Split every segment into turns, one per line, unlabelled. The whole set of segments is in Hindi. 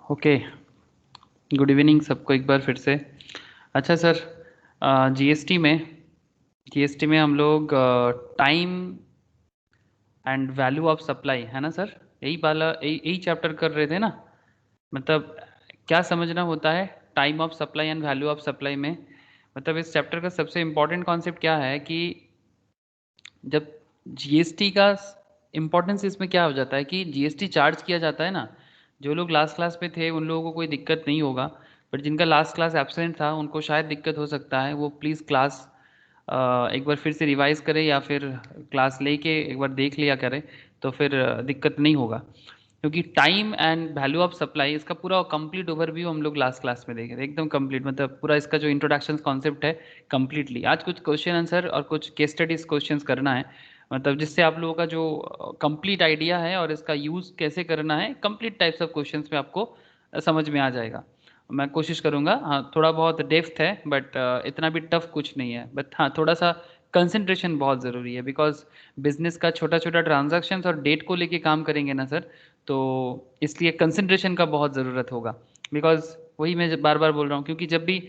ओके, गुड इवनिंग सबको एक बार फिर से। अच्छा सर, जीएसटी में हम लोग time and value of supply है ना सर, यही वाला यही चैप्टर कर रहे थे ना। मतलब क्या समझना होता है time of supply and value of supply में। मतलब इस चैप्टर का सबसे इम्पोर्टेंट कॉन्सेप्ट क्या है कि जब जीएसटी का इम्पोर्टेंस इसमें क्या हो जाता है कि जीएसटी चार्ज किया जाता है ना, जो लोग लास्ट क्लास पे थे उन लोगों को कोई दिक्कत नहीं होगा, बट जिनका लास्ट क्लास एब्सेंट था उनको शायद दिक्कत हो सकता है। वो प्लीज़ क्लास एक बार फिर से रिवाइज करें या फिर क्लास लेके एक बार देख लिया करें, तो फिर दिक्कत नहीं होगा। क्योंकि time and value of supply इसका पूरा कंप्लीट ओवरव्यू हम लोग लास्ट क्लास में देखे थे, एकदम कंप्लीट। मतलब पूरा इसका जो इंट्रोडक्शन कॉन्सेप्ट है कंप्लीटली। आज कुछ क्वेश्चन आंसर और कुछ केस स्टडीज क्वेश्चंस करना है, मतलब जिससे आप लोगों का जो कंप्लीट आइडिया है और इसका यूज़ कैसे करना है कंप्लीट टाइप्स ऑफ क्वेश्चंस में आपको समझ में आ जाएगा। मैं कोशिश करूँगा। हाँ, थोड़ा बहुत डेप्थ है बट इतना भी टफ कुछ नहीं है, बट हाँ थोड़ा सा कंसंट्रेशन बहुत ज़रूरी है, बिकॉज बिजनेस का छोटा छोटा ट्रांजैक्शंस और डेट को लेके काम करेंगे ना सर, तो इसलिए कंसंट्रेशन का बहुत ज़रूरत होगा। बिकॉज वही मैं बार बार बोल रहा हूँ, क्योंकि जब भी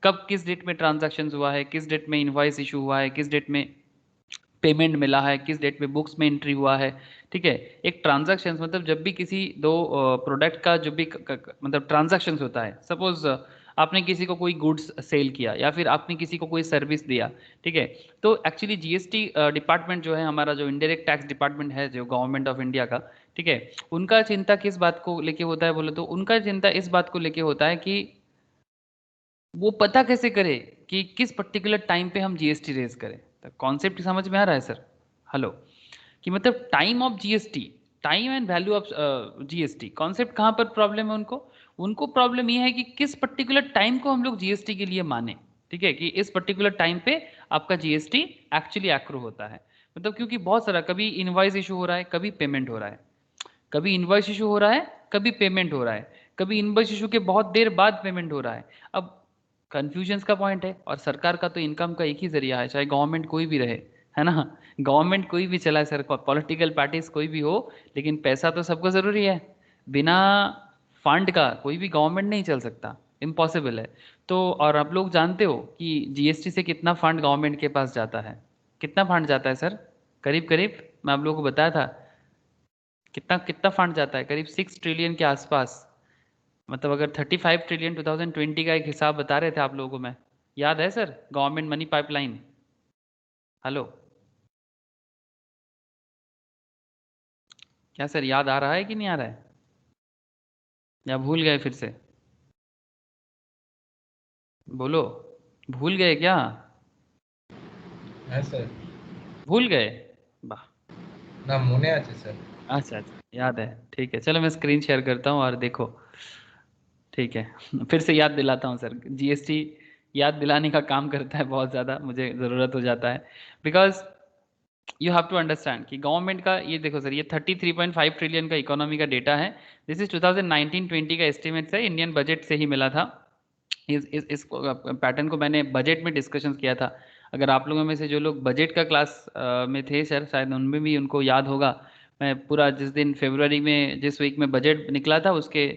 कब किस डेट में ट्रांजैक्शंस हुआ है, किस डेट में इनवॉइस इशू हुआ है, किस डेट में पेमेंट मिला है, किस डेट में बुक्स में एंट्री हुआ है, ठीक है। एक ट्रांजैक्शंस मतलब जब भी किसी दो प्रोडक्ट का जो भी मतलब ट्रांजैक्शंस होता है, सपोज आपने किसी को कोई गुड्स सेल किया या फिर आपने किसी को कोई सर्विस दिया, ठीक है। तो एक्चुअली जीएसटी डिपार्टमेंट जो है हमारा, जो इनडायरेक्ट टैक्स डिपार्टमेंट है जो गवर्नमेंट ऑफ इंडिया का, ठीक है, उनका चिंता किस बात को लेके होता है बोले तो उनका चिंता इस बात को लेके होता है कि वो पता कैसे करे कि किस पर्टिकुलर टाइम पे हम जीएसटी रेज करें। तो कॉन्सेप्ट समझ में आ रहा है सर? हेलो, कि मतलब time of GST, time and value of GST concept कहाँ पर प्रॉब्लम है उनको। उनको प्रॉब्लम ये है कि किस पर्टिकुलर टाइम को हम लोग जीएसटी के लिए माने, ठीक है, कि इस पर्टिकुलर टाइम पे आपका जीएसटी एक्चुअली एक्रू होता है। मतलब क्योंकि बहुत सारा, कभी इनवॉइस इशू हो रहा है, कभी पेमेंट हो रहा है, कभी इनवॉइस इशू हो रहा है, कभी पेमेंट हो रहा है, कभी इनवॉइस इशू के बहुत देर बाद पेमेंट हो रहा है। अब कन्फ्यूजन्स का पॉइंट है, और सरकार का तो इनकम का एक ही जरिया है, चाहे गवर्नमेंट कोई भी रहे, है ना। गवर्नमेंट कोई भी चलाए सर, पॉलिटिकल पार्टीज कोई भी हो, लेकिन पैसा तो सबको ज़रूरी है। बिना फंड का कोई भी गवर्नमेंट नहीं चल सकता, इम्पॉसिबल है। तो और आप लोग जानते हो कि जीएसटी से कितना फंड गवर्नमेंट के पास जाता है, कितना फंड जाता है सर? करीब करीब मैं आप लोगों को बताया था, कितना कितना फंड जाता है, करीब 6 ट्रिलियन के आसपास। मतलब अगर 35 ट्रिलियन 2020 का एक हिसाब बता रहे थे आप लोगों को मैं, याद है sir? Government money pipeline. Hello, क्या सर याद आ रहा है कि नहीं आ रहा है, या भूल गए फिर से? बोलो, भूल गए क्या?
হ্যাঁ স্যার।
भूल गए? वाह।
না মনে আছে স্যার।
अच्छा अच्छा, याद है, ठीक है। चलो मैं स्क्रीन शेयर करता हूँ और देखो, ठीक है। फिर से याद दिलाता हूँ सर, जीएसटी याद दिलाने का काम करता है बहुत ज़्यादा, मुझे ज़रूरत हो जाता है। Because you have to understand कि गवर्नमेंट का ये देखो सर, ये 33.5 ट्रिलियन का इकोनॉमी का डेटा है। दिस इज 2019-20 का एस्टिमेट है, इंडियन बजट से ही मिला था। इस पैटर्न को मैंने बजट में डिस्कशन किया था। अगर आप लोगों में से जो लोग बजट का क्लास में थे सर, शायद उनमें भी उनको याद होगा। मैं पूरा जिस दिन फरवरी में जिस वीक में बजट निकला था, उसके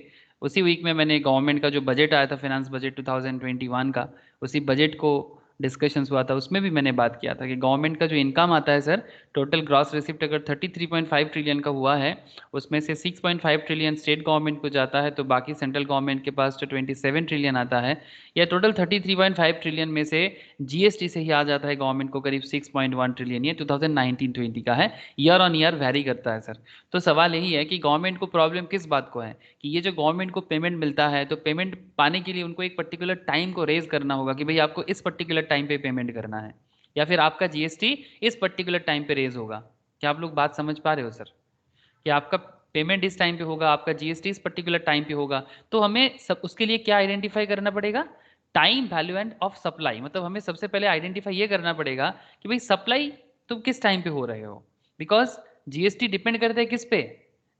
उसी वीक में मैंने गवर्नमेंट का जो बजट आया था, फाइनेंस बजट 2021 का, उसी बजट को डिस्कशंस हुआ था। उसमें भी मैंने बात किया था कि गवर्नमेंट का जो इनकम आता है सर, टोटल ग्रॉस रिसिप्ट अगर 33.5 ट्रिलियन का हुआ है, उसमें से 6.5 ट्रिलियन स्टेट गवर्नमेंट को जाता है, तो बाकी सेंट्रल गवर्नमेंट के पास जो 27 ट्रिलियन आता है, या टोटल 33.5 ट्रिलियन में से जीएसटी से ही आ जाता है गवर्नमेंट को करीब 6.1 ट्रिलियन। ये 2019-20 का है, ईयर ऑन ईयर वैरी करता है सर। तो सवाल यही है कि गवर्नमेंट को प्रॉब्लम किस बात को है, कि ये जो गवर्नमेंट को पेमेंट मिलता है, तो पेमेंट पाने के लिए उनको एक पर्टिकुलर टाइम को रेज करना होगा कि भाई आपको इस पर्टिकुलर टाइम पे पेमेंट करना है, या फिर आपका जीएसटी इस पर्टिकुलर टाइम पे रेज होगा। क्या आप लोग बात समझ पा रहे हो सर, कि आपका पेमेंट इस टाइम पे होगा, आपका जीएसटी इस पर्टिकुलर टाइम पे होगा। तो हमें सब उसके लिए क्या आइडेंटिफाई करना पड़ेगा? Time value end of supply. मतलब हमें सबसे पहले आइडेंटिफाई ये करना पड़ेगा कि भाई सप्लाई तुम किस टाइम पे हो रहे हो, बिकॉज जीएसटी डिपेंड करता है किस पे?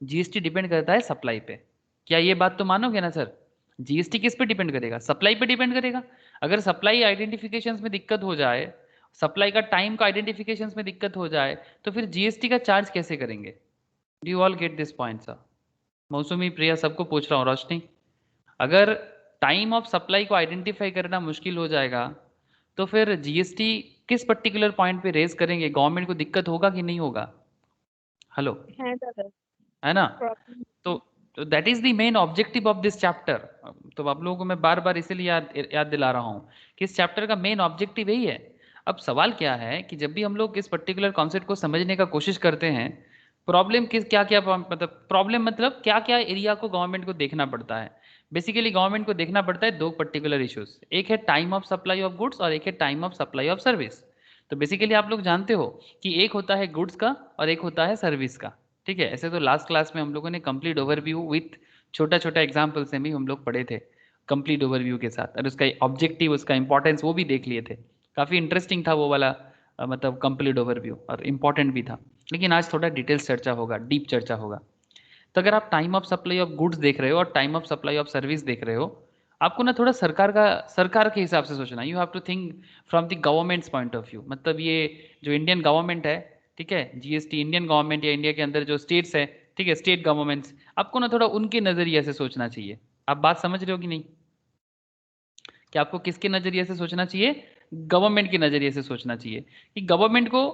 जीएसटी डिपेंड करता है सप्लाई पे। क्या ये बात तो मानोगे ना सर? जीएसटी किस पे डिपेंड करेगा? सप्लाई पे डिपेंड करेगा। अगर सप्लाई आइडेंटिफिकेशन में दिक्कत हो जाए, सप्लाई का टाइम का आइडेंटिफिकेशन में दिक्कत हो जाए, तो फिर जीएसटी का चार्ज कैसे करेंगे? Do you all get this point sir? मौसमी, प्रिया, सबको पूछ रहा हूँ, रोशनी। अगर टाइम ऑफ सप्लाई को आइडेंटिफाई करना मुश्किल हो जाएगा तो फिर जीएसटी किस पर्टिकुलर पॉइंट पे रेज करेंगे? गवर्नमेंट को दिक्कत होगा कि नहीं होगा? हेलो,
है दादा
है ना?
प्रॉब्लम।
तो that is the main objective of this chapter. तो आप लोगों को मैं बार बार इसीलिए याद दिला रहा हूँ कि इस चैप्टर का मेन ऑब्जेक्टिव यही है। अब सवाल क्या है कि जब भी हम लोग इस पर्टिकुलर कॉन्सेप्ट को समझने का कोशिश करते हैं, प्रॉब्लम किस क्या क्या मतलब प्रॉब्लम मतलब क्या क्या एरिया को गवर्नमेंट को देखना पड़ता है। बेसिकली गवर्नमेंट को देखना पड़ता है दो पर्टिकुलर इश्यूज, एक है time of supply of goods और एक है time of supply of service. तो बेसिकली आप लोग जानते हो कि एक होता है गुड्स का और एक होता है सर्विस का। ठीक है, ऐसे तो लास्ट क्लास में हम लोगों ने कंप्लीट ओवरव्यू विथ छोटा छोटा एग्जाम्पल से भी हम लोग पढ़े थे, कंप्लीट ओवरव्यू के साथ, और उसका ऑब्जेक्टिव उसका इंपॉर्टेंस वो भी देख लिए थे। काफ़ी इंटरेस्टिंग था वो वाला मतलब कंप्लीट ओवरव्यू, और इम्पॉर्टेंट भी था। लेकिन आज थोड़ा डिटेल्स चर्चा होगा, डीप चर्चा होगा। तो अगर आप time of supply of goods देख रहे हो और time of supply of service देख रहे हो, आपको ना थोड़ा सरकार के हिसाब से सोचना। You have to think from the government's point of view. मतलब ये जो इंडियन गवर्नमेंट है, ठीक है, जीएसटी इंडियन गवर्नमेंट या इंडिया के अंदर जो स्टेट्स है, ठीक है, स्टेट गवर्नमेंट्स, आपको ना थोड़ा उनके नज़रिए से सोचना चाहिए। आप बात समझ रहे हो कि नहीं? कि आपको किसके नज़रिए से सोचना चाहिए? गवर्नमेंट के नज़रिए से सोचना चाहिए कि गवर्नमेंट को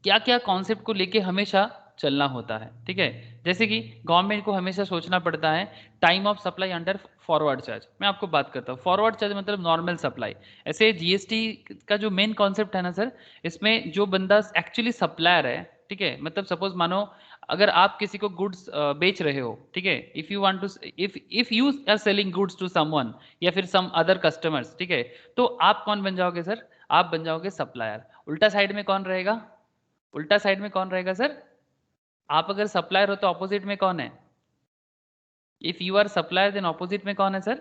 क्या क्या कॉन्सेप्ट को लेके हमेशा चलना होता है। ठीक है, जैसे कि गवर्नमेंट को हमेशा सोचना पड़ता है time of supply under forward charge. मैं आपको बात करता हूँ, फॉरवर्ड चार्ज मतलब नॉर्मल सप्लाई। ऐसे जीएसटी का जो मेन कॉन्सेप्ट है ना सर, इसमें जो बंदा एक्चुअली सप्लायर है, ठीक है, मतलब सपोज मानो अगर आप किसी को गुड्स बेच रहे हो, ठीक है, if you want to, if you are selling goods to someone या फिर सम अदर कस्टमर्स, ठीक है, तो आप कौन बन जाओगे सर? आप बन जाओगे सप्लायर। उल्टा साइड में कौन रहेगा? उल्टा साइड में कौन रहेगा सर? आप अगर सप्लायर हो तो ऑपोजिट में कौन है? If you are supplier then opposite में कौन है सर?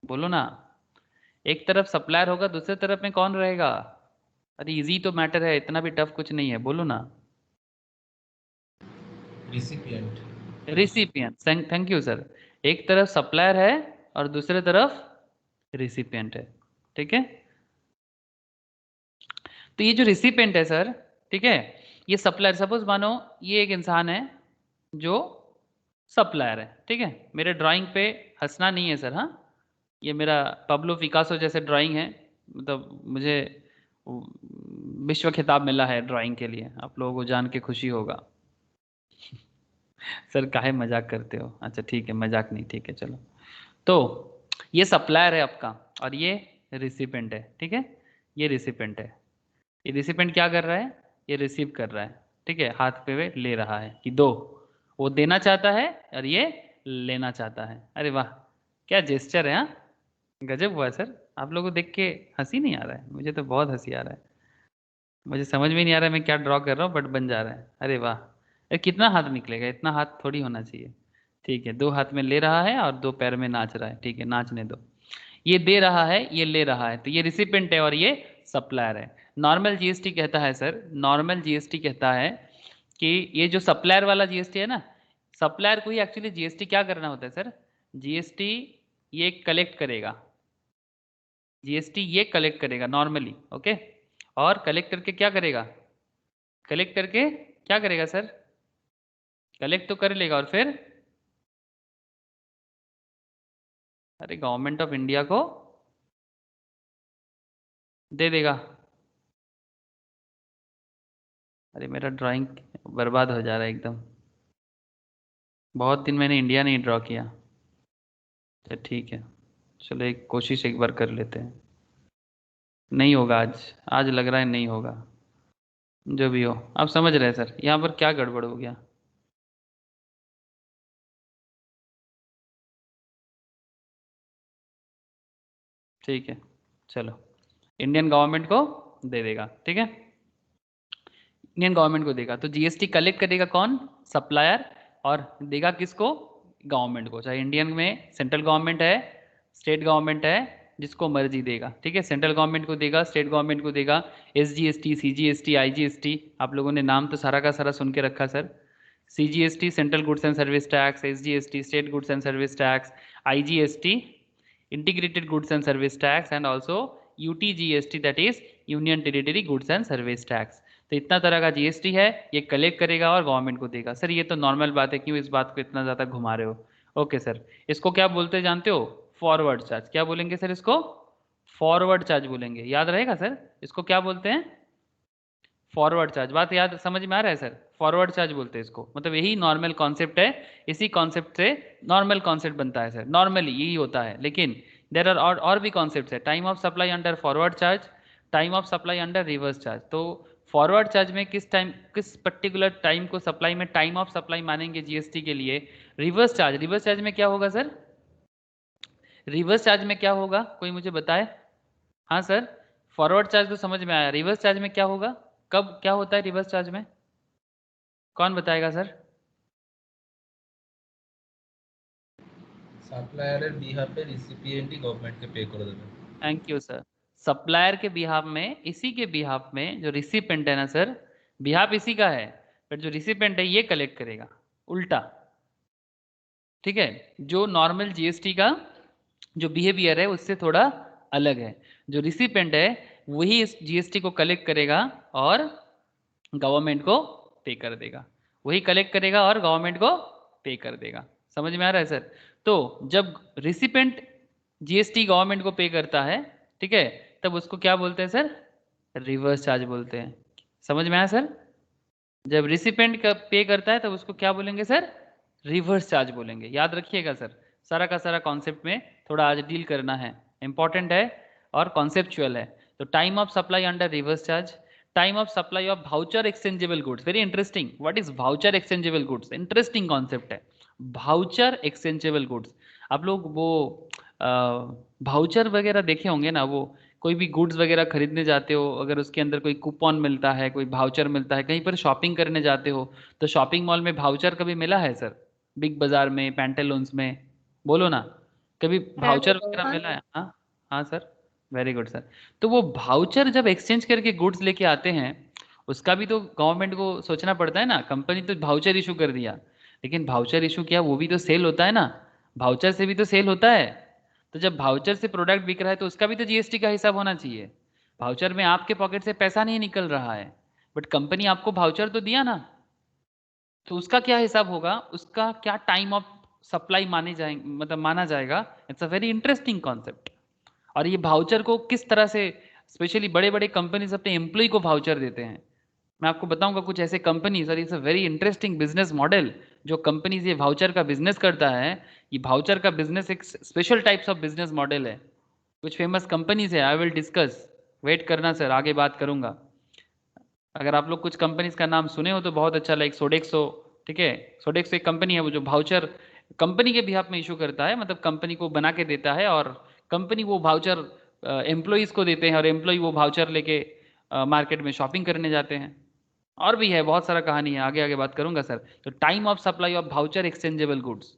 बोलो ना। एक तरफ सप्लायर होगा, दूसरे तरफ में कौन रहेगा? अरे इजी तो मैटर है, इतना भी टफ कुछ नहीं है, बोलो ना।
Recipient.
Recipient, thank you sir. एक तरफ सप्लायर है और दूसरे तरफ रिसिपिएंट है। ठीक है, तो ये जो रिसिपिएंट है सर, ठीक है, ये सप्लायर, सपोज मानो ये एक इंसान है जो सप्लायर है। ठीक है, मेरे ड्राइंग पे हंसना नहीं है सर, हाँ, ये मेरा पब्लो पिकासो जैसे ड्राइंग है। मतलब मुझे विश्व खिताब मिला है ड्राइंग के लिए, आप लोगों को जान के खुशी होगा। सर काहे मजाक करते हो? अच्छा ठीक है, मजाक नहीं, ठीक है चलो। तो ये सप्लायर है आपका और ये रिसिपेंट है। ठीक है, ये रिसिपेंट है। ये रिसिपेंट क्या कर रहा है? ये रिसीव कर रहा है। ठीक है, हाथ पे वे ले रहा है कि दो, वो देना चाहता है और ये लेना चाहता है। अरे वाह, क्या जेस्चर है, हाँ, गजब हुआ सर। आप लोगों को देख के हंसी नहीं आ रहा है? मुझे तो बहुत हंसी आ रहा है। मुझे समझ में नहीं आ रहा है मैं क्या ड्रॉ कर रहा हूँ, बट बन जा रहा है। अरे वाह, अरे कितना हाथ निकलेगा? इतना हाथ थोड़ी होना चाहिए। ठीक है, दो हाथ में ले रहा है और दो पैर में नाच रहा है। ठीक है, नाचने दो। ये दे रहा है, ये ले रहा है, तो ये रिसिपेंट है और ये सप्लायर है। नॉर्मल जीएसटी कहता है सर, नॉर्मल जीएसटी कहता है कि ये जो सप्लायर वाला जीएसटी है ना, सप्लायर को ही एक्चुअली जीएसटी क्या करना होता है सर? जीएसटी ये कलेक्ट करेगा, जीएसटी ये कलेक्ट करेगा नॉर्मली, ओके। और कलेक्ट करके क्या करेगा? कलेक्ट करके क्या करेगा सर? कलेक्ट तो कर लेगा और फिर, अरे गवर्नमेंट ऑफ इंडिया को दे देगा। अरे मेरा ड्राइंग बर्बाद हो जा रहा है एकदम। बहुत दिन मैंने इंडिया नहीं ड्रॉ किया। तो ठीक है, चलो एक कोशिश एक बार कर लेते हैं। नहीं होगा आज, आज लग रहा है नहीं होगा। जो भी हो, आप समझ रहे हैं सर यहाँ पर क्या गड़बड़ हो गया? ठीक है, चलो, इंडियन गवर्नमेंट को दे देगा। ठीक है, इंडियन गवर्नमेंट को देगा, तो जीएसटी कलेक्ट करेगा कौन? सप्लायर। और देगा किसको? गवर्नमेंट को। चाहे इंडियन में सेंट्रल गवर्नमेंट है, स्टेट गवर्नमेंट है, जिसको मर्जी देगा। ठीक है, सेंट्रल गवर्नमेंट को देगा, स्टेट गवर्नमेंट को देगा। एसजीएसटी, सीजीएसटी, आईजीएसटी, आप लोगों ने नाम तो सारा का सारा सुन के रखा sir. CGST central goods and service tax, SGST state goods and service tax, IGST integrated goods and service tax, and also UTGST, that is union territory goods and service tax. तो इतना तरह का जीएसटी है, ये कलेक्ट करेगा और गवर्नमेंट को देगा। सर ये तो नॉर्मल बात है, क्यों इस बात को इतना ज़्यादा घुमा रहे हो? ओके सर, इसको क्या बोलते हैं जानते हो? Forward charge. क्या बोलेंगे सर इसको? फॉरवर्ड चार्ज बोलेंगे। याद रहेगा सर, इसको क्या बोलते हैं? Forward charge. बात याद समझ में आ रहा है सर? फॉरवर्ड चार्ज बोलते हैं इसको, मतलब यही नॉर्मल कॉन्सेप्ट है। इसी कॉन्सेप्ट से नॉर्मल कॉन्सेप्ट बनता है सर, नॉर्मली यही होता है। लेकिन देर आर और भी कॉन्सेप्ट है। Time of supply under forward charge, time of supply under reverse charge. तो फॉरवर्ड चार्ज में किस पर्टिकुलर टाइम को सप्लाई में टाइम ऑफ सप्लाई मानेंगे जीएसटी के लिए। रिवर्स चार्ज में क्या होगा सर? रिवर्स चार्ज में क्या होगा, कोई मुझे बताए? हाँ सर, फॉरवर्ड चार्ज तो समझ में आया, रिवर्स चार्ज में क्या होगा? कब क्या होता है रिवर्स चार्ज में? कौन बताएगा सर?
সাপ্লায়ারের বিহাফে রিসিপিয়েন্টই গভর্নমেন্টকে পে করে দেবে।
Thank you sir. सप्लायर के बिहाफ में, इसी के बिहाफ में जो रिसिपेंट है ना सर, बिहाफ इसी का है, बट जो रिसिपेंट है ये कलेक्ट करेगा उल्टा। ठीक है, जो नॉर्मल जीएसटी का जो बिहेवियर है उससे थोड़ा अलग है। जो रिसिपेंट है वही इस जीएसटी को कलेक्ट करेगा और गवर्नमेंट को पे कर देगा। वही कलेक्ट करेगा और गवर्नमेंट को पे कर देगा। समझ में आ रहा है सर? तो जब रिसिपेंट जीएसटी गवर्नमेंट को पे करता है, ठीक है, तब उसको क्या बोलते हैं सर? रिवर्स चार्ज बोलते हैं। समझ में आया सर? जब रिसिपेंट का पे करता है तब उसको क्या बोलेंगे सर? रिवर्स चार्ज बोलेंगे। याद रखिएगा सर, सारा का सारा कॉन्सेप्ट में थोड़ा आज डील करना है, इंपॉर्टेंट है और कॉन्सेप्चुअल है। तो time of supply under reverse charge, time of supply of voucher exchangeable goods. Very interesting, what is voucher exchangeable goods? Interesting concept है वाउचर एक्सचेंजेबल गुड्स। आप लोग वो वाउचर वगैरह देखे होंगे ना, वो कोई भी गुड्स वगैरह खरीदने जाते हो, अगर उसके अंदर कोई कूपन मिलता है, कोई वाउचर मिलता है, कहीं पर शॉपिंग करने जाते हो तो शॉपिंग मॉल में वाउचर कभी मिला है सर? बिग बाजार में, पैंटेलून्स में, बोलो ना, कभी
हाँ
वाउचर वगैरह
हाँ
मिला है? हाँ हाँ सर, वेरी गुड सर। तो वो वाउचर जब एक्सचेंज करके गुड्स लेके आते हैं, उसका भी तो गवर्नमेंट को सोचना पड़ता है ना। कंपनी तो वाउचर इशू कर दिया, लेकिन वाउचर इशू किया वो भी तो सेल होता है ना, वाउचर से भी तो सेल होता है। तो जब वाउचर से प्रोडक्ट बिक रहा है तो उसका भी तो जीएसटी का हिसाब होना चाहिए। वाउचर में आपके पॉकेट से पैसा नहीं निकल रहा है, बट कंपनी आपको वाउचर तो दिया ना, तो उसका क्या हिसाब होगा, उसका क्या टाइम ऑफ सप्लाई माने जाएंगे, मतलब माना जाएगा। It's a very interesting concept. और ये वाउचर को किस तरह से स्पेशली बड़े बड़े कंपनीज अपने एम्प्लॉय को वाउचर देते हैं, मैं आपको बताऊंगा कुछ ऐसे कंपनीज। और it's a very interesting business model जो कंपनीज ये वाउचर का बिजनेस करता है। ये वाउचर का बिजनेस एक special types of business model है। कुछ फेमस कंपनीज है, आई विल डिस्कस, वेट करना सर, आगे बात करूंगा। अगर आप लोग कुछ कंपनीज का नाम सुने हो तो बहुत अच्छा, लाइक सोडेक्सो। ठीक है, सोडेक्सो एक कंपनी है वो जो वाउचर कंपनी के बिहाफ में इशू करता है, मतलब कंपनी को बना के देता है और कंपनी वो वाउचर एम्प्लॉयज़ को देते हैं और एम्प्लॉय वो वाउचर लेके मार्केट में शॉपिंग करने जाते हैं। और भी है, बहुत सारा कहानी है, आगे आगे बात करूंगा सर। तो time of supply of voucher exchangeable goods,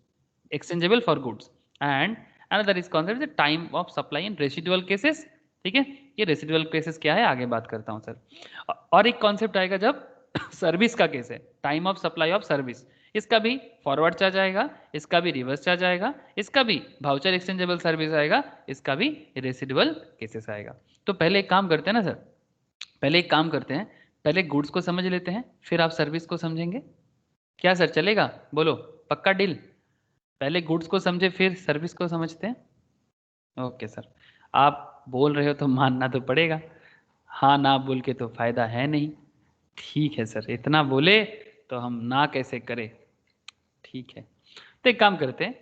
exchangeable for goods, and another is concept time of supply in residual cases. ठीक है, ये रेसिडुअल केसेस क्या है आगे बात करता हूँ सर। और एक कॉन्सेप्ट आएगा जब सर्विस का केस है, time of supply of service. इसका भी फॉरवर्ड चार्ज आएगा, इसका भी रिवर्स चार्ज आएगा, इसका भी वाउचर एक्सचेंजेबल सर्विस आएगा, इसका भी रेसिडुअल केसेस आएगा। तो पहले एक काम करते हैं ना सर, पहले एक काम करते हैं, पहले गुड्स को समझ लेते हैं, फिर आप सर्विस को समझेंगे। क्या सर, चलेगा? बोलो, पक्का डील? पहले गुड्स को समझे फिर सर्विस को समझते हैं। ओके सर, आप बोल रहे हो तो मानना तो पड़ेगा, हाँ ना बोल के तो फायदा है नहीं। ठीक है सर, इतना बोले तो हम ना कैसे करें। ठीक है, तो एक काम करते हैं,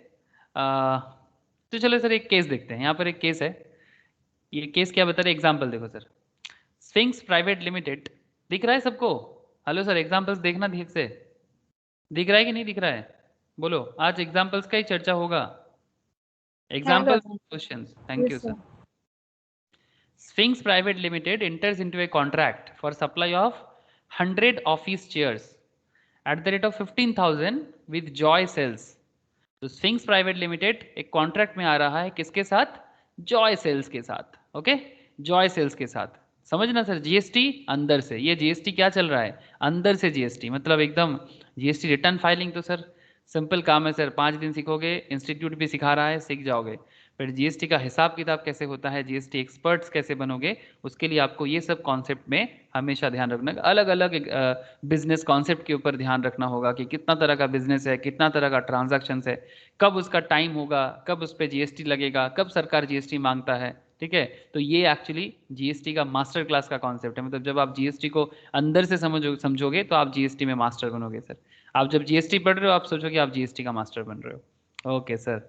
तो चलो सर एक केस देखते हैं। यहाँ पर एक केस है, ये केस क्या बता रहे, एग्जाम्पल देखो सर। स्फिंक्स प्राइवेट लिमिटेड, दिख रहा है सबको? हेलो सर, एग्जाम्पल्स देखना ठीक से, दिख रहा है कि नहीं दिख रहा है? बोलो, आज एग्जाम्पल्स का ही चर्चा होगा,
hello
examples questions. Thank you
yes
sir.
sir
Sphinx Private Limited enters into a contract for supply of 100 office chairs at the rate of 15,000 with Joy Sales। तो स्फिंक्स प्राइवेट लिमिटेड एक कॉन्ट्रैक्ट में आ रहा है किसके साथ? जॉय सेल्स के साथ। ओके, जॉय सेल्स के साथ। समझना सर, जीएसटी अंदर से, ये जीएसटी क्या चल रहा है, अंदर से जीएसटी, मतलब एकदम जीएसटी रिटर्न फाइलिंग। तो सर सिंपल काम है सर, 5 दिन सीखोगे, इंस्टीट्यूट भी सिखा रहा है, सीख जाओगे। फिर जीएसटी का हिसाब किताब कैसे होता है, जीएसटी एक्सपर्ट्स कैसे बनोगे, उसके लिए आपको ये सब कॉन्सेप्ट में हमेशा ध्यान रखना, अलग अलग बिजनेस कॉन्सेप्ट के ऊपर ध्यान रखना होगा कि कितना तरह का बिजनेस है, कितना तरह का ट्रांजैक्शन है, कब उसका टाइम होगा, कब उस पर जीएसटी लगेगा, कब सरकार जीएसटी मांगता है। ठीक है, तो ये एक्चुअली जीएसटी का मास्टर क्लास का कॉन्सेप्ट है। मतलब जब आप जीएसटी को अंदर से समझोगे तो आप जीएसटी में मास्टर बनोगे सर। आप जब जीएसटी पढ़ रहे हो आप सोचो कि आप जीएसटी का मास्टर बन रहे हो। Okay sir.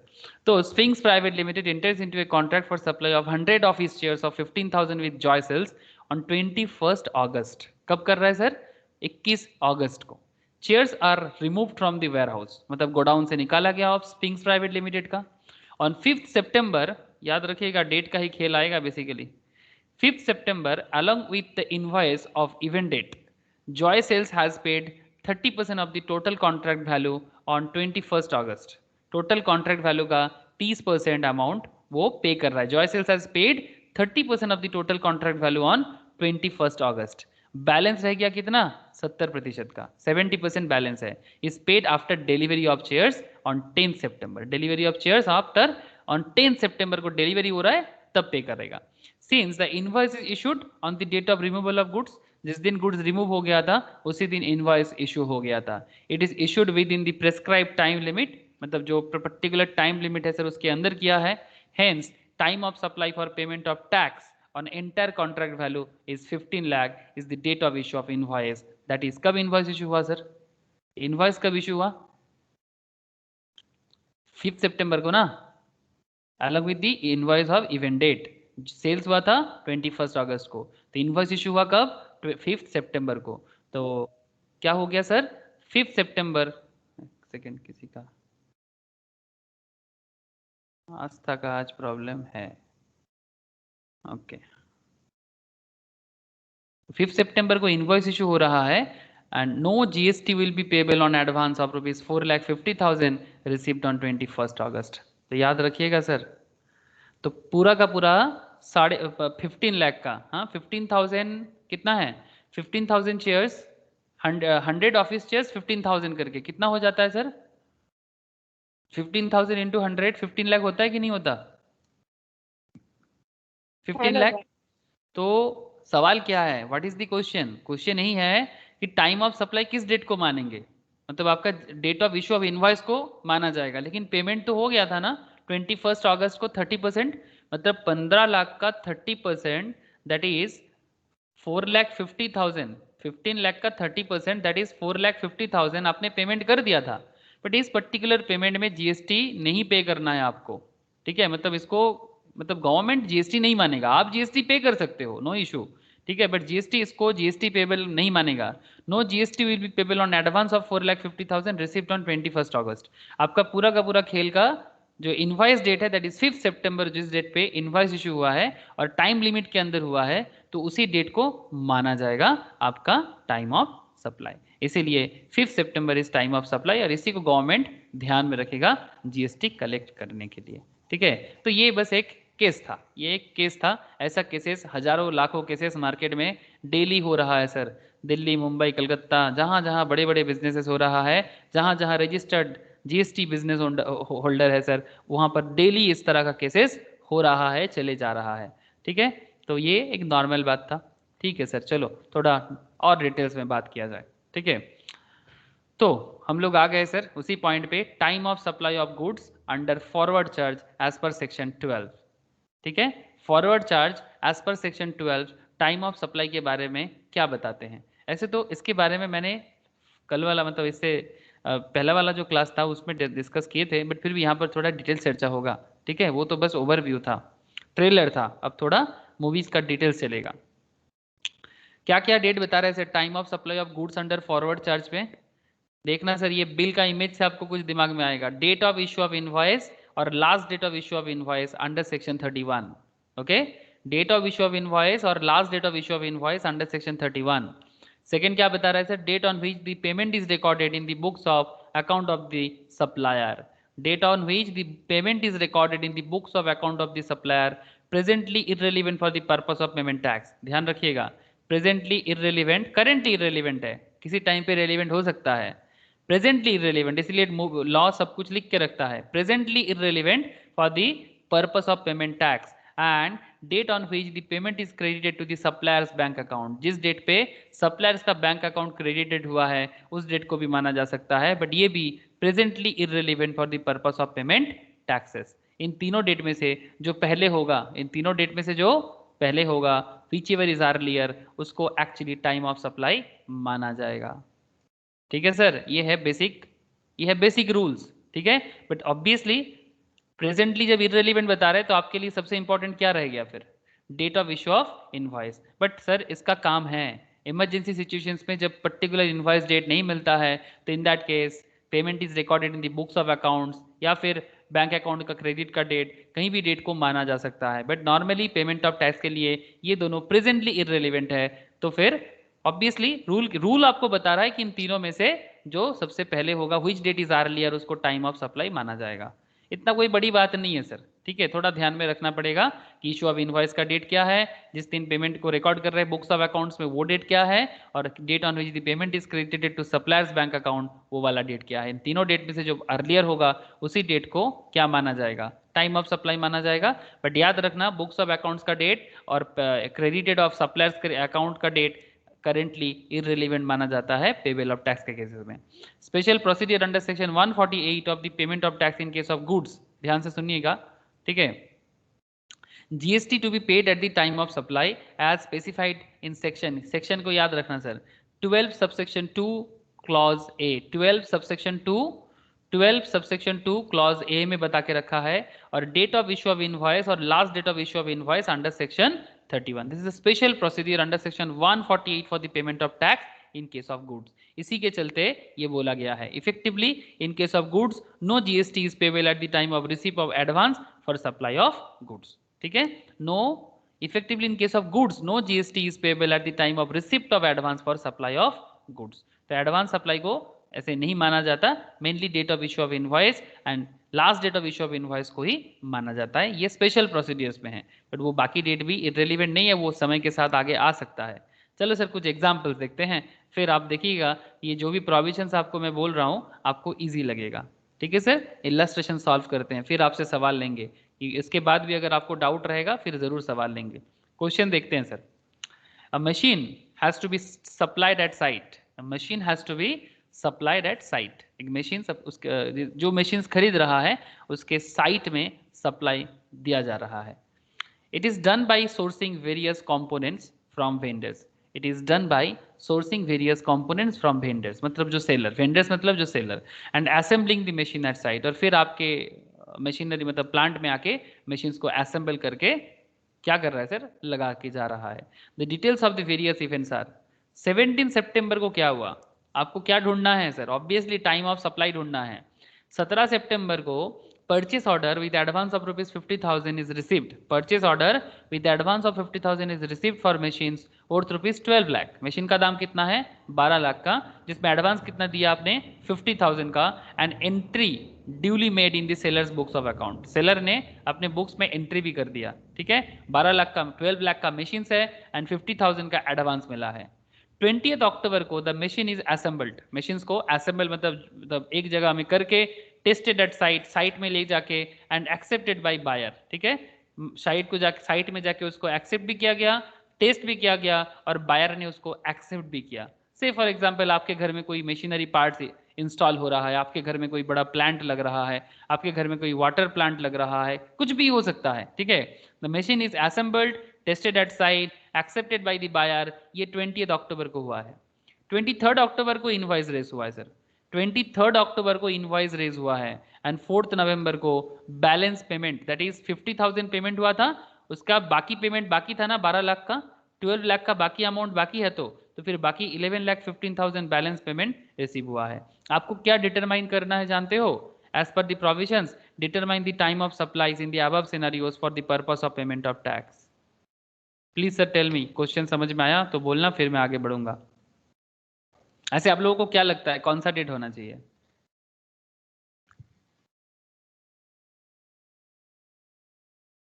तो Sphinx private limited enters into a contract for supply of 100 of his shares of 15,000 with Joy Cells on 21st August। कब कर रहा है सर? 21 अगस्त को। Shares are removed from the warehouse, मतलब गोडाउन से निकाला गया ऑफ स्फिंक्स प्राइवेट लिमिटेड का। ऑन 5th सितंबर, याद रखिएगा डेट का ही खेल आएगा basically. 5th September, along with the invoice of event date, Joy Sales has paid 30% of the total contract value on 21st August। Total contract value का 30% अमाउंट वो पे कर रहा है। Joy sales has paid 30% of the total contract value on 21st अगस्त। बैलेंस रह गया कितना? 70% का, 70% बैलेंस है। Is paid after delivery of shares on 10th सितंबर। Delivery of shares after on 10th सितंबर को डिलीवरी हो रहा है तब पे करेगा। Since the invoice is issued on the date of removal of goods, जिस दिन गुड्स रिमूव हो गया था उसी दिन इनवॉइस इशू हो गया था। It is issued within the prescribe time limit, मतलब जो पर्टिकुलर टाइम लिमिट है सर उसके अंदर किया है। Hence time of supply for payment of tax on entire contract value is 15 lakh is the date of issue of invoice. That is कब इनवॉइस इशू हुआ सर? इनवॉइस कब इशू हुआ? 5th सितंबर को ना, अलग with the invoice of event date. Sales हुआ था 21st अगस्त को, तो इनवॉइस इशू हुआ कब? 5th सितंबर को। तो क्या हो गया सर? 5th सितंबर, सेकेंड किसी का आस्था का आज प्रॉब्लम है। ओके, 5th सितंबर को इनवॉइस इशू हो रहा है and no GST will be payable on advance of ₹4,50,000 received on 21st अगस्त। तो याद रखिएगा सर, तो पूरा का पूरा 15 लाख का, हाँ 15,000 कितना है? 15,000 शेयर्स, 100 ऑफिस शेयर्स 15,000 करके कितना हो जाता है सर? 15,000 इंटू 100 15 लाख होता है कि नहीं होता? 15 लाख। तो सवाल क्या है? What is the question? Question यही है कि टाइम ऑफ सप्लाई किस डेट को मानेंगे, मतलब आपका date of issue of invoice को माना जाएगा, लेकिन पेमेंट तो हो गया था ना 21st अगस्त को 30%, मतलब 15 लाख का 30% दैट इज 4,50,000। 15 लाख का 30% दैट इज 4,50,000 आपने पेमेंट कर दिया था, बट इस पर्टिकुलर पेमेंट में जीएसटी नहीं पे करना है आपको। ठीक है, मतलब इसको, मतलब गवर्नमेंट जीएसटी नहीं मानेगा, आप जीएसटी पे कर सकते हो, नो इशू। ठीक है, बट जीएसटी इसको जीएसटी पेबल नहीं मानेगा। No GST will be payable on advance of 4,50,000 received on 21st अगस्त। आपका पूरा का पूरा खेल का जो इनवॉइस डेट है दैट इज 5th सितंबर, जिस डेट पे इनवॉइस इशू हुआ है और टाइम लिमिट के अंदर हुआ है, तो उसी डेट को माना जाएगा आपका टाइम ऑफ सप्लाई। इसीलिए 5th September is time of supply और इसी को गवर्नमेंट ध्यान में रखेगा जीएसटी कलेक्ट करने के लिए। ठीक है, तो ये बस एक केस था, ये एक केस था। ऐसा केसेस हजारों लाखों केसेस मार्केट में डेली हो रहा है सर। दिल्ली, मुंबई, कलकत्ता, जहां जहां बड़े बड़े बिजनेसेस हो रहा है, जहां जहां रजिस्टर्ड जीएसटी बिजनेस होल्डर है सर, वहां पर डेली इस तरह का केसेस हो रहा है, चले जा रहा है। ठीक है, तो ये एक नॉर्मल बात था। ठीक है सर, चलो थोड़ा और डिटेल्स में बात किया जाए। ठीक है, तो हम लोग आ गए सर उसी पॉइंट पे, time of supply of goods under forward charge as per section 12। ठीक है, forward charge as per section 12 time of supply के बारे में क्या बताते हैं। ऐसे तो इसके बारे में मैंने कल वाला, मतलब इससे पहला वाला जो क्लास था उसमें डिस्कस किए थे, बट फिर भी यहाँ पर थोड़ा डिटेल चर्चा होगा। ठीक है, वो तो बस ओवरव्यू था, ट्रेलर था, अब थोड़ा मूवीज का डिटेल्स चलेगा। क्या क्या डेट बता रहे हैं sir time of supply of goods under forward charge पे? देखना सर, ये बिल का इमेज से आपको कुछ दिमाग में आएगा। Date of issue of invoice और last date of issue of invoice under section 31। Okay, date of issue of invoice और last date of issue of invoice under section 31। Second क्या बता रहा है sir? Date on which the payment is recorded in the books of account of the supplier. Date on which the payment is recorded in the books of account of the supplier presently irrelevant for the purpose of payment tax. ध्यान रखिएगा, प्रेजेंटली इररिलेवेंट, करेंटली इररिलेवेंट है, किसी टाइम पे रेलिवेंट हो सकता है। प्रेजेंटली इररिलेवेंट, इसलिए लॉ सब कुछ लिख के रखता है, presently irrelevant for the purpose of payment tax and date on which the payment is credited to the supplier's bank account. जिस डेट पे suppliers का बैंक अकाउंट क्रेडिटेड हुआ है उस डेट को भी माना जा सकता है, बट ये भी presently irrelevant for the purpose of payment taxes. इन तीनों डेट में से जो पहले होगा, इन तीनों डेट में से जो पहले होगा, whichever is earlier, उसको एक्चुअली टाइम ऑफ सप्लाई माना जाएगा. ठीक है सर, ये है बेसिक रूल्स. ठीक है, बट ऑब्वियसली प्रेजेंटली जब इररिलेवेंट बता रहे हैं तो आपके लिए सबसे इंपॉर्टेंट क्या रह गया फिर? Date of issue of invoice. But sir इसका काम है इमरजेंसी सिचुएशंस में जब पर्टिकुलर इनवॉइस डेट नहीं मिलता है तो in that cash payment is recorded in the books of accounts या फिर बैंक अकाउंट का क्रेडिट का डेट, कहीं भी डेट को माना जा सकता है. But normally payment of tax के लिए ये दोनों प्रेजेंटली इररिलेवेंट है. तो फिर ऑब्वियसली रूल आपको बता रहा है कि इन तीनों में से जो सबसे पहले होगा व्हिच डेट इज अर्लियर उसको टाइम ऑफ सप्लाई माना जाएगा. इतना कोई बड़ी बात नहीं है सर. ठीक है, थोड़ा ध्यान में रखना पड़ेगा कि इशू ऑफ इनवॉइस का डेट क्या है, जिस दिन पेमेंट को रिकॉर्ड कर रहे हैं बुक्स ऑफ अकाउंट्स में वो डेट क्या है, और date on which the payment is credited to supplier's bank account वो वाला डेट क्या है. इन तीनों डेट में से जो अर्लियर होगा उसी डेट को क्या माना जाएगा? टाइम ऑफ सप्लाई माना जाएगा. बट याद रखना बुक्स ऑफ अकाउंट्स का डेट और क्रेडिटेड ऑफ सप्लायर्स अकाउंट का डेट करेंटली इररिलेवेंट माना जाता है पेबल ऑफ टैक्स के केसेस में. Special procedure under section 148 of the payment of tax in case of goods. ध्यान से सुनिएगा. ठीक है, GST to be paid at the time of supply as specified in section को याद रखना sir 12 subsection 2 clause A. 12 subsection 2 clause A में बता के रखा है, और date of issue of invoice और last date of issue of invoice under section 31. This is a special procedure under section 148 for the payment of tax in case of goods. इसी के चलते ये बोला गया है effectively in case of goods no GST is payable at the time of receipt of advance for supply of goods. ठीक है, no effectively in case of goods no GST is payable at the time of receipt of advance for supply of goods. तो एडवांस सप्लाई को ऐसे नहीं माना जाता, mainly date of issue of invoice and last date of issue of invoice को ही माना जाता है. ये स्पेशल प्रोसीडियर्स में है, बट वो बाकी डेट भी इररिलेवेंट नहीं है, वो समय के साथ आगे आ सकता है. चलो सर कुछ एग्जाम्पल्स देखते हैं, फिर आप देखिएगा ये जो भी प्रोविजंस आपको मैं बोल रहा हूँ आपको ईजी लगेगा. ठीक है सर, इलस्ट्रेशन सॉल्व करते हैं, फिर आपसे सवाल लेंगे. इसके बाद भी अगर आपको डाउट रहेगा फिर जरूर सवाल लेंगे. क्वेश्चन देखते हैं sir. A machine has to be supplied at site. A machine has to be supplied at site. एक मशीन उसके जो मशीन्स खरीद रहा है उसके साइट में सप्लाई दिया जा रहा है. It is done by sourcing various components from vendors. It is done by sourcing various components from vendors मतलब जो सेलर, वेंडर्स मतलब जो seller, and assembling the machine eight site. और फिर आपके मशीनरी मतलब प्लांट में आके मशीन्स को असेंबल करके क्या कर रहा है सर? लगा के जा रहा है. The details of the various events are 17 सितंबर को क्या हुआ? आपको क्या ढूंढना है sir? Obviously time of supply ढूंढना है. 17 सितंबर को purchase order with advance of rupees 50,000 is received. Purchase order with advance of 50,000 is received for machines worth rupees 12 lakh. Machine का दाम कितना है? 12 लाख का, जिसमें एडवांस कितना दिया आपने? 50,000 का. And entry duly made in the sellers books of account. Seller ने अपने बुक्स में एंट्री भी कर दिया. ठीक है, 12 लाख का 12 लाख का मशीन है एंड 50,000 का एडवांस मिला है. 20 अक्टूबर को the machine is assembled. Machines को असेंबल मतलब एक जगह में करके टेस्टेड एट साइट, साइट में ले जाके एंड एक्सेप्टेड बाय बायर. ठीक है, साइट को जाके साइट में जाके उसको एक्सेप्ट भी किया गया, टेस्ट भी किया गया और बायर ने उसको एक्सेप्ट भी किया. से फॉर एग्जांपल आपके घर में कोई मशीनरी पार्ट्स इंस्टॉल हो रहा है, आपके घर में कोई बड़ा प्लांट लग रहा है, आपके घर में कोई वाटर प्लांट लग रहा है, कुछ भी हो सकता है. ठीक है, the machine is assembled, tested at site, accepted by the buyer. ये 20 अक्टूबर को हुआ है. 23 अक्टूबर को इनवॉइस रेज हुआ है सर. 23 अक्टूबर को इनवॉइस रेज हुआ है एंड 4 नवंबर को balance payment that is 50,000 payment हुआ था, उसका बाकी पेमेंट बाकी था ना 12 लाख का, 12 लाख का बाकी अमाउंट बाकी है, तो फिर बाकी 11,15,000 बैलेंस पेमेंट रिसीव हुआ है. आपको क्या डिटरमाइन करना है जानते हो? As per the provisions determine the time of supplies in the above scenarios for the purpose of payment of tax. Please sir tell me, question समझ में आया तो बोलना, फिर मैं आगे बढ़ूंगा. ऐसे आप लोगों को क्या लगता है कौन सा डेट होना चाहिए?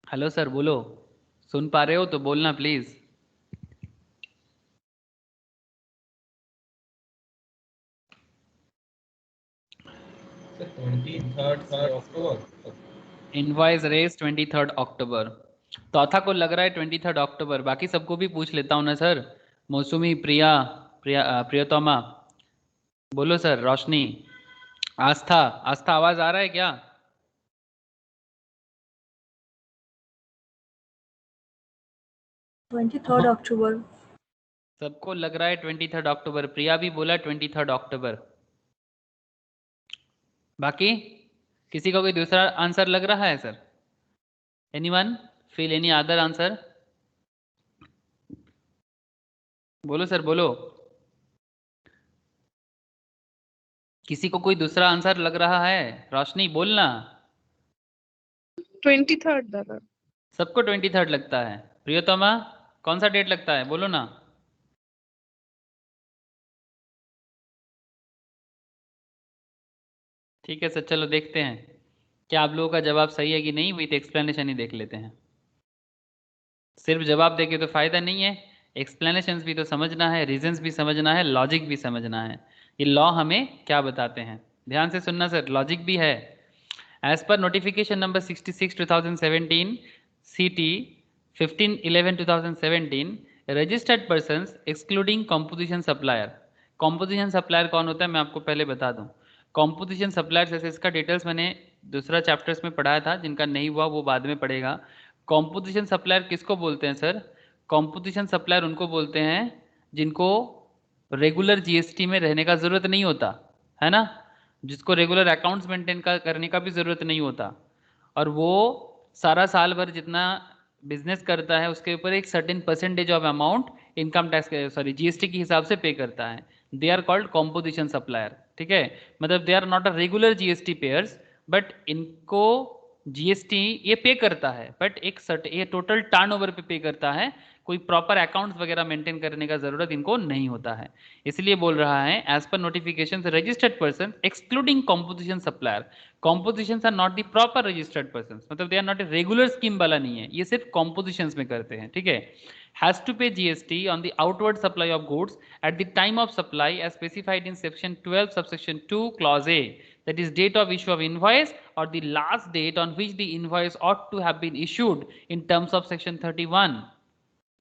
हेलो सर बोलो, सुन पा रहे हो तो बोलना प्लीज.
सर 23 अक्टूबर.
इनवॉइस रेस 23 अक्टूबर। चौथा को लग रहा है 23 अक्टूबर, बाकी सबको भी पूछ लेता हूँ ना सर। मौसमी, प्रिया, प्रियतमा, बोलो सर। रोशनी, आस्था, आस्था आवाज आ रहा है क्या?
23 अक्टूबर।
सबको लग रहा है 23 अक्टूबर। प्रिया भी बोला 23 अक्टूबर। बाकी किसी को कोई दूसरा आंसर लग रहा है sir? Anyone feel any other answer? बोलो सर, बोलो। किसी को कोई दूसरा आंसर लग रहा है? रोशनी बोलना।
23rd दादा।
सबको 23 लगता है। प्रियतमा, कौन सा डेट लगता है, बोलो ना। ठीक है सर, चलो देखते हैं क्या आप लोगों का जवाब सही है कि नहीं। विथ एक्सप्लेनेशन ही देख लेते हैं। सिर्फ जवाब देके तो फायदा नहीं है, एक्सप्लेनेशंस भी तो समझना है, रीजंस भी समझना है, लॉजिक भी समझना है। ये लॉ हमें क्या बताते हैं, ध्यान से सुनना सर, लॉजिक भी है। As per notification number 66 2017 CT 1511 2017 registered persons excluding composition supplier. Composition supplier कौन होता है मैं आपको पहले बता दूं। कॉम्पोजिशन सप्लायर जैसे इसका डिटेल्स मैंने दूसरा चैप्टर्स में पढ़ाया था, जिनका नहीं हुआ वो बाद में पढ़ेगा। कॉम्पोजिशन सप्लायर किसको बोलते हैं सर? कॉम्पोजिशन सप्लायर उनको बोलते हैं जिनको रेगुलर जीएसटी में रहने का ज़रूरत नहीं होता है ना, जिसको रेगुलर अकाउंट्स मेंटेन करने का भी ज़रूरत नहीं होता, और वो सारा साल भर जितना बिजनेस करता है उसके ऊपर एक certain percentage of amount income tax sorry GST के हिसाब से पे करता है। They are called composition supplier. ठीक है, मतलब they are not a regular GST payers, but इनको जीएसटी ये पे करता है, बट एक ये टोटल टर्नओवर पे करता है, कोई प्रॉपर अकाउंट्स वगैरह मेंटेन करने का जरूरत इनको नहीं होता है। इसलिए बोल रहा है as per notification registered person excluding composition supplier. Composition are not the proper registered person, मतलब they are not a regular scheme वाला नहीं है, ये सिर्फ कॉम्पोजिशन में करते हैं। ठीक है, has to pay GST on the outward supply of goods at the time of supply as specified in section 12 subsection 2 clause A, that is date of issue of invoice or the last date on which the invoice ought to have been issued in terms of section 31.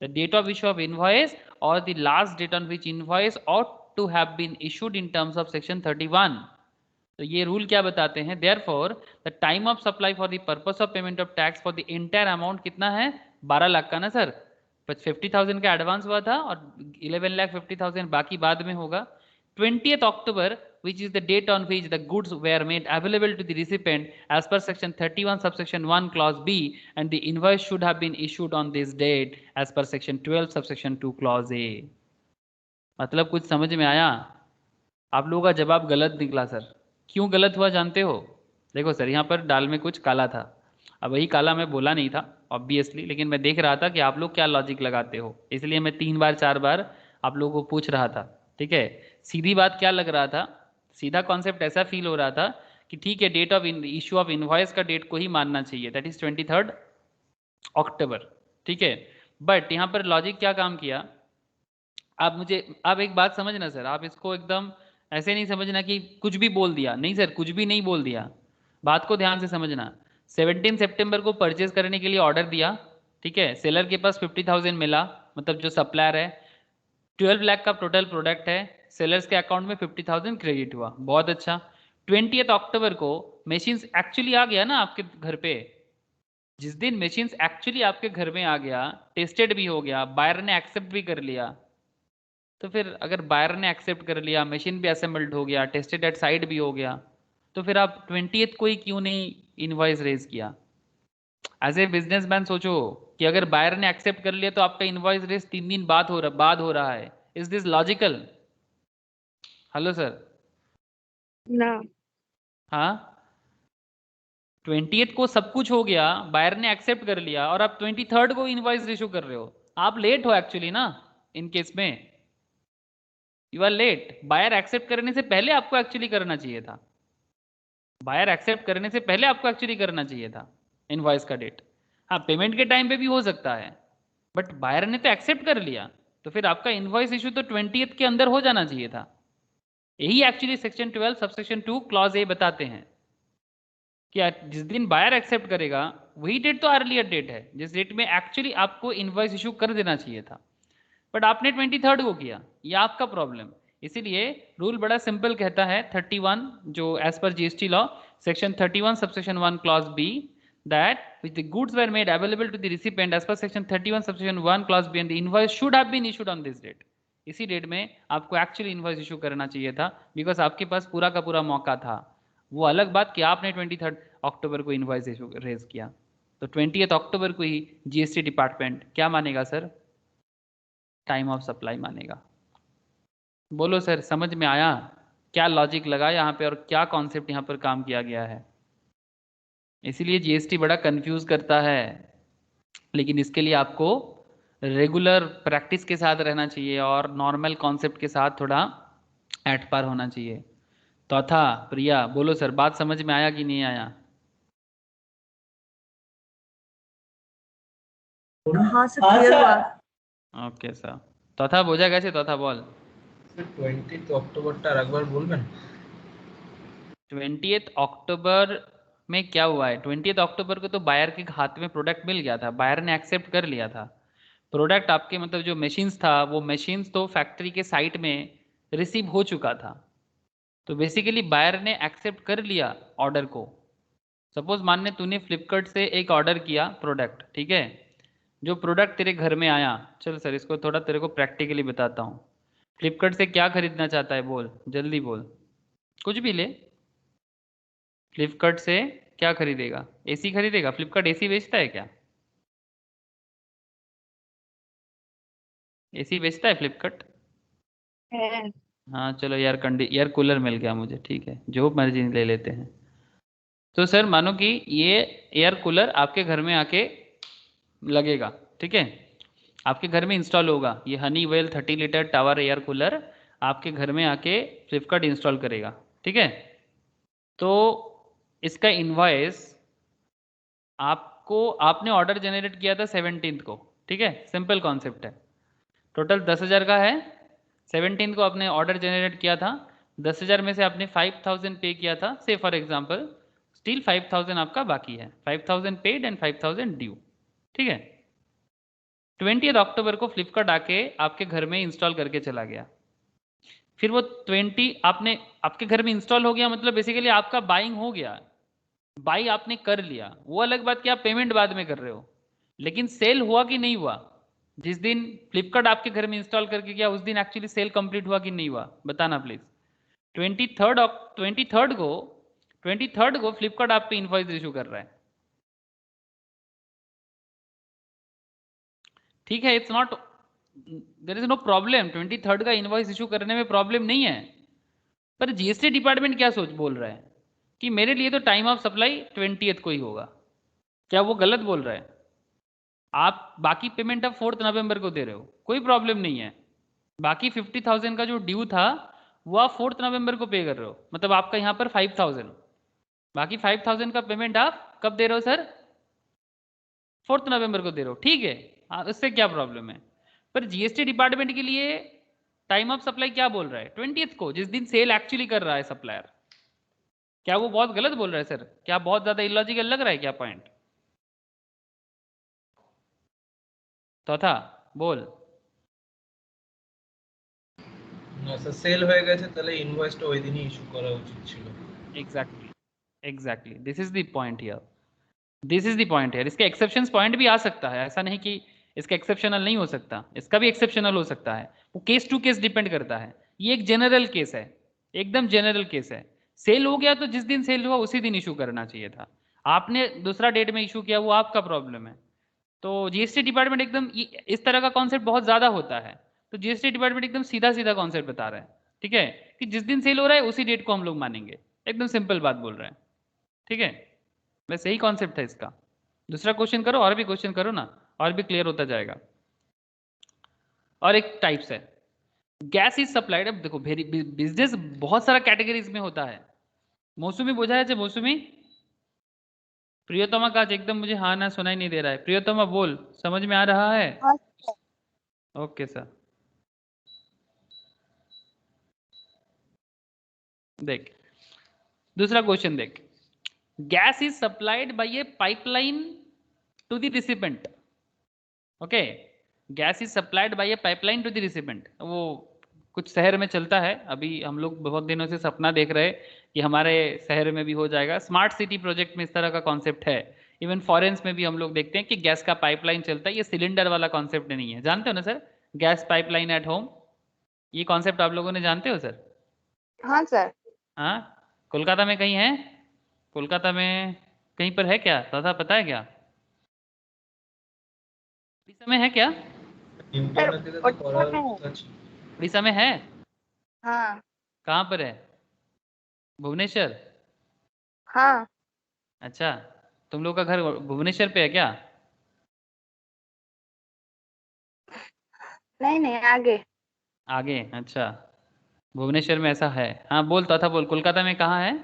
The date of issue of invoice or the last date on which invoice ought to have been issued in terms of section 31. तो ये रूल क्या बताते हैं? Therefore, the time of supply for the purpose of payment of tax for the entire amount कितना है? 12 लाख का ना सर, 50,000 का एडवांस हुआ था और 11,50,000 बाकी बाद में होगा। 20th October, which is the date on which the goods were made available to the recipient as per section 31 subsection 1 clause B, and the invoice should have been issued on this date as per section 12 subsection 2 clause A. मतलब कुछ समझ में आया? आप लोगों का जवाब गलत निकला सर। क्यों गलत हुआ जानते हो? देखो सर, यहाँ पर दाल में कुछ काला था, अब वही काला मैं बोला नहीं था ऑब्वियसली, लेकिन मैं देख रहा था कि आप लोग क्या लॉजिक लगाते हो, इसलिए मैं 3 बार 4 बार आप लोगों को पूछ रहा था। ठीक है, सीधी बात क्या लग रहा था, सीधा कॉन्सेप्ट ऐसा फील हो रहा था कि ठीक है, date of issue of invoice का डेट को ही मानना चाहिए, दैट इज 23 अक्टूबर। ठीक है, बट यहाँ पर लॉजिक क्या काम किया, आप एक बात समझना सर, आप इसको एकदम ऐसे नहीं समझना कि कुछ भी बोल दिया, नहीं सर, कुछ भी नहीं बोल दिया, बात को ध्यान से समझना। 17 सितंबर को परचेज करने के लिए ऑर्डर दिया, ठीक है, सेलर के पास 50,000 मिला, मतलब जो सप्लायर है, 12 लाख का टोटल प्रोडक्ट है, सेलर्स के अकाउंट में 50,000 क्रेडिट हुआ, बहुत अच्छा। 20 अक्टूबर को मशीन एक्चुअली आ गया ना आपके घर पे, जिस दिन मशीन एक्चुअली आपके घर में आ गया, टेस्टेड भी हो गया, बायर ने एक्सेप्ट भी कर लिया, तो फिर अगर बायर ने एक्सेप्ट कर लिया, मशीन भी असेंबल्ड हो गया, टेस्टेड एट साइड भी हो गया, तो फिर आप 20th को ही क्यों नहीं इनवॉइस रेज किया? एज ए बिजनेसमैन सोचो कि अगर बायर ने एक्सेप्ट कर लिया तो आपका इनवॉइस रेज 3 दिन बाद हो रहा है। Is this logical? Hello sir.
ना।
हाँ, 20th को सब कुछ हो गया, बायर ने एक्सेप्ट कर लिया, और आप 23rd को इनवॉइस इशू कर रहे हो, आप लेट हो एक्चुअली ना इन केस में, you are late. Buyer accept करने से पहले आपको एक्चुअली करना चाहिए था, बायर एक्सेप्ट करने से पहले आपको एक्चुअली करना चाहिए था इनवॉइस का डेट। हाँ, पेमेंट के टाइम पे भी हो सकता है, बट बायर ने तो एक्सेप्ट कर लिया, तो फिर आपका इनवॉइस इशू तो 20th के अंदर हो जाना चाहिए था। यही एक्चुअली सेक्शन 12 सबसेक्शन 2 क्लॉज ए बताते हैं कि जिस दिन बायर एक्सेप्ट करेगा वही डेट तो अर्लियर डेट है, जिस डेट में एक्चुअली आपको इनवॉइस इशू कर देना चाहिए था, बट आपने 23rd को किया, ये आपका प्रॉब्लम। इसीलिए रूल बड़ा सिंपल कहता है 31 जो as per GST law section 31 subsection 1 clause B that which the goods were made available to the recipient as per section 31 subsection 1 clause b and the invoice should have been issued on this date। इसी डेट में आपको एक्चुअली इनवॉइस इशू करना चाहिए था, बिकॉज आपके पास पूरा का पूरा मौका था। वो अलग बात कि आपने 23 अक्टूबर को इनवॉइस इशू रेज किया, तो 20 अक्टूबर को ही जीएसटी डिपार्टमेंट क्या मानेगा सर? टाइम ऑफ सप्लाई मानेगा। बोलो सर, समझ में आया क्या लॉजिक लगा यहाँ पे और क्या कॉन्सेप्ट यहाँ पर काम किया गया है? इसीलिए जीएसटी बड़ा कंफ्यूज करता है, लेकिन इसके लिए आपको रेगुलर प्रैक्टिस के साथ रहना चाहिए और नॉर्मल कॉन्सेप्ट के साथ थोड़ा एट पार होना चाहिए। तो था प्रिया, बोलो सर, बात समझ में आया कि नहीं आया?
हाँ सर, क्लियर हुआ।
ओके सर, तो था বোঝা গেছে? তো था बोल।
20 অক্টোবরটা আরেকবার বলবেন?
20 अक्टूबर में क्या हुआ है? 20 अक्टूबर को तो बायर के हाथ में प्रोडक्ट मिल गया था, बायर ने एक्सेप्ट कर लिया था प्रोडक्ट। आपके मतलब जो मशीन्स था वो मशीन्स तो फैक्ट्री के साइट में रिसीव हो चुका था, तो बेसिकली बायर ने एक्सेप्ट कर लिया ऑर्डर को। सपोज मान ले तूने फ्लिपकार्ट से एक ऑर्डर किया प्रोडक्ट, ठीक है? जो प्रोडक्ट तेरे घर में आया, चल सर इसको थोड़ा तेरे को प्रैक्टिकली बताता हूँ। फ्लिपकार्ट से क्या खरीदना चाहता है? बोल जल्दी बोल, कुछ भी ले। फ्लिपकार्ट से क्या खरीदेगा? एसी खरीदेगा? फ्लिपकार्ट एसी बेचता है क्या? एसी बेचता है फ्लिपकार्ट?
है।
हाँ चलो, एयर कूलर मिल गया मुझे, ठीक है, जो मर्जी ले लेते हैं। तो सर मानो कि ये एयर कूलर आपके घर में आके लगेगा, ठीक है, आपके घर में इंस्टॉल होगा। ये Honeywell 30 litre tower air cooler आपके घर में आके फ्लिपकार्ट इंस्टॉल करेगा, ठीक है? तो इसका इनवॉइस आपको, आपने ऑर्डर जनरेट किया था 17 को, ठीक है? सिंपल कॉन्सेप्ट है, टोटल 10,000 का है। 17 को आपने ऑर्डर जनरेट किया था, 10,000 में से आपने 5,000 पे किया था, से फॉर एग्जांपल, स्टिल 5,000 आपका बाकी है, 5,000 पेड एंड 5,000 ड्यू, ठीक है? 20 अक्टूबर को फ्लिपकार्ट आके आपके घर में इंस्टॉल करके चला गया। फिर वो 20 आपने आपके घर में इंस्टॉल हो गया, मतलब बेसिकली आपका बाइंग हो गया, बाई आपने कर लिया। वो अलग बात कि आप पेमेंट बाद में कर रहे हो, लेकिन सेल हुआ कि नहीं हुआ? जिस दिन फ्लिपकार्ट आपके घर में इंस्टॉल करके गया उस दिन एक्चुअली सेल कंप्लीट हुआ कि नहीं हुआ? बताना प्लीज। 23rd को फ्लिपकार्ट आप पे इनवॉइस इशू कर रहा है, ठीक है? It's not, there is no problem, 23rd का इनवॉइस इशू करने में प्रॉब्लम नहीं है। पर जीएसटी डिपार्टमेंट क्या सोच बोल रहा है कि मेरे लिए तो टाइम ऑफ सप्लाई 20th को ही होगा। क्या वो गलत बोल रहा है? आप बाकी पेमेंट आप 4 नवंबर को दे रहे हो, कोई प्रॉब्लम नहीं है। बाकी 50,000 का जो ड्यू था वो आप 4 नवंबर को पे कर रहे हो, मतलब आपका यहाँ पर 5,000, बाकी 5,000 का पेमेंट आप कब दे रहे हो सर? 4 नवंबर को दे रहे हो, ठीक है? उससे क्या प्रॉब्लम है? पर जीएसटी डिपार्टमेंट के लिए टाइम ऑफ सप्लाई क्या बोल रहा है? 20th को, जिस दिन सेल एक्चुअली कर रहा है सप्लायर। क्या वो बहुत गलत बोल रहा है सर? क्या बहुत ज्यादा इलॉजिकल लग रहा है क्या पॉइंट? तो था बोल।
না স্যার, সেল হয়ে গেছে, তাহলে ইনভয়েসটা ওই দিনই ইস্যু করা উচিত ছিল।
Exactly this is the point here, this is the point here. इसके एक्सेप्शंस पॉइंट भी आ सकता है, ऐसा नहीं कि इसका एक्सेप्शनल नहीं हो सकता, इसका भी एक्सेप्शनल हो सकता है। वो केस टू केस डिपेंड करता है। ये एक जनरल केस है, एकदम जनरल केस है। सेल हो गया तो जिस दिन सेल हुआ उसी दिन इशू करना चाहिए था, आपने दूसरा डेट में इशू किया, वो आपका प्रॉब्लम है। तो जीएसटी डिपार्टमेंट एकदम इस तरह का कॉन्सेप्ट बहुत ज्यादा होता है, तो जीएसटी डिपार्टमेंट एकदम सीधा सीधा कॉन्सेप्ट बता रहा है, ठीक है, कि जिस दिन सेल हो रहा है उसी डेट को हम लोग मानेंगे, एकदम सिंपल बात बोल रहे हैं, ठीक है? बस यही कॉन्सेप्ट है इसका। दूसरा क्वेश्चन करो, और भी क्वेश्चन करो ना, और भी क्लियर होता जाएगा। और एक टाइप्स है, गैस इज सप्लाइड। अब देखो बिजनेस बहुत सारा कैटेगरीज में होता है। मौसमी बोझा है, मौसमी प्रियोतमा का आज एकदम मुझे हाँ ना सुनाई नहीं दे रहा है। प्रियोतमा बोल, समझ में आ रहा है? Okay sir. देख दूसरा क्वेश्चन देख, gas is supplied by a pipeline to the recipient. Okay, gas is supplied by a pipeline to the recipient. वो कुछ शहर में चलता है, अभी हम लोग बहुत दिनों से सपना देख रहे हैं कि हमारे शहर में भी हो जाएगा। स्मार्ट सिटी प्रोजेक्ट में इस तरह का कॉन्सेप्ट है। इवन फॉरेन्स में भी हम लोग देखते हैं कि गैस का पाइपलाइन चलता है। ये सिलेंडर वाला कॉन्सेप्ट नहीं है, जानते हो ना sir, gas pipeline at home, ये कॉन्सेप्ट आप लोगों ने जानते हो सर?
हाँ सर।
हाँ, कोलकाता में कहीं है? कोलकाता में कहीं पर है क्या? दादा पता है क्या? उड़ीसा में है क्या?
इंडिया में तो করার কথা ছিল।
उड़ीसा में है?
हाँ
कहाँ पर है? भुवनेश्वर?
हाँ।
अच्छा, तुम लोग का घर भुवनेश्वर पे है क्या?
नहीं नहीं, आगे।
आगे, अच्छा, भुवनेश्वर में ऐसा है। हाँ बोलता था, बोल, कोलकाता में कहाँ है?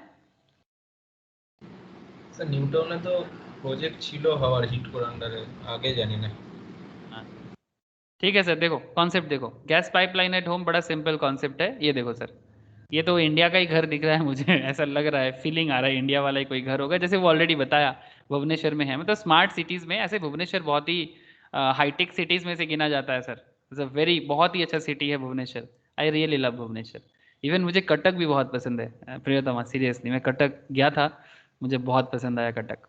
স্যার নিউটাউনে তো প্রজেক্ট ছিল হওয়ার হিট কোর আন্ডারে, আগে জানি না।
हाँ, ठीक है सर। देखो कॉन्सेप्ट देखो, गैस पाइपलाइन एट होम बड़ा सिंपल कॉन्सेप्ट है। ये देखो सर, ये तो इंडिया का ही घर दिख रहा है मुझे ऐसा लग रहा है, फीलिंग आ रहा है इंडिया वाला ही कोई घर होगा, जैसे वो ऑलरेडी बताया भुवनेश्वर में है। मतलब स्मार्ट सिटीज़ में ऐसे भुवनेश्वर बहुत ही हाईटेक सिटीज़ में से गिना जाता है सर। इट्स अ वेरी, बहुत ही अच्छा सिटी है Bhubaneswar. I really love Bhubaneswar. Even मुझे कटक भी बहुत पसंद है प्रियतमा, सीरियसली, मैं कटक गया था, मुझे बहुत पसंद आया कटक।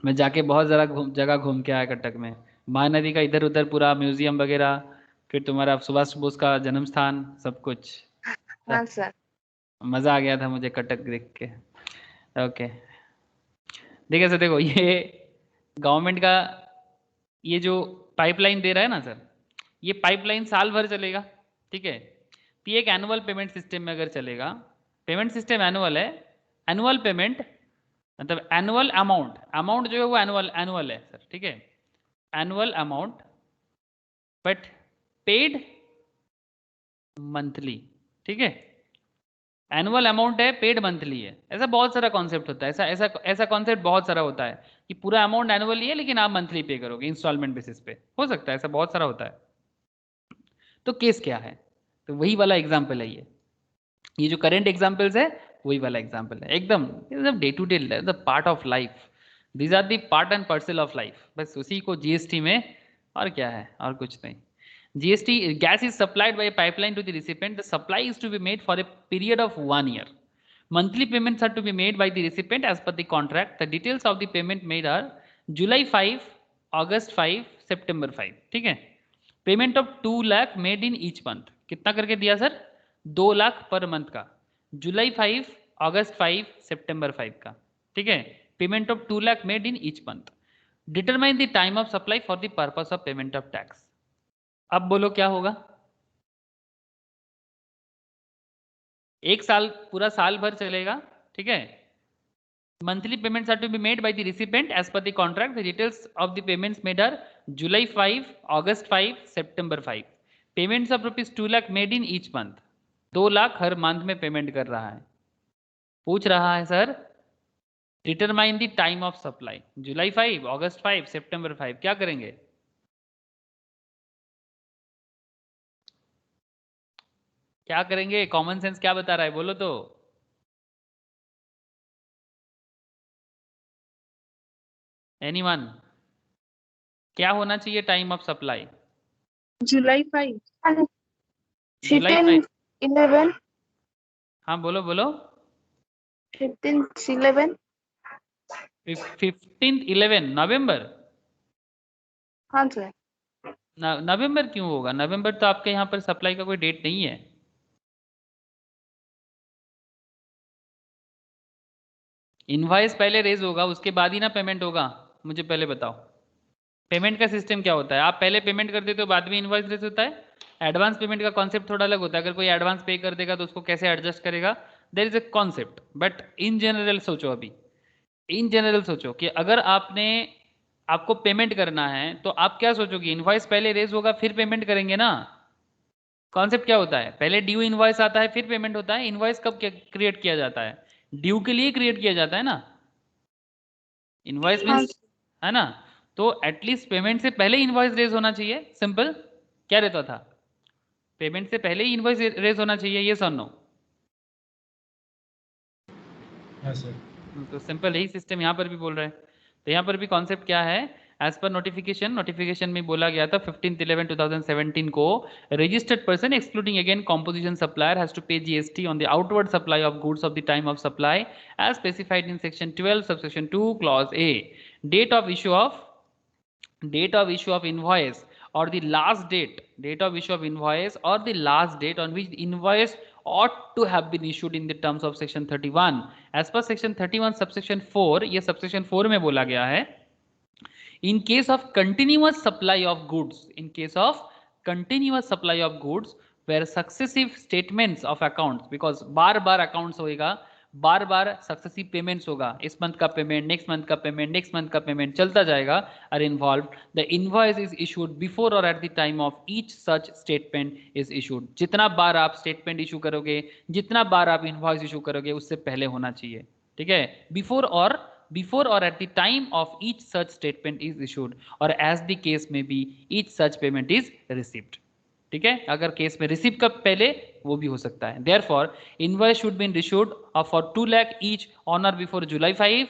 मैं जाके बहुत जगह घूम के आया कटक में। महानदी का इधर उधर पूरा म्यूजियम वगैरह, फिर तुम्हारा सुभाष बोस का जन्म स्थान, सब कुछ।
हाँ सर।
मज़ा आ गया था मुझे कटक देख के। ओके, देखिए सर, देखो ये गवर्नमेंट का ये जो पाइपलाइन दे रहा है ना सर, ये पाइपलाइन साल भर चलेगा, ठीक है। तो ये एक एनुअल पेमेंट सिस्टम में अगर चलेगा, पेमेंट सिस्टम एनुअल है, एनुअल पेमेंट मतलब एनुअल अमाउंट, अमाउंट जो है वो एनुअल एनुअल है सर, ठीक है, annual amount but paid monthly, ठीक है। एनुअल अमाउंट है, पेड मंथली है। ऐसा बहुत सारा कॉन्सेप्ट होता है, ऐसा ऐसा ऐसा कॉन्सेप्ट बहुत सारा होता है कि पूरा अमाउंट एनुअली है लेकिन आप मंथली पे करोगे इंस्टॉलमेंट बेसिस पे, हो सकता है, ऐसा बहुत सारा होता है। तो केस क्या है? तो वही वाला एग्जाम्पल है ये जो करेंट एग्जाम्पल्स है वही वाला एग्जाम्पल है, एकदम day to day the part of life. These are the part and parcel of life, बस उसी को जीएसटी में, और क्या है, और कुछ नहीं। GST, gas is supplied by a pipeline to the recipient. The supply is to be made for a period of 1 year. Monthly payments are to be made by the recipient as per the contract. The details of the payment made are July 5, August 5, September 5. ठीक है। Payment of 2 lakh made in each month, कितना करके दिया सर? 2 लाख पर मंथ का, जुलाई 5, अगस्त 5, सितंबर 5 का, ठीक है। Payment of 2 lakh made in each month. Determine the time of supply for the purpose of payment of tax. अब बोलो क्या होगा? एक साल, पूरा साल भर चलेगा, ठीक है। Monthly payments are to be made by the recipient as per the contract. The details of the payments made are July 5, August 5, September 5। Payments of ₹2 lakh made in each month. 2 lakh हर मंथ में पेमेंट कर रहा है। पूछ रहा है sir determine the time of supply, July 5, August 5, September 5, क्या करेंगे? क्या करेंगे? कॉमन सेंस क्या बता रहा है, बोलो तो। एनीवन? क्या होना चाहिए टाइम ऑफ सप्लाई?
जुलाई 5,
जुलाई 5।
11,
हाँ बोलो बोलो।
15, 11।
15, 11 नवंबर?
हाँ सर।
नवंबर क्यों होगा? नवंबर तो आपके यहाँ पर सप्लाई का कोई डेट नहीं है। इनवॉइस पहले रेज होगा, उसके बाद ही ना पेमेंट होगा। मुझे पहले बताओ पेमेंट का सिस्टम क्या होता है? आप पहले पेमेंट कर देते हो, बाद में इनवॉइस रेज होता है। एडवांस पेमेंट का कॉन्सेप्ट थोड़ा अलग होता है। अगर कोई एडवांस पे कर देगा तो उसको कैसे एडजस्ट करेगा, there is a concept. But in general सोचो, अभी इन जनरल सोचो कि अगर आपको पेमेंट करना है तो आप क्या सोचोगे? इनवॉइस पहले रेज होगा फिर पेमेंट करेंगे ना। कॉन्सेप्ट क्या होता है? पहले ड्यू इनवॉइस आता है फिर पेमेंट होता है। इनवॉइस कब क्रिएट किया जाता है? ड्यू के लिए क्रिएट किया जाता है ना। इनवॉइस
हाँ
मींस, है ना। तो एटलीस्ट पेमेंट से पहले इनवॉइस रेज होना चाहिए। सिंपल क्या रहता था? पेमेंट से पहले ही इनवॉइस रेज होना चाहिए। ये सर नो?
हाँ सर।
तो सिंपल यही सिस्टम यहाँ पर भी बोल रहा है। तो यहाँ पर भी कॉन्सेप्ट क्या है, एज पर नोटिफिकेशन में बोला गया था 15/11/2017 को registered person excluding again composition supplier has to pay GST on the outward supply of goods of the time of supply as specified in section 12 subsection 2 clause A. Date of issue of invoice or the last date of issue of invoice or the last date on which the invoice ought to have been issued in the terms of section 31 as per section 31 subsection 4। ये subsection 4 में बोला गया है in case of continuous supply of goods where successive statements of accounts, because bar bar accounts होएगा, बार बार सक्सेसिव पेमेंट्स होगा, इस मंथ का पेमेंट, नेक्स्ट मंथ का पेमेंट, नेक्स्ट मंथ का पेमेंट चलता जाएगा, are involve, the invoice is issued before और at the time of each such statement is issued. जितना बार आप स्टेटमेंट इशू करोगे, जितना बार आप इनवॉइस इशू करोगे, उससे पहले होना चाहिए, ठीक है, बिफोर और at the time of each such statement is issued और as the case may be each such payment is received, ठीक है, अगर केस में रिसीव का पहले वो भी हो सकता है। Therefore invoice should been issued for 2 lakh each on और बिफोर जुलाई 5,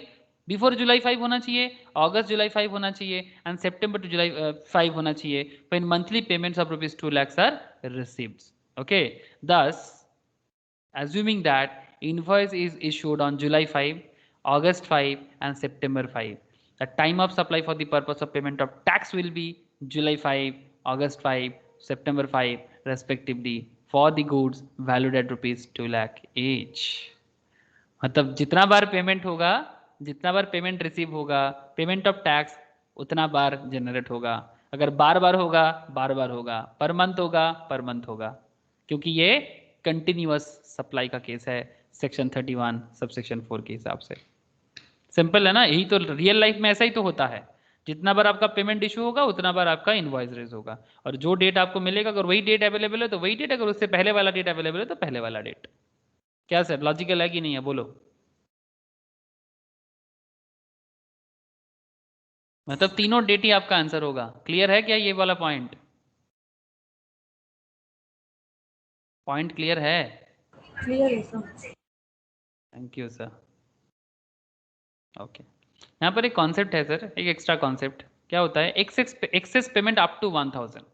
बिफोर जुलाई 5 होना चाहिए, अगस्त जुलाई 5 होना चाहिए एंड सितंबर टू जुलाई 5 होना चाहिए when monthly payments of ₹2 lakhs are received. Okay, thus assuming that invoice is issued on July 5, August 5 and September 5, the time of supply for the purpose of payment of tax will be July 5, August 5, September 5 respectively for the goods valued at ₹2 lakh each। मतलब जितना बार पेमेंट होगा, जितना बार पेमेंट रिसीव होगा, पेमेंट ऑफ टैक्स उतना बार जनरेट होगा। अगर बार बार होगा, बार बार होगा, पर मंथ होगा, पर मंथ होगा, क्योंकि ये कंटिन्यूअस सप्लाई का केस है सेक्शन 31 सबसेक्शन 4 के हिसाब से। सिंपल है ना, यही तो रियल लाइफ में ऐसा ही तो होता है, जितना बार आपका पेमेंट इशू होगा उतना बार आपका इनवॉइस रेज होगा, और जो डेट आपको मिलेगा अगर वही डेट अवेलेबल है तो वही डेट, अगर उससे पहले वाला डेट अवेलेबल है तो पहले वाला डेट। क्या सर लॉजिकल है कि नहीं है, बोलो। मतलब तीनों डेट ही आपका आंसर होगा। क्लियर है क्या ये वाला पॉइंट? पॉइंट क्लियर है?
क्लियर है sir.
Thank you sir. Okay, यहाँ पर एक कॉन्सेप्ट है सर, एक एक्स्ट्रा कॉन्सेप्ट। क्या होता है? Excess payment up to 1000।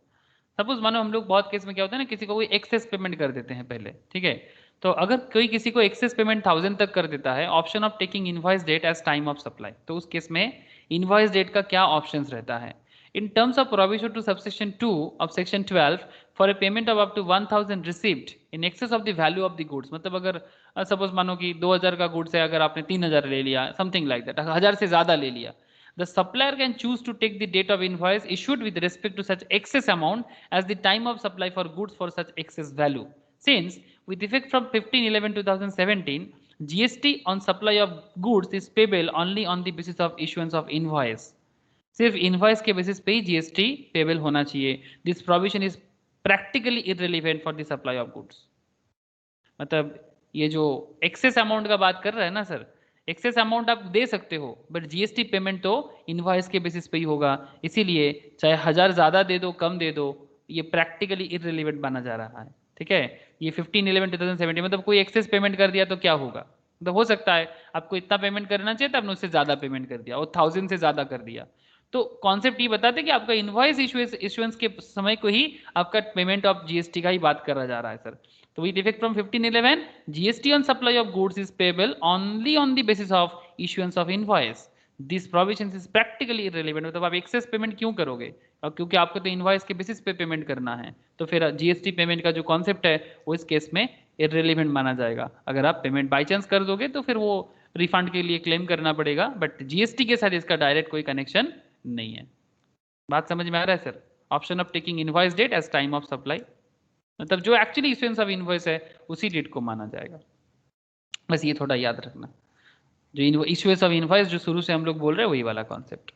Suppose मानो हम लोग बहुत केस में क्या होता है ना, किसी को कोई एक्सेस पेमेंट कर देते हैं पहले, ठीक है, तो अगर कोई किसी को एक्सेस पेमेंट 1000 तक कर देता है, option of taking invoice date as time of supply, तो उस केस में इनवॉइस डेट का क्या ऑप्शंस रहता है? In terms of provision to subsection 2 of section 12 for a payment of up to 1000 received in excess of the value of the goods, मतलब अगर सपोज मानो कि 2000 का गुड्स है, अगर आपने 3000 ले लिया, समथिंग लाइक दैट, 1000 से ज्यादा ले लिया, the supplier can choose to take the date of invoice issued with respect to such excess amount as the time of supply for goods for such excess value. Since with effect from 15/11/2017, GST on supply of goods is payable only on the basis of issuance of invoice. सिर्फ इनवॉइस के बेसिस पे ही GST पेबल होना चाहिए। This provision is practically irrelevant for the supply of goods. मतलब ये जो एक्सेस अमाउंट का बात कर रहा है ना सर, एक्सेस अमाउंट आप दे सकते हो बट जीएसटी पेमेंट तो इनवॉइस के बेसिस पे ही होगा, इसीलिए चाहे 1000 ज्यादा दे दो कम दे दो, ये प्रैक्टिकली इररिलेवेंट माना जा रहा है, ठीक है। ये 15/11/2017 मतलब कोई एक्सेस पेमेंट कर दिया तो क्या होगा, मतलब हो सकता है आपको इतना पेमेंट करना चाहिए था, आपने उससे ज्यादा पेमेंट कर दिया, और 1000 से ज्यादा कर दिया। तो कॉन्सेप्ट ये बताते हैं कि आपका इनवॉइस इशुएंस के समय को ही आपका पेमेंट ऑफ जीएसटी का ही बात करा जा रहा है सर। तो with effect from 15/11 GST on supply of goods is payable only on the basis of issuance of invoice. This provision is practically irrelevant. मतलब आप एक्सेस पेमेंट क्यों करोगे, और क्योंकि आपको तो इनवॉइस के बेसिस पे पेमेंट करना है, तो फिर जीएसटी पेमेंट का जो कॉन्सेप्ट है वो इस केस में इररिलेवेंट माना जाएगा। अगर आप पेमेंट बाई चांस कर दोगे तो फिर वो रिफंड के लिए क्लेम करना पड़ेगा, बट जीएसटी के साथ इसका डायरेक्ट कोई कनेक्शन नहीं है। बात समझ में आ रहा है sir? Option of taking invoice date as time of supply, मतलब जो एक्चुअली इशुएंस ऑफ इनवॉइस है उसी डेट को माना जाएगा। बस ये थोड़ा याद रखना, जो इशुएंस ऑफ इनवॉइस जो शुरू से हम लोग बोल रहे हैं वही वाला कॉन्सेप्ट।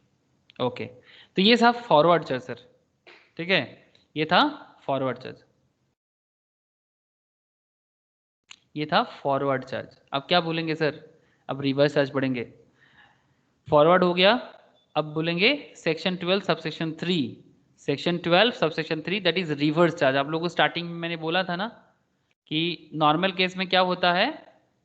ओके, तो ये था फॉरवर्ड चार्ज सर, ठीक है, ये था फॉरवर्ड चार्ज, ये था फॉरवर्ड चार्ज। अब क्या बोलेंगे सर? अब रिवर्स चार्ज पढ़ेंगे। फॉरवर्ड हो गया, अब बोलेंगे section 12 subsection 3, section 12 subsection 3 that is reverse charge. आप लोगों को स्टार्टिंग में मैंने बोला था ना कि नॉर्मल केस में क्या होता है,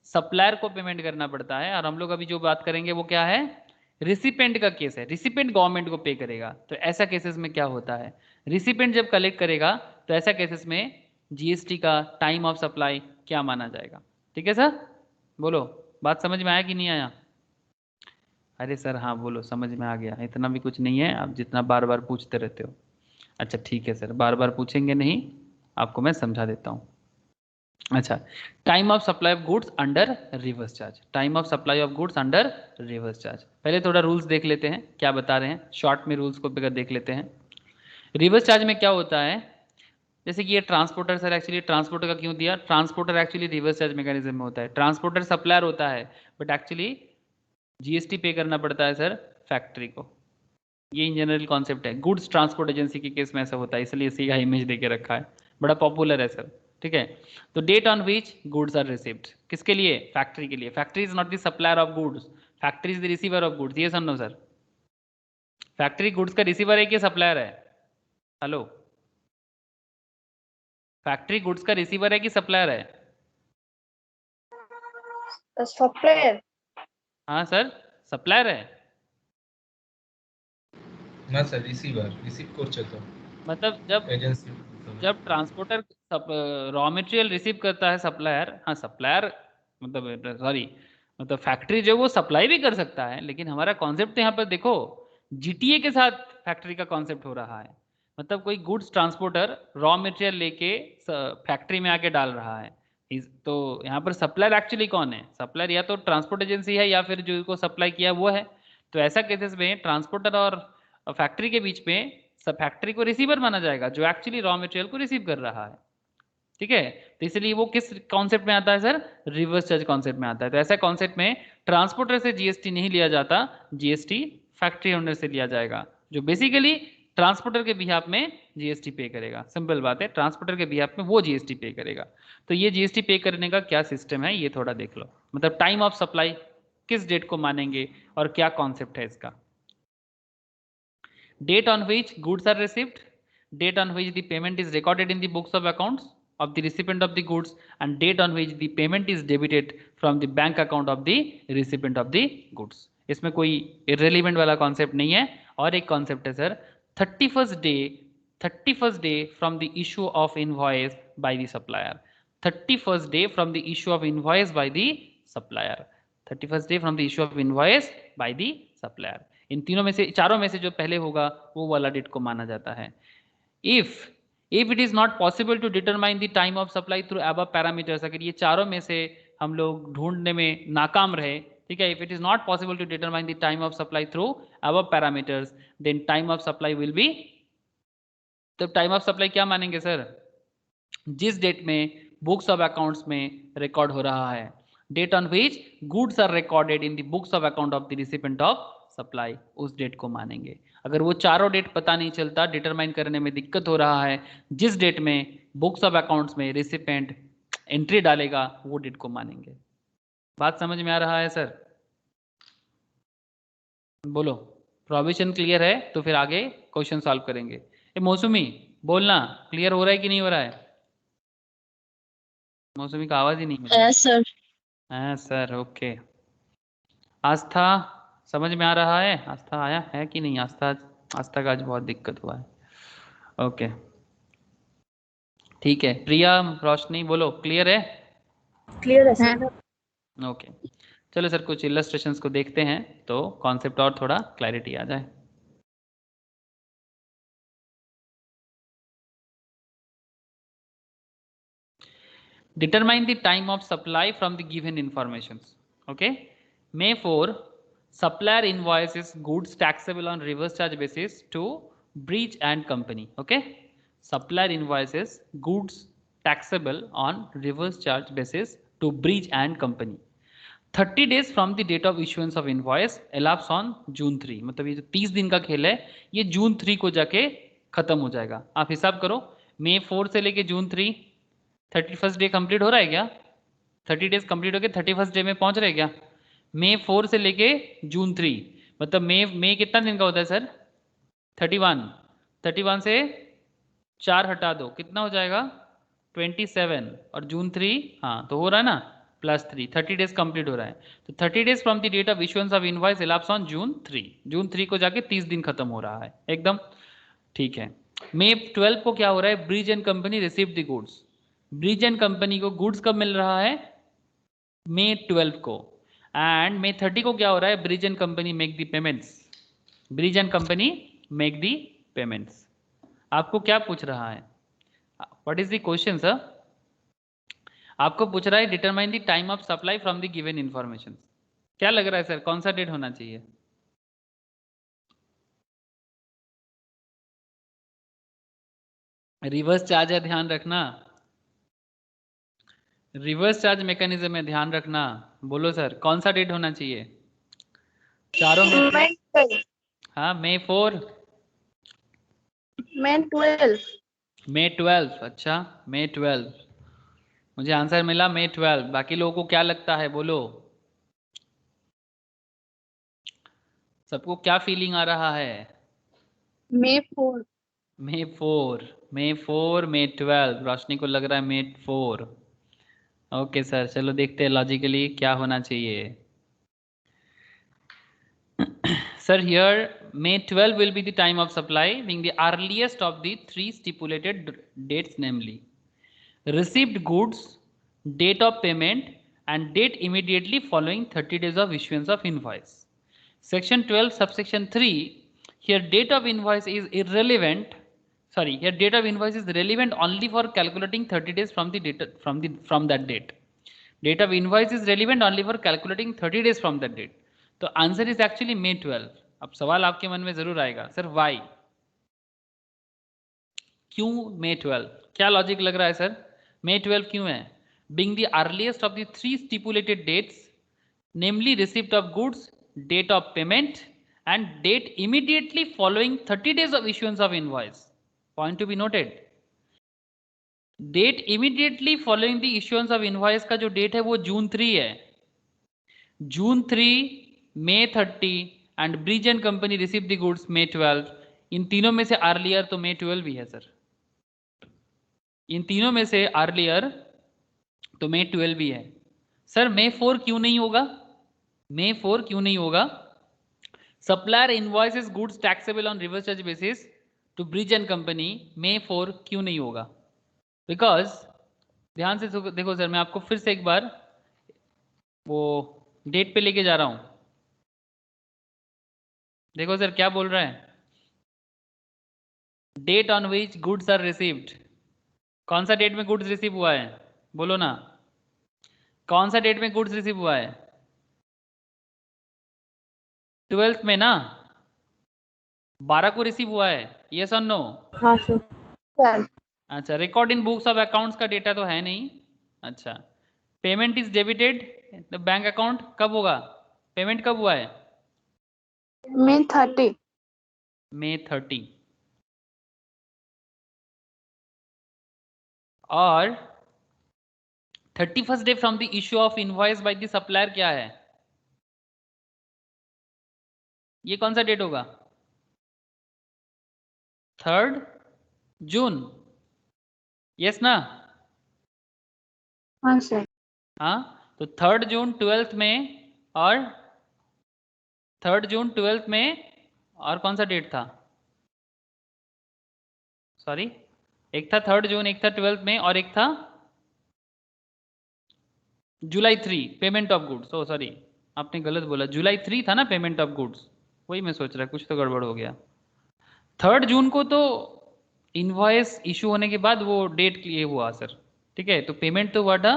सप्लायर को पेमेंट करना पड़ता है। और हम लोग अभी जो बात करेंगे वो क्या है, रिसिपेंट का केस है। रिसिपेंट गवर्नमेंट को पे करेगा। तो ऐसा केसेस में क्या होता है, रिसिपेंट जब कलेक्ट करेगा तो ऐसा केसेस में जीएसटी का टाइम ऑफ सप्लाई क्या माना जाएगा। ठीक है सर, बोलो बात समझ में आया कि नहीं आया? अरे सर हाँ बोलो, समझ में आ गया, इतना भी कुछ नहीं है, आप जितना बार बार पूछते रहते हो। अच्छा ठीक है सर, बार बार पूछेंगे नहीं, आपको मैं समझा देता हूँ। अच्छा, time of supply of goods under reverse charge, time of supply of goods under reverse charge. पहले थोड़ा रूल्स देख लेते हैं क्या बता रहे हैं, शॉर्ट में रूल्स को देख लेते हैं। रिवर्स चार्ज में क्या होता है, जैसे कि ये ट्रांसपोर्टर सर, एक्चुअली ट्रांसपोर्टर का क्यों दिया, transporter actually reverse charge mechanism में होता है। ट्रांसपोर्टर सप्लायर होता है बट एक्चुअली जीएसटी पे करना पड़ता है सर फैक्ट्री को। ये इन जनरल कॉन्सेप्ट है। गुड्स ट्रांसपोर्ट एजेंसी के केस में ऐसा होता है, इसलिए इसी का इमेज देके रखा है, बड़ा पॉपुलर है सर। ठीक है, तो date on which goods are received, किसके लिए, फैक्ट्री के लिए। Factory is not the supplier of goods, factory is the receiver of goods. ये समझो सर, फैक्ट्री गुड्स का रिसीवर है कि सप्लायर है? हेलो, फैक्ट्री गुड्स का रिसीवर है कि सप्लायर है?
सप्लायर।
हाँ सर, सप्लायर है।
না স্যার রিসিভার রিসিভ করছে তো
मतलब जब
एजेंसी
जब ट्रांसपोर्टर रॉ मटेरियल रिसीव करता है सप्लायर, हाँ सप्लायर मतलब सॉरी, मतलब फैक्ट्री जो वो सप्लाई भी कर सकता है, लेकिन हमारा कॉन्सेप्ट यहाँ पर देखो जीटीए के साथ फैक्ट्री का कॉन्सेप्ट हो रहा है। मतलब कोई गुड्स ट्रांसपोर्टर रॉ मटेरियल लेके फैक्ट्री में आके डाल रहा है, तो यहाँ पर सप्लायर एक्चुअली कौन है, सप्लायर या तो ट्रांसपोर्ट एजेंसी है या फिर जो को सप्लाई किया वो है। तो ऐसा केसेस में ट्रांसपोर्टर और फैक्ट्री के बीच में सब फैक्ट्री को रिसीवर माना जाएगा जो एक्चुअली रॉ मटेरियल को रिसीव कर रहा है। ठीक है, तो इसलिए वो किस कॉन्सेप्ट में आता है सर, रिवर्स चार्ज कॉन्सेप्ट में आता है। तो ऐसा कॉन्सेप्ट में ट्रांसपोर्टर से जीएसटी नहीं लिया जाता, जीएसटी फैक्ट्री ओनर से लिया जाएगा, जो बेसिकली ट्रांसपोर्टर के बिहाफ में जीएसटी पे करेगा। सिंपल बात है, ट्रांसपोर्टर के बिहाफ में वो जीएसटी पे करेगा। तो ये जीएसटी पे करने का क्या सिस्टम है ये थोड़ा देख लो। मतलब टाइम ऑफ सप्लाई किस डेट को मानेंगे और क्या कॉन्सेप्ट है इसका। Date on which goods are received, date on which the payment is recorded in the books of accounts of the recipient of the goods, and date on which the payment is debited from the bank account of the recipient of the goods. इसमें कोई irrelevant वाला कॉन्सेप्ट नहीं है। और एक कॉन्सेप्ट है sir 31st day from the issue of invoice by the supplier, 31st day from the issue of invoice by the supplier, 31st day from the issue of invoice by the supplier। इन तीनों में से, चारों में से जो पहले होगा वो वाला डेट को माना जाता है। If it is not possible to determine the time of supply through above parameters, अगर ये चारों में से हम लोग ढूंढने में नाकाम रहे, ठीक है, if it is not possible to determine the time of supply through above parameters then time of supply will be, तो टाइम ऑफ सप्लाई क्या मानेंगे सर, जिस डेट में बुक्स ऑफ अकाउंट्स में रिकॉर्ड हो रहा है, date on which goods are recorded in the books of account of the recipient of supply, उस डेट को मानेंगे। अगर वो चारों डेट पता नहीं चलता, डिटरमाइन करने में दिक्कत हो रहा है, जिस डेट में बुक्स ऑफ अकाउंट्स में रिसिपेंट एंट्री डालेगा वो डेट को मानेंगे। बात समझ में आ रहा है सर? बोलो, प्रोविजन क्लियर है तो फिर आगे क्वेश्चन सॉल्व करेंगे। ए मौसमी बोलना, क्लियर हो रहा है कि नहीं हो रहा है? मौसमी का आवाज ही नहीं मिला।
सर
हाँ सर, ओके। आस्था समझ में आ रहा है? आस्था आया है कि नहीं? आस्था का आज बहुत दिक्कत हुआ है। ओके ठीक है, प्रिया रोशनी बोलो, क्लियर है?
क्लियर है सर।
ओके चलो सर, कुछ इलस्ट्रेशंस को देखते हैं तो कॉन्सेप्ट और थोड़ा क्लैरिटी आ जाए। Determine the time of supply from the given informations. Okay. May 4, supplier invoices goods taxable on reverse charge basis to Breach and Company. Okay. Supplier invoices goods taxable on reverse charge basis to Breach and Company. 30 days from the date of issuance of invoice elapse on June 3। मतलब ये जो 30 दिन का खेल है ये जून 3 को जाके खत्म हो जाएगा। आप हिसाब करो, मई 4 से लेके जून 3, 31st डे कंप्लीट हो रहा है क्या? 30 डेज कंप्लीट होके 31st डे में पहुंच रहे क्या? मई 4 से लेके जून 3, मतलब मई कितना दिन का होता है सर? 31 से 4 हटा दो, कितना हो जाएगा? 27, और जून 3, हाँ तो हो रहा है ना, +3, 30 डेज कंप्लीट हो रहा है। तो 30 days from the date of issuance of invoice elapsed on June 3। जून 3 को जाके 30 दिन खत्म हो रहा है एकदम, ठीक है। मई 12 को क्या हो रहा है, bridge and company receive the goods. Bridge and company को गुड्स कब मिल रहा है, मई 12 को। एंड मई 30 को क्या हो रहा है, bridge and company make the payments. Bridge and company make the payments. आपको क्या पूछ रहा है, what is the question sir? आपको पूछ रहा है determine the time of supply from the given information. क्या लग रहा है सर, कौन सा डेट होना चाहिए? रिवर्स चार्ज है, ध्यान रखना। रिवर्स चार्ज मैकेनिज्म में ध्यान रखना। बोलो सर, कौन सा डेट होना चाहिए चारों में से? हाँ, मई 4,
May 12.
मई 12। अच्छा, मई 12 मुझे आंसर मिला, मई 12। बाकी लोगों को क्या लगता है, बोलो सबको क्या फीलिंग आ रहा है?
May 4.
मई 4, मई 4, मई 12। रोशनी को लग रहा है मई 4। ओके सर, चलो देखते हैं लॉजिकली क्या होना चाहिए। Sir, here May 12 will be the time of supply, being the earliest of the 3 stipulated dates, namely received goods, date of payment, and date immediately following 30 days of issuance of invoice. Section 12, subsection 3. Here date of invoice is irrelevant. Sorry, here date of invoice is relevant only for calculating 30 days from the date from that date. Date of invoice is relevant only for calculating 30 days from that date. तो आंसर इज एक्चुअली May 12। अब सवाल आपके मन में जरूर आएगा, सर वाई, क्यों May 12? क्या लॉजिक लग रहा है सर, May 12 क्यों है? Being the earliest of the 3 stipulated dates, namely receipt of goods, date of payment and date immediately following 30 days of issuance of invoice. Point to be noted, date immediately following the issuance of invoice का जो डेट है वो जून 3 है। जून 3, May 30 and Bridge and company receive the goods May 12। इन तीनों में से अर्लियर तो May 12 भी है सर, इन तीनों में से अर्लियर तो May 12 भी है। सर May 4 क्यों नहीं होगा, May 4 क्यों नहीं होगा? Supplier invoices goods taxable on reverse charge basis to Bridge and company, May 4 क्यों नहीं होगा? बिकॉज ध्यान से देखो सर, मैं आपको फिर से एक बार वो डेट पे लेके जा रहा हूं। देखो सर क्या बोल रहा है, date on which goods are received. कौन सा डेट में गुड्स रिसीव हुआ है, बोलो ना, कौन सा डेट में गुड्स रिसीव हुआ है? 12th में ना, 12 को रिसीव हुआ है, यस और नो?
हाँ सर।
अच्छा, record in books of accounts का डेटा तो है नहीं। अच्छा, payment is debited the bank account, कब होगा, पेमेंट कब हुआ है?
May 30.
May 30। और 31st day from the issue of invoice by the supplier क्या है, ये कौन सा डेट होगा? 3rd जून, यस ना?
हाँ सर।
हाँ, तो 3rd जून 12th में, और 3rd जून 12th में, और कौन सा डेट था, सॉरी, एक था 3rd जून, एक था 12th में, और एक था जुलाई 3 payment of goods. Oh sorry, आपने गलत बोला, जुलाई 3 था ना पेमेंट ऑफ गुड्स, वही मैं सोच रहा कुछ तो गड़बड़ हो गया। 3rd जून को तो इनवॉइस इशू होने के बाद वो डेट ये हुआ सर, ठीक है, तो पेमेंट तो हुआ था,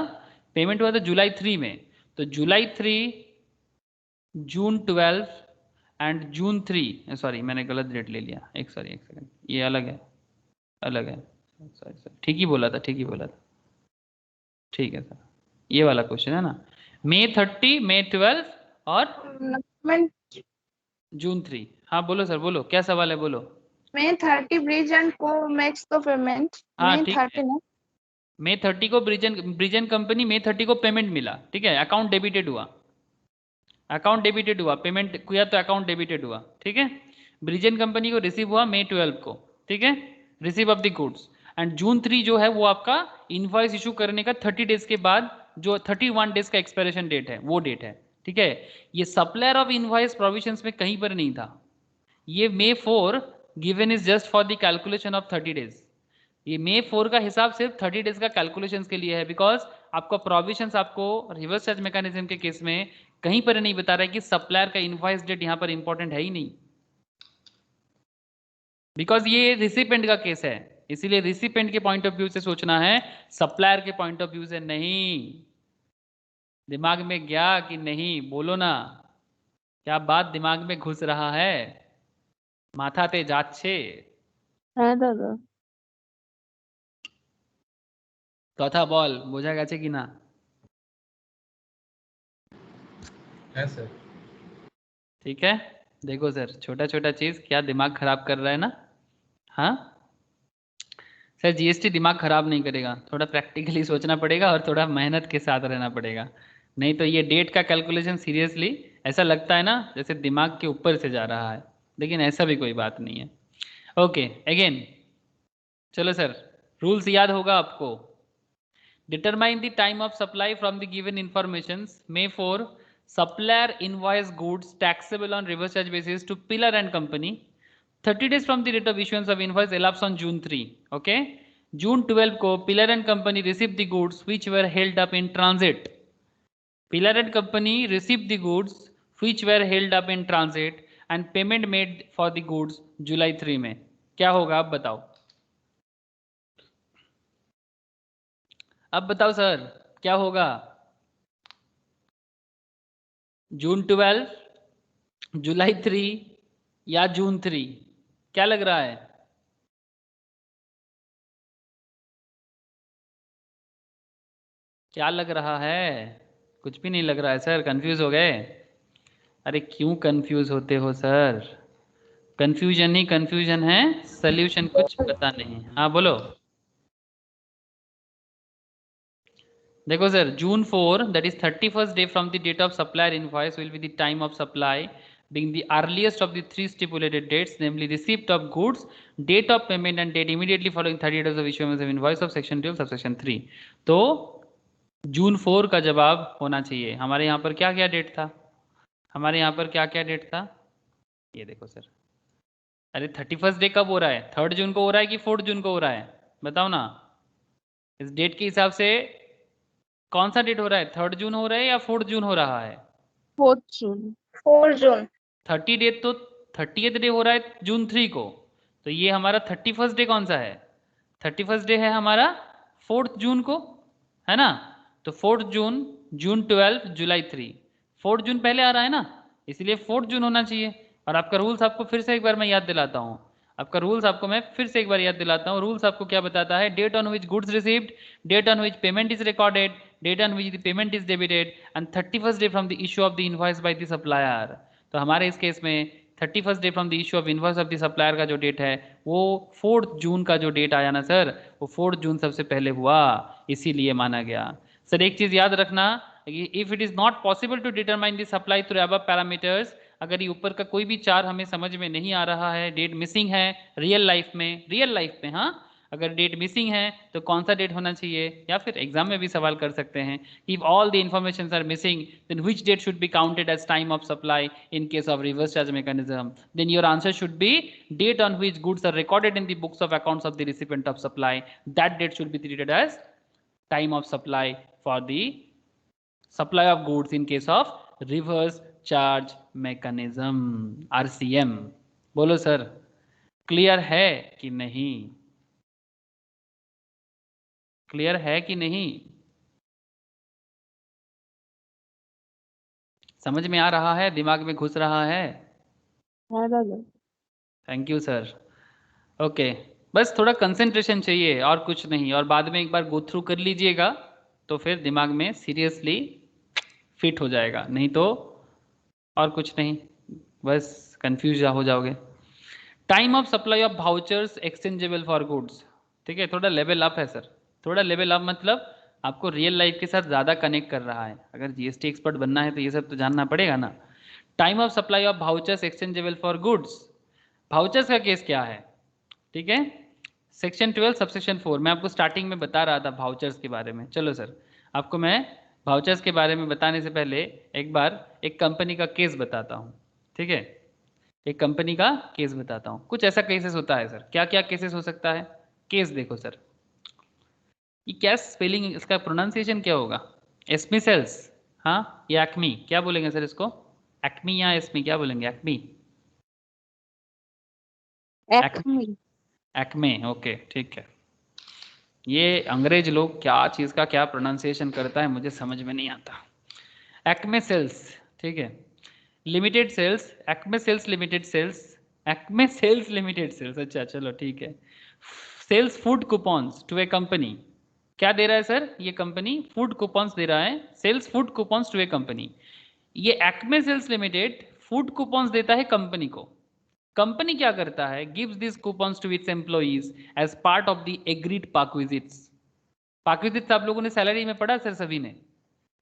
पेमेंट हुआ था जुलाई 3 में, तो जुलाई 3, जून 12 एंड जून 3, सॉरी मैंने गलत डेट ले लिया, एक सेकंड, ये अलग है, अलग है, सॉरी, ठीक ही बोला था, ठीक ही बोला था, ठीक है सर, ये वाला क्वेश्चन है ना, May 30, May 12 और जून 3। हाँ बोलो सर, बोलो क्या सवाल है, बोलो।
May 30 ब्रिज एंड को मेक्स द पेमेंट।
हाँ
May
ठीक
30
है,
ना।
May 30 को ब्रिज एंड कंपनी May 30 को पेमेंट मिला, ठीक है, अकाउंट डेबिटेड हुआ, अकाउंट डेबिटेड हुआ, पेमेंट किया तो अकाउंट डेबिटेड हुआ, ठीक है। ब्रिज एंड कंपनी को रिसीव हुआ May 12 को, ठीक है, receive of the goods, and June 3 जो है वो आपका इनवॉइस इशू करने का 30 डेज के बाद जो 31 डेज का एक्सपायरेशन डेट है वो डेट है, ठीक है। ये सप्लायर ऑफ इनवॉइस प्रोविजंस में कहीं पर नहीं था। ये May 4 given is just for the calculation of 30 days. ये May 4 का हिसाब सिर्फ 30 डेज का कैलकुलेशन के लिए है, बिकॉज आपका प्रोविजंस आपको रिवर्स चार्ज मैकेनिज्म के केस में कहीं पर नहीं बता रहा है कि सप्लायर का इनवॉइस डेट यहां पर इंपॉर्टेंट है ही नहीं, बिकॉज ये रिसिपेंट का केस है। इसीलिए रिसिपेंट के पॉइंट ऑफ व्यू से सोचना है, सप्लायर के पॉइंट ऑफ व्यू से नहीं। दिमाग में गया कि नहीं, बोलो ना, क्या बात दिमाग में घुस रहा है? माथाते जाच्छे
হ্যাঁ দাদা
কথা বল, বোঝা গেছে কি না?
है सर।
ठीक है, देखो सर, छोटा छोटा चीज क्या दिमाग खराब कर रहा है ना। हाँ सर, जीएसटी दिमाग खराब नहीं करेगा, थोड़ा प्रैक्टिकली सोचना पड़ेगा और थोड़ा मेहनत के साथ रहना पड़ेगा। नहीं तो ये डेट का कैलकुलेशन सीरियसली ऐसा लगता है ना जैसे दिमाग के ऊपर से जा रहा है, लेकिन ऐसा भी कोई बात नहीं है। ओके अगेन, चलो सर, रूल्स याद होगा आपको। Determine the time of supply from the given information. May 4 supplier invoice goods taxable on reverse charge basis to Pillar and Company 30 days from the date of issuance of invoice elapsed on June 3. Okay, June 12 को Pillar and Company received the goods which were held up in transit. Pillar and Company received the goods which were held up in transit and payment made for the goods July 3 में। क्या होगा अब बताओ, अब बताओ सर क्या होगा? जून 12, जुलाई 3 या जून 3, क्या लग रहा है? क्या लग रहा है? कुछ भी नहीं लग रहा है सर, कंफ्यूज हो गए? अरे क्यों कंफ्यूज होते हो सर? कंफ्यूजन ही कंफ्यूजन है, सॉल्यूशन कुछ पता नहीं। हाँ बोलो। देखो sir, June 4 that is 31st day from the date of supplier invoice will be the time of supply being the earliest of the 3 stipulated dates, namely receipt of goods, date of payment and date immediately following 30 days of issuance of invoice of section 12 subsection 3। तो जून 4 का जवाब होना चाहिए। हमारे यहाँ पर क्या क्या डेट था? हमारे यहाँ पर क्या क्या डेट था? ये देखो सर, अरे 31st डे कब हो रहा है? 3 जून को हो रहा है कि 4 जून को हो रहा है? बताओ ना। इस डेट के हिसाब से कौन सा डेट हो रहा है? 3 जून हो रहा है या 4 जून हो रहा है?
4th June
4 जून।
30 डे तो 30th डे हो रहा है जून 3 को, तो ये हमारा 31st डे कौन सा है? 31st डे है हमारा 4 जून को, है ना? तो 4 जून, जून 12, जुलाई 3, 4 जून पहले आ रहा है ना, इसलिए 4 जून होना चाहिए। और आपका रूल्स आपको फिर से एक बार मैं याद दिलाता हूँ, आपका रूल्स आपको मैं फिर से एक बार याद दिलाता हूँ। रूल्स आपको क्या बताता है? Date on which goods received, date on which payment is recorded, date on which the payment is debited and 31st day from the issue of the invoice by the supplier. तो हमारे इस केस में 31st day from the issue of invoice of the supplier का जो डेट है वो 4 जून का जो डेट आया ना सर, वो 4 जून सबसे पहले हुआ, इसीलिए माना गया। सर एक चीज याद रखना, if it is not possible to determine the supply through above parameters, अगर ये ऊपर का कोई भी चार हमें समझ में नहीं आ रहा है, डेट मिसिंग है रियल लाइफ में, हाँ अगर डेट मिसिंग है तो कौन सा डेट होना चाहिए? या फिर एग्जाम में भी सवाल कर सकते हैं, if all the information are missing then which date should be counted as time of supply in case of reverse charge mechanism? Then your answer should be date on which goods are recorded in the books of accounts of the recipient of supply, that date should be treated as time of supply for the supply of goods in case of reverse charge mechanism, RCM. बोलो सर, क्लियर है कि नहीं? क्लियर है कि नहीं? समझ में आ रहा है? दिमाग में घुस रहा है?
হ্যাঁ দাদা
थैंक यू सर। ओके, बस थोड़ा कंसंट्रेशन चाहिए और कुछ नहीं, और बाद में एक बार गो थ्रू कर लीजिएगा तो फिर दिमाग में सीरियसली फिट हो जाएगा, नहीं तो और कुछ नहीं, बस कंफ्यूज हो जाओगे। Time of supply of vouchers exchangeable for goods, ठीक है, थोड़ा लेवल अप है सर, थोड़ा लेवल अप मतलब आपको रियल लाइफ के साथ ज़्यादा कनेक्ट कर रहा है। अगर जीएसटी एक्सपर्ट बनना है तो ये सब तो जानना पड़ेगा ना। Time of supply of vouchers exchangeable for goods, vouchers का केस क्या है? ठीक है, सेक्शन 12 सबसेक्शन 4, मैं आपको स्टार्टिंग में बता रहा था वाउचर्स के बारे में। चलो सर, आपको मैं वाउचर्स के बारे में बताने से पहले एक बार एक कंपनी का केस बताता हूँ, ठीक है? एक कंपनी का केस बताता हूँ। कुछ ऐसा केसेस होता है सर। क्या क्या केसेस हो सकता है? केस देखो सर, ये क्या स्पेलिंग, इसका प्रोनाउंसिएशन क्या होगा? एस्मी सेल्स, हाँ, या एक्मी, क्या बोलेंगे सर इसको? एक्मी या एस्मी, क्या बोलेंगे? Acme,
acme.
एक्मे, ओके, ठीक है। ये अंग्रेज लोग क्या चीज़ का क्या प्रोनाउंसिएशन करता है मुझे समझ में नहीं आता। एक्मे सेल्स, ठीक है। Limited sales, Acme sales limited sales, Acme sales limited sales, अच्छा चलो ठीक है। Sales food coupons to a company, क्या दे रहा है सर? ये कंपनी फूड कूपन्स दे रहा है, sales food coupons to a company. ये Acme sales limited food coupons देता है कंपनी को। कंपनी क्या करता है? Gives this coupons to its employees as part of the agreed perquisites. Perquisites आप लोगों ने सैलरी में पढ़ा सर, सभी ने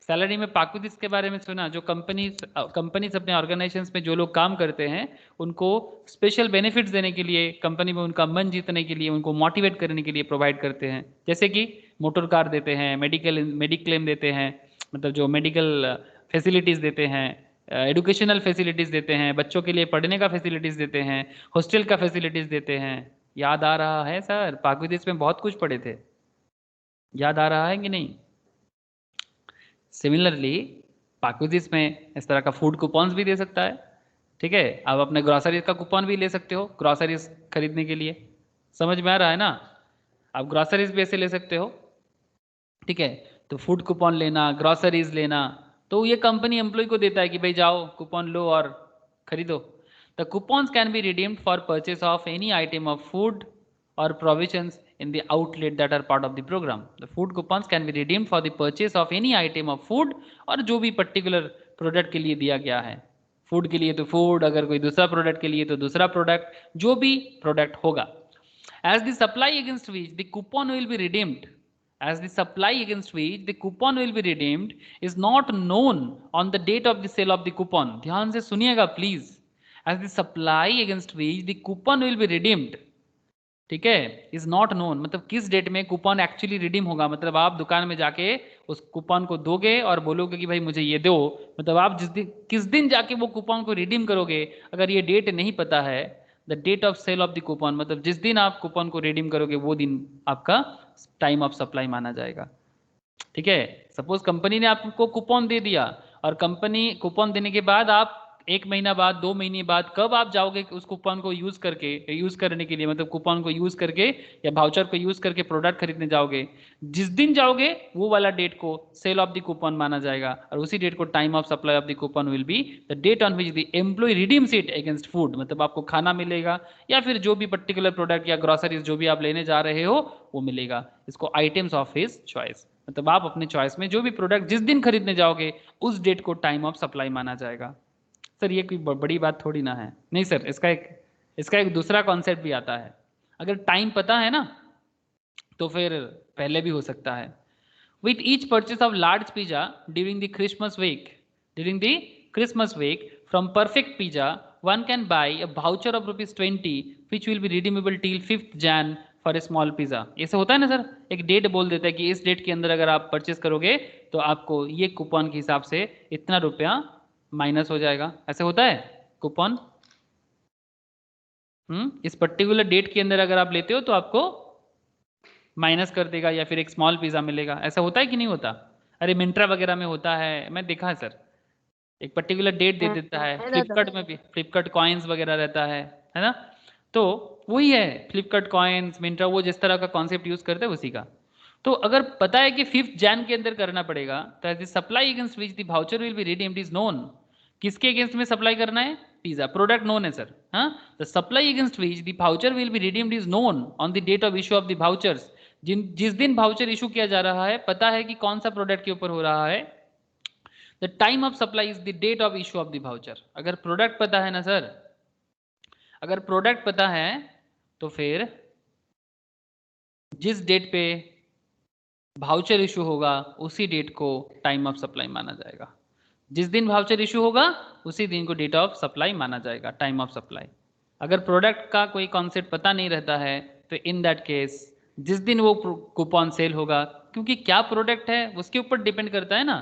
सैलरी में पार्क्विजिट्स के बारे में सुना। जो कंपनीज अपने ऑर्गेनाइजेशंस में जो लोग काम करते हैं उनको स्पेशल बेनिफिट्स देने के लिए, कंपनी में उनका मन जीतने के लिए, उनको मोटिवेट करने के लिए प्रोवाइड करते हैं। जैसे कि मोटर कार देते हैं, मेडिक्लेम देते हैं, मतलब जो मेडिकल फैसिलिटीज़ देते हैं, एडुकेशनल फैसिलिटीज़ देते हैं, बच्चों के लिए पढ़ने का फैसिलिटीज़ देते हैं, हॉस्टल का फैसिलिटीज़ देते हैं। याद आ रहा है सर? पार्क्विजिट्स में बहुत कुछ पढ़े थे, याद आ रहा है कि नहीं? सिमिलरली पार्क्विजिट्स में इस तरह का फूड कूपन्स भी दे सकता है, ठीक है। आप अपने ग्रॉसरीज का कूपन भी ले सकते हो ग्रॉसरीज खरीदने के लिए, समझ में आ रहा है ना? आप ग्रॉसरीज भी ऐसे ले सकते हो, ठीक है। तो फूड कूपन लेना, ग्रॉसरीज लेना, तो ये कंपनी एम्प्लॉय को देता है कि भाई जाओ कूपन लो और खरीदो। The coupons can be redeemed for purchase of any item of food or provisions in the outlet that are part of the program. The food coupons can be redeemed for the purchase of any item of food, और जो भी particular product के लिए दिया गया है, food के लिए तो food, अगर कोई दूसरा product के लिए तो दूसरा product, जो भी product होगा। As the supply against which the coupon will be redeemed, as the supply against which the coupon will be redeemed is not known on the date of the sale of the coupon. ध्यान से सुनिएगा please. As the supply against which the coupon will be redeemed, ठीक है, इज नॉट नोन, मतलब किस डेट में कूपन एक्चुअली रिडीम होगा। मतलब आप दुकान में जाके उस कूपन को दोगे और बोलोगे कि भाई मुझे ये दो, मतलब आप किस दिन जाके वो कूपन को रिडीम करोगे, अगर ये डेट नहीं पता है, the date of sale of the coupon, मतलब जिस दिन आप कूपन को रिडीम करोगे वो दिन आपका टाइम ऑफ सप्लाई माना जाएगा, ठीक है। सपोज कंपनी ने आपको कूपन दे दिया और कंपनी कूपन देने के बाद आप 1 महीना बाद, 2 महीने बाद, कब आप जाओगे उस कूपन को यूज करने के लिए, मतलब कूपन को यूज करके या वाउचर को यूज करके प्रोडक्ट खरीदने जाओगे, जिस दिन जाओगे वो वाला डेट को सेल ऑफ द कूपन माना जाएगा और उसी डेट को time of supply of the coupon will be the date on which the employ redeems it against food, मतलब आपको खाना मिलेगा या फिर जो भी पर्टिकुलर प्रोडक्ट या ग्रोसरीज जो भी आप लेने जा रहे हो वो मिलेगा। इसको आइटम्स ऑफ हिज चॉइस, मतलब आप अपने चॉइस में जो भी प्रोडक्ट जिस दिन खरीदने जाओगे उस डेट को टाइम ऑफ सप्लाई माना जाएगा। सर ये कोई बड़ी बात थोड़ी ना है। नहीं सर, इसका एक दूसरा कॉन्सेप्ट भी आता है। अगर टाइम पता है ना तो फिर पहले भी हो सकता है। With each purchase of large pizza during the Christmas week from perfect pizza one can buy a voucher of ₹20 which will be redeemable till 5th Jan for a small pizza. ऐसा होता है ना सर, एक डेट बोल देता है कि इस डेट के अंदर अगर आप परचेस करोगे तो आपको ये कूपन के हिसाब से इतना रुपया माइनस हो जाएगा। ऐसे होता है कूपन, इस पर्टिकुलर डेट के अंदर अगर आप लेते हो तो आपको माइनस कर देगा या फिर एक स्मॉल पिज्जा मिलेगा। ऐसा होता है कि नहीं होता? अरे मिंत्रा वगैरह में होता है, मैं देखा है सर, एक पर्टिकुलर डेट दे देता है। फ्लिपकार्ट में भी फ्लिपकार्ट कॉइन्स वगैरह रहता है ना? तो वही है फ्लिपकार्ट कॉइन्स, मिंत्रा, वो जिस तरह का कॉन्सेप्ट यूज करते हैं उसी का। तो अगर पता है कि 5th Jan के अंदर करना पड़ेगा तो as the supply against which the voucher will be redeemed is known. किसके अगेंस्ट में सप्लाई करना है? पिज्जा प्रोडक्ट नोन है सर, हाँ। The supply against which the voucher will be redeemed is known on the date of issue of the vouchers. जिस दिन वाउचर इशू किया जा रहा है पता है कि कौन सा प्रोडक्ट के ऊपर हो रहा है। The time of supply is the date of issue of the voucher. अगर प्रोडक्ट पता है ना सर, अगर प्रोडक्ट पता है तो फिर जिस डेट पे वाउचर इशू होगा उसी डेट को टाइम ऑफ सप्लाई माना जाएगा। जिस दिन वाउचर इशू होगा उसी दिन को डेट ऑफ सप्लाई माना जाएगा, टाइम ऑफ सप्लाई। अगर प्रोडक्ट का कोई कॉन्सेप्ट पता नहीं रहता है तो इन दैट केस जिस दिन वो कूपन सेल होगा क्योंकि क्या प्रोडक्ट है उसके ऊपर डिपेंड करता है ना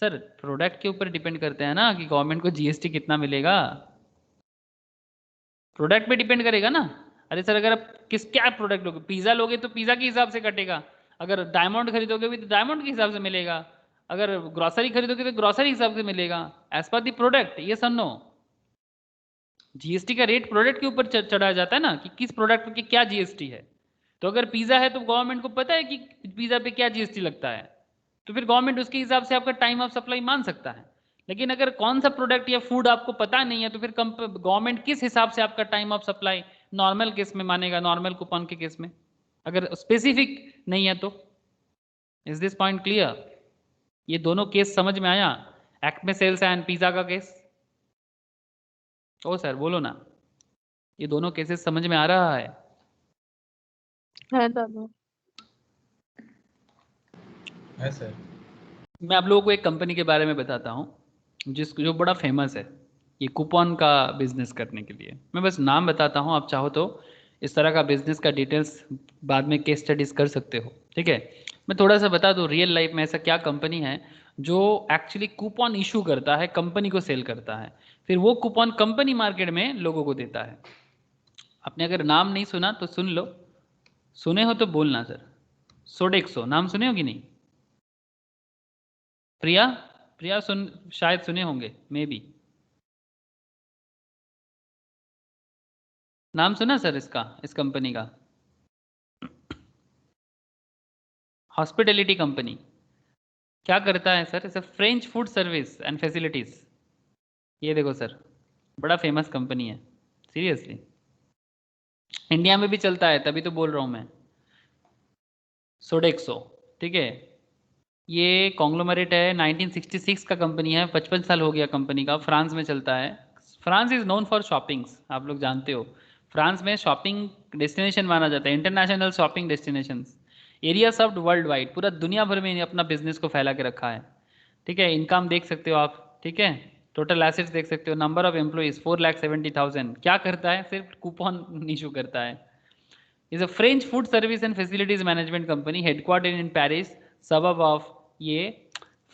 सर, प्रोडक्ट के ऊपर डिपेंड करते हैं ना कि गवर्नमेंट को जीएसटी कितना मिलेगा, प्रोडक्ट पे डिपेंड करेगा ना। अरे सर अगर आप क्या प्रोडक्ट लोगे, पिज्जा लोगे तो पिज्जा के हिसाब से कटेगा, अगर डायमंड खरीदोगे भी तो डायमंड के हिसाब से मिलेगा, अगर ग्रोसरी खरीदोगे तो ग्रोसरी हिसाब से मिलेगा, एज पर दी प्रोडक्ट। ये सन नो, जीएसटी का रेट प्रोडक्ट के ऊपर चढ़ाया जाता है ना कि किस प्रोडक्ट पे क्या जीएसटी है। तो अगर पिज्जा है तो गवर्नमेंट को पता है कि पिज्जा पे क्या जीएसटी लगता है, तो फिर गवर्नमेंट उसके हिसाब से आपका टाइम ऑफ सप्लाई मान सकता है। लेकिन अगर कौन सा प्रोडक्ट या फूड आपको पता नहीं है तो फिर गवर्नमेंट किस हिसाब से आपका time of supply normal case में मानेगा, नॉर्मल कूपन के केस में, अगर स्पेसिफिक नहीं है तो। Is this point clear? ये दोनों केस समझ में आया, एक्मे सेल्स एंड पिज्जा का केस? ओ सर बोलो ना, ये दोनों केसेस समझ में आ रहा है?
है दादा।
है सर।
मैं आप लोगों को एक कंपनी के बारे में बताता हूँ जो बड़ा फेमस है ये कूपन का बिजनेस करने के लिए। मैं बस नाम बताता हूँ, आप चाहो तो इस तरह का बिजनेस का डिटेल्स बाद में केस स्टडीज कर सकते हो, ठीक है। मैं थोड़ा सा बता दूँ रियल लाइफ में ऐसा क्या कंपनी है जो एक्चुअली कूपन इशू करता है, कंपनी को सेल करता है, फिर वो कूपन कंपनी मार्केट में लोगों को देता है। आपने अगर नाम नहीं सुना तो सुन लो, सुने हो तो बोलना सर। सोडेक्सो नाम सुने हो कि नहीं? प्रिया, प्रिया सुन, शायद सुने होंगे मे बी। नाम सुना सर इसका, इस कंपनी का? Hospitality company. क्या करता है sir? It's a French food service and facilities. ये देखो सर, बड़ा फेमस कंपनी है सीरियसली, इंडिया में भी चलता है, तभी तो बोल रहा हूँ मैं। सोडेक्सो, ठीक है। ये कॉन्ग्लोमरेट है, 1966 का कंपनी है, 55 साल हो गया कंपनी का, फ्रांस में चलता है। France is known for shoppings, आप लोग जानते हो फ्रांस में शॉपिंग डेस्टिनेशन माना जाता है, international shopping destination, area served world wide, पूरा दुनिया भर में अपना बिजनेस को फैला के रखा है, ठीक है। इनकम देख सकते हो आप, ठीक है। टोटल एसेट्स देख सकते हो, नंबर ऑफ एम्प्लॉइज 4,70,000। क्या करता है? सिर्फ कूपन इशू करता है। is a French food service and facilities management company headquartered in Paris, suburb of ये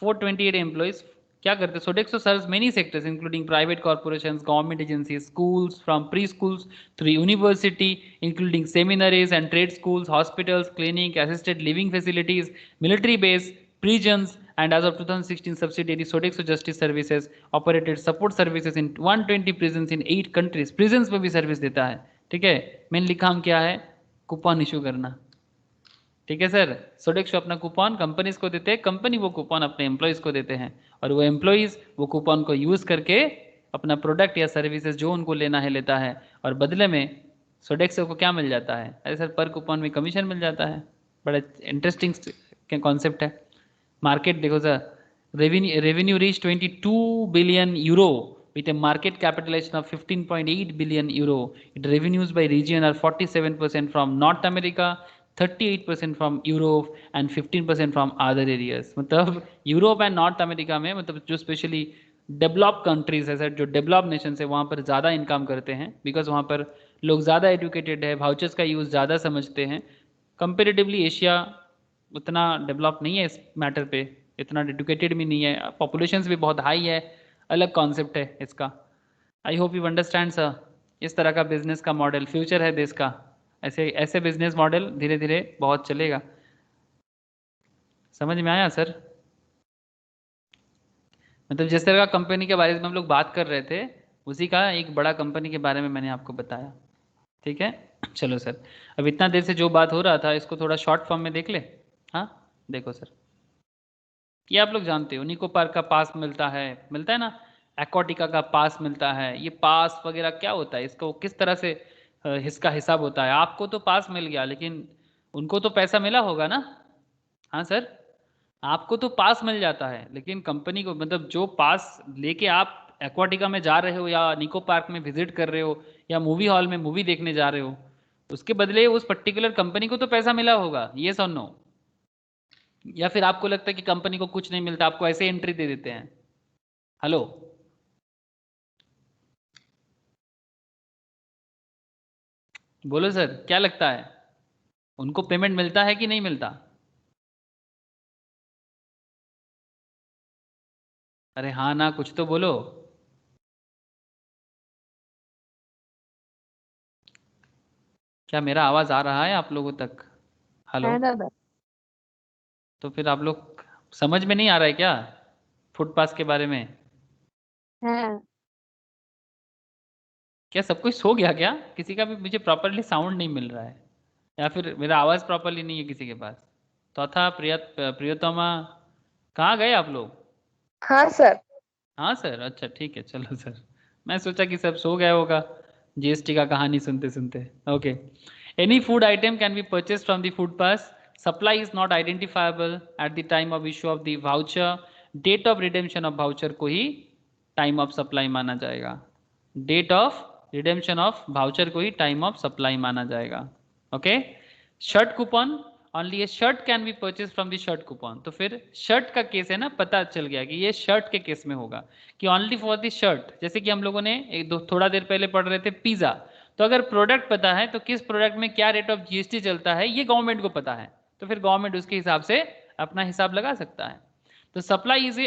428 employees। क्या करते हैं? Sodexo serves many sectors including private corporations, government agencies, schools from preschools through university, including seminaries and trade schools, hospitals, clinic, assisted living facilities, military base, prisons, and as of 2016 subsidiary Sodexo Justice Services operated support services in 120 prisons in 8 countries। prisons पे भी सर्विस देता है, ठीक है। मेनली काम क्या है? कूपन इशू करना, ठीक है सर। सोडेक्सो अपना कूपन कंपनीज को देते हैं, कंपनी वो कूपन अपने एम्प्लॉयज को देते हैं, और वो एम्प्लॉयज वो कूपन को यूज करके अपना प्रोडक्ट या सर्विसेज जो उनको लेना है लेता है, और बदले में सोडेक्सो को क्या मिल जाता है? अरे सर पर कूपन में कमीशन मिल जाता है। बड़ा इंटरेस्टिंग कॉन्सेप्ट है। मार्केट देखो sir, revenue reach 22 billion euro with a market capitalization of 15.8 billion euro. Its revenues by region are 47% from North America, 38% from Europe and 15% from other areas। मतलब यूरोप एंड नॉर्थ अमेरिका में, मतलब जो स्पेशली डेवलप कंट्रीज है सर, जो डेवलप नेशन है वहाँ पर ज़्यादा इनकम करते हैं, बिकॉज वहाँ पर लोग ज़्यादा एजुकेटेड है, वाउचर्स का यूज़ ज़्यादा समझते हैं। कंपेरेटिवली एशिया उतना डेवलप नहीं है इस मैटर पे, इतना एडुकेटेड भी नहीं है, पॉपुलेशन भी बहुत हाई है, अलग कॉन्सेप्ट है इसका। I hope you understand sir. इस तरह का बिजनेस का मॉडल फ्यूचर है देश का, ऐसे ऐसे बिजनेस मॉडल धीरे धीरे बहुत चलेगा। समझ में आया सर? मतलब जिस तरह का कंपनी के बारे में हम लोग बात कर रहे थे, उसी का एक बड़ा कंपनी के बारे में मैंने आपको बताया, ठीक है। चलो सर, अब इतना देर से जो बात हो रहा था इसको थोड़ा शॉर्ट फॉर्म में देख ले। हाँ देखो सर, ये आप लोग जानते हो निको पार्क का पास मिलता है ना, एक्वाटिका का पास मिलता है। ये पास वगैरह क्या होता है, इसको किस तरह से इसका हिसाब होता है? आपको तो पास मिल गया, लेकिन उनको तो पैसा मिला होगा ना? हाँ सर, आपको तो पास मिल जाता है, लेकिन कंपनी को, मतलब जो पास लेके आप एक्वाटिका में जा रहे हो या निको पार्क में विजिट कर रहे हो या मूवी हॉल में मूवी देखने जा रहे हो, उसके बदले उस पर्टिकुलर कंपनी को तो पैसा मिला होगा, ये और नो? या फिर आपको लगता है कि कंपनी को कुछ नहीं मिलता, आपको ऐसे एंट्री दे देते हैं? हेलो, बोलो सर, क्या लगता है उनको पेमेंट मिलता है कि नहीं मिलता? अरे हाँ ना, कुछ तो बोलो। क्या मेरा आवाज आ रहा है आप लोगों तक? हेलो।
है दादा।
तो फिर आप लोग समझ में नहीं आ रहा है क्या फुटपाथ के बारे में?
है।
क्या सब कोई सो गया क्या? किसी का भी मुझे प्रॉपरली साउंड नहीं मिल रहा है, या फिर मेरा आवाज प्रॉपरली नहीं है किसी के पास? तो था प्रियतमा, कहाँ गए आप लोग?
हाँ सर।
हाँ सर, अच्छा ठीक है, चलो सर। मैं सोचा कि सब सो गए होगा जीएसटी का कहानी सुनते सुनते। Okay. Any food item can be purchase from the food pass. Supply is not identifiable at the time of issue of the voucher. Date of redemption of voucher को ही टाइम ऑफ सप्लाई माना जाएगा। Date of redemption of voucher को ही टाइम ऑफ सप्लाई माना जाएगा। Okay. Shirt coupon, only a shirt can be purchase from the shirt coupon. तो फिर शर्ट का केस है ना, पता चल गया कि ये शर्ट के केस में होगा कि ओनली फॉर द शर्ट। जैसे कि हम लोगों ने एक दो थोड़ा देर पहले पढ़ रहे थे पिज्जा। तो अगर प्रोडक्ट पता है तो किस प्रोडक्ट में क्या रेट ऑफ जीएसटी चलता है ये गवर्नमेंट को पता है, तो फिर गवर्नमेंट उसके हिसाब से अपना हिसाब लगा सकता है। तो supply is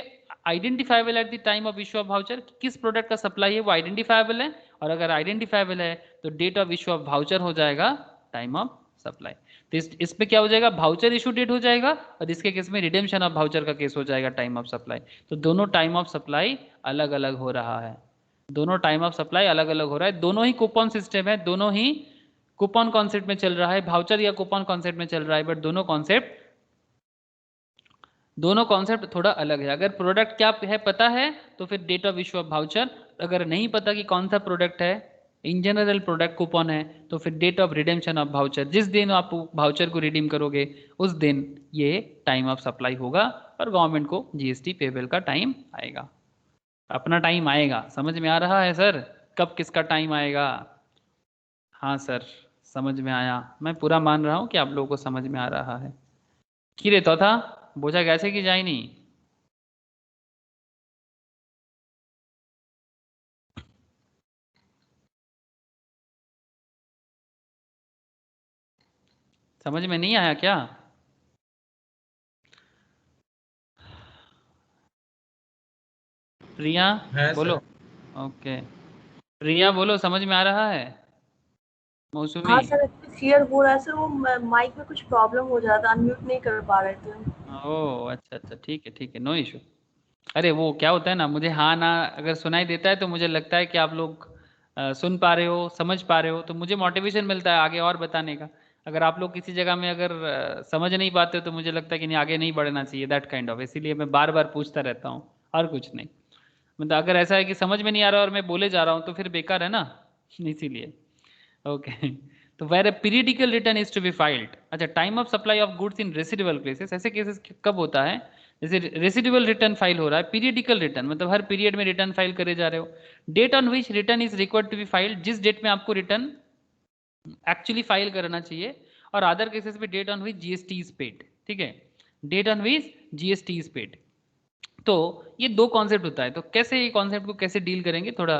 identifiable at the time of issue of voucher. किस प्रोडक्ट का सप्लाई है वो आइडेंटिफाइबल है, और अगर आइडेंटिफाइबल है तो date of issue of voucher हो जाएगा टाइम ऑफ सप्लाई। तो इस पे क्या हो जाएगा, वाउचर इशू डेट हो जाएगा, और इसके केस में रिडेम्पशन ऑफ वाउचर का केस हो जाएगा टाइम ऑफ सप्लाई। तो दोनों टाइम ऑफ सप्लाई अलग अलग हो रहा है, दोनों टाइम ऑफ सप्लाई अलग अलग हो रहा है। दोनों ही कूपन सिस्टम है, दोनों ही कूपन कॉन्सेप्ट में चल रहा है, वाउचर या कूपन कॉन्सेप्ट में चल रहा है, बट दोनों कॉन्सेप्ट थोड़ा अलग है। अगर प्रोडक्ट क्या है पता है तो फिर date of issue of voucher, अगर नहीं पता कि कौन सा प्रोडक्ट है, इन जनरल प्रोडक्ट कूपन है, तो फिर date of redemption of voucher. जिस दिन आप वाउचर को रिडीम करोगे उस दिन ये टाइम ऑफ सप्लाई होगा, और गवर्नमेंट को जीएसटी पेबल का टाइम आएगा, अपना टाइम आएगा। समझ में आ रहा है सर, कब किसका टाइम आएगा? हाँ सर, समझ में आया। मैं पूरा मान रहा हूँ कि आप लोगों को समझ में आ रहा है। की रे तो था बोझा कैसे की जाए नहीं? समझ में नहीं आया क्या? प्रिया
है
बोलो।
सर।
ओके, प्रिया बोलो, समझ में आ रहा है? मौसमी।
हाँ सर, क्लियर हो रहा है सर। वो माइक में कुछ प्रॉब्लम हो जाता, अनम्यूट नहीं कर पा रहे थे।
ओ अच्छा अच्छा, ठीक है, नो इशू। अरे वो क्या होता है ना, मुझे हाँ ना अगर सुनाई देता है तो मुझे लगता है कि आप लोग सुन पा रहे हो, समझ पा रहे हो, तो मुझे मोटिवेशन मिलता है आगे और बताने का। अगर आप लोग किसी जगह में अगर समझ नहीं पाते हो तो मुझे लगता है कि नहीं आगे नहीं बढ़ना चाहिए, दैट काइंड ऑफ। इसीलिए मैं बार बार पूछता रहता हूँ, और कुछ नहीं। मतलब अगर ऐसा है कि समझ में नहीं आ रहा और मैं बोले जा रहा हूँ तो फिर बेकार है ना, इसीलिए। ओके। तो where a periodical return is to be filed. अच्छा, time of supply of goods in residual cases, ऐसे केसेस कब होता है? जैसे रेसिडुअल रिटर्न फाइल हो रहा है, पीरियडिकल रिटर्न मतलब हर पीरियड में रिटर्न फाइल करे जा रहे हो। Date on which return is required to be filed, जिस डेट में आपको रिटर्न एक्चुअली फाइल करना चाहिए। और अदर केसेस में date on which GST is paid. ठीक है, date on which GST is paid. तो ये दो कॉन्सेप्ट होता है, तो कैसे ये कॉन्सेप्ट को कैसे डील करेंगे, थोड़ा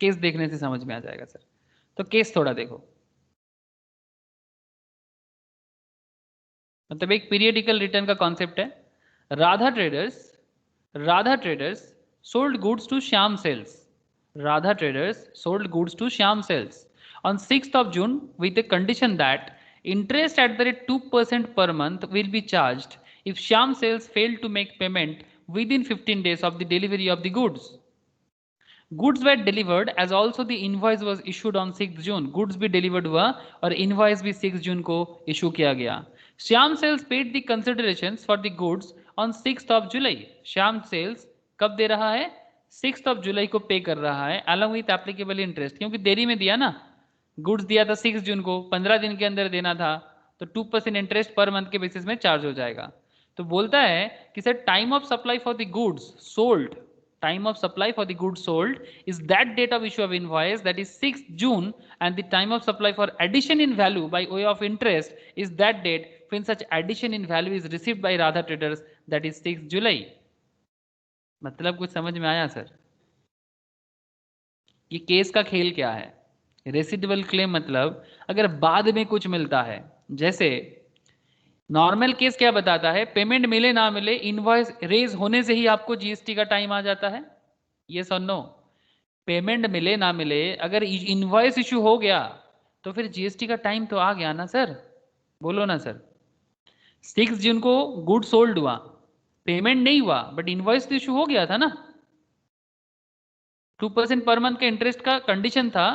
केस देखने से समझ में आ जाएगा सर। तो केस थोड़ा देखो, मतलब एक पीरियडिकल रिटर्न का कॉन्सेप्ट है। Radha traders sold goods to Shyam sales. Radha traders sold goods to Shyam sales on 6th of June with a condition that interest at the rate 2% per month will be charged if Shyam Sales fail to make payment within 15 days of the delivery of the goods. Goods were delivered as also the invoice was issued on 6th June. Goods भी delivered हुआ और invoice भी 6 जून को issue किया गया। Shyam Sales paid the considerations for the goods on 6th of July. Shyam Sales कब दे रहा है? 6th of July को पे कर रहा है along with applicable interest, क्योंकि देरी में दिया ना, गुड्स दिया था 6 जून को, 15 दिन के अंदर देना था, तो 2% इंटरेस्ट पर मंथ के बेसिस में चार्ज हो जाएगा। तो बोलता है कि sir time of supply for the goods sold, time of supply for the goods sold is that date of issue of invoice, that is 6th June, and the time of supply for addition in value by way of interest is that date when such addition in value is received by Radha Traders, that is 6th July. मतलब कुछ समझ में आया सर? ये केस का खेल क्या है? रेसिडुअल क्लेम मतलब अगर बाद में कुछ मिलता है, जैसे नॉर्मल केस क्या बताता है, पेमेंट मिले ना मिले इनवॉइस रेज होने से ही आपको जीएसटी का टाइम आ जाता है। यस और नो? पेमेंट मिले ना मिले अगर इनवॉइस इशू हो गया तो फिर जीएसटी का टाइम तो आ गया ना सर, बोलो ना सर। 6 जून को गुड सोल्ड हुआ, पेमेंट नहीं हुआ बट इनवॉइस तो इशू हो गया था ना। 2% पर मंथ का इंटरेस्ट का कंडीशन था।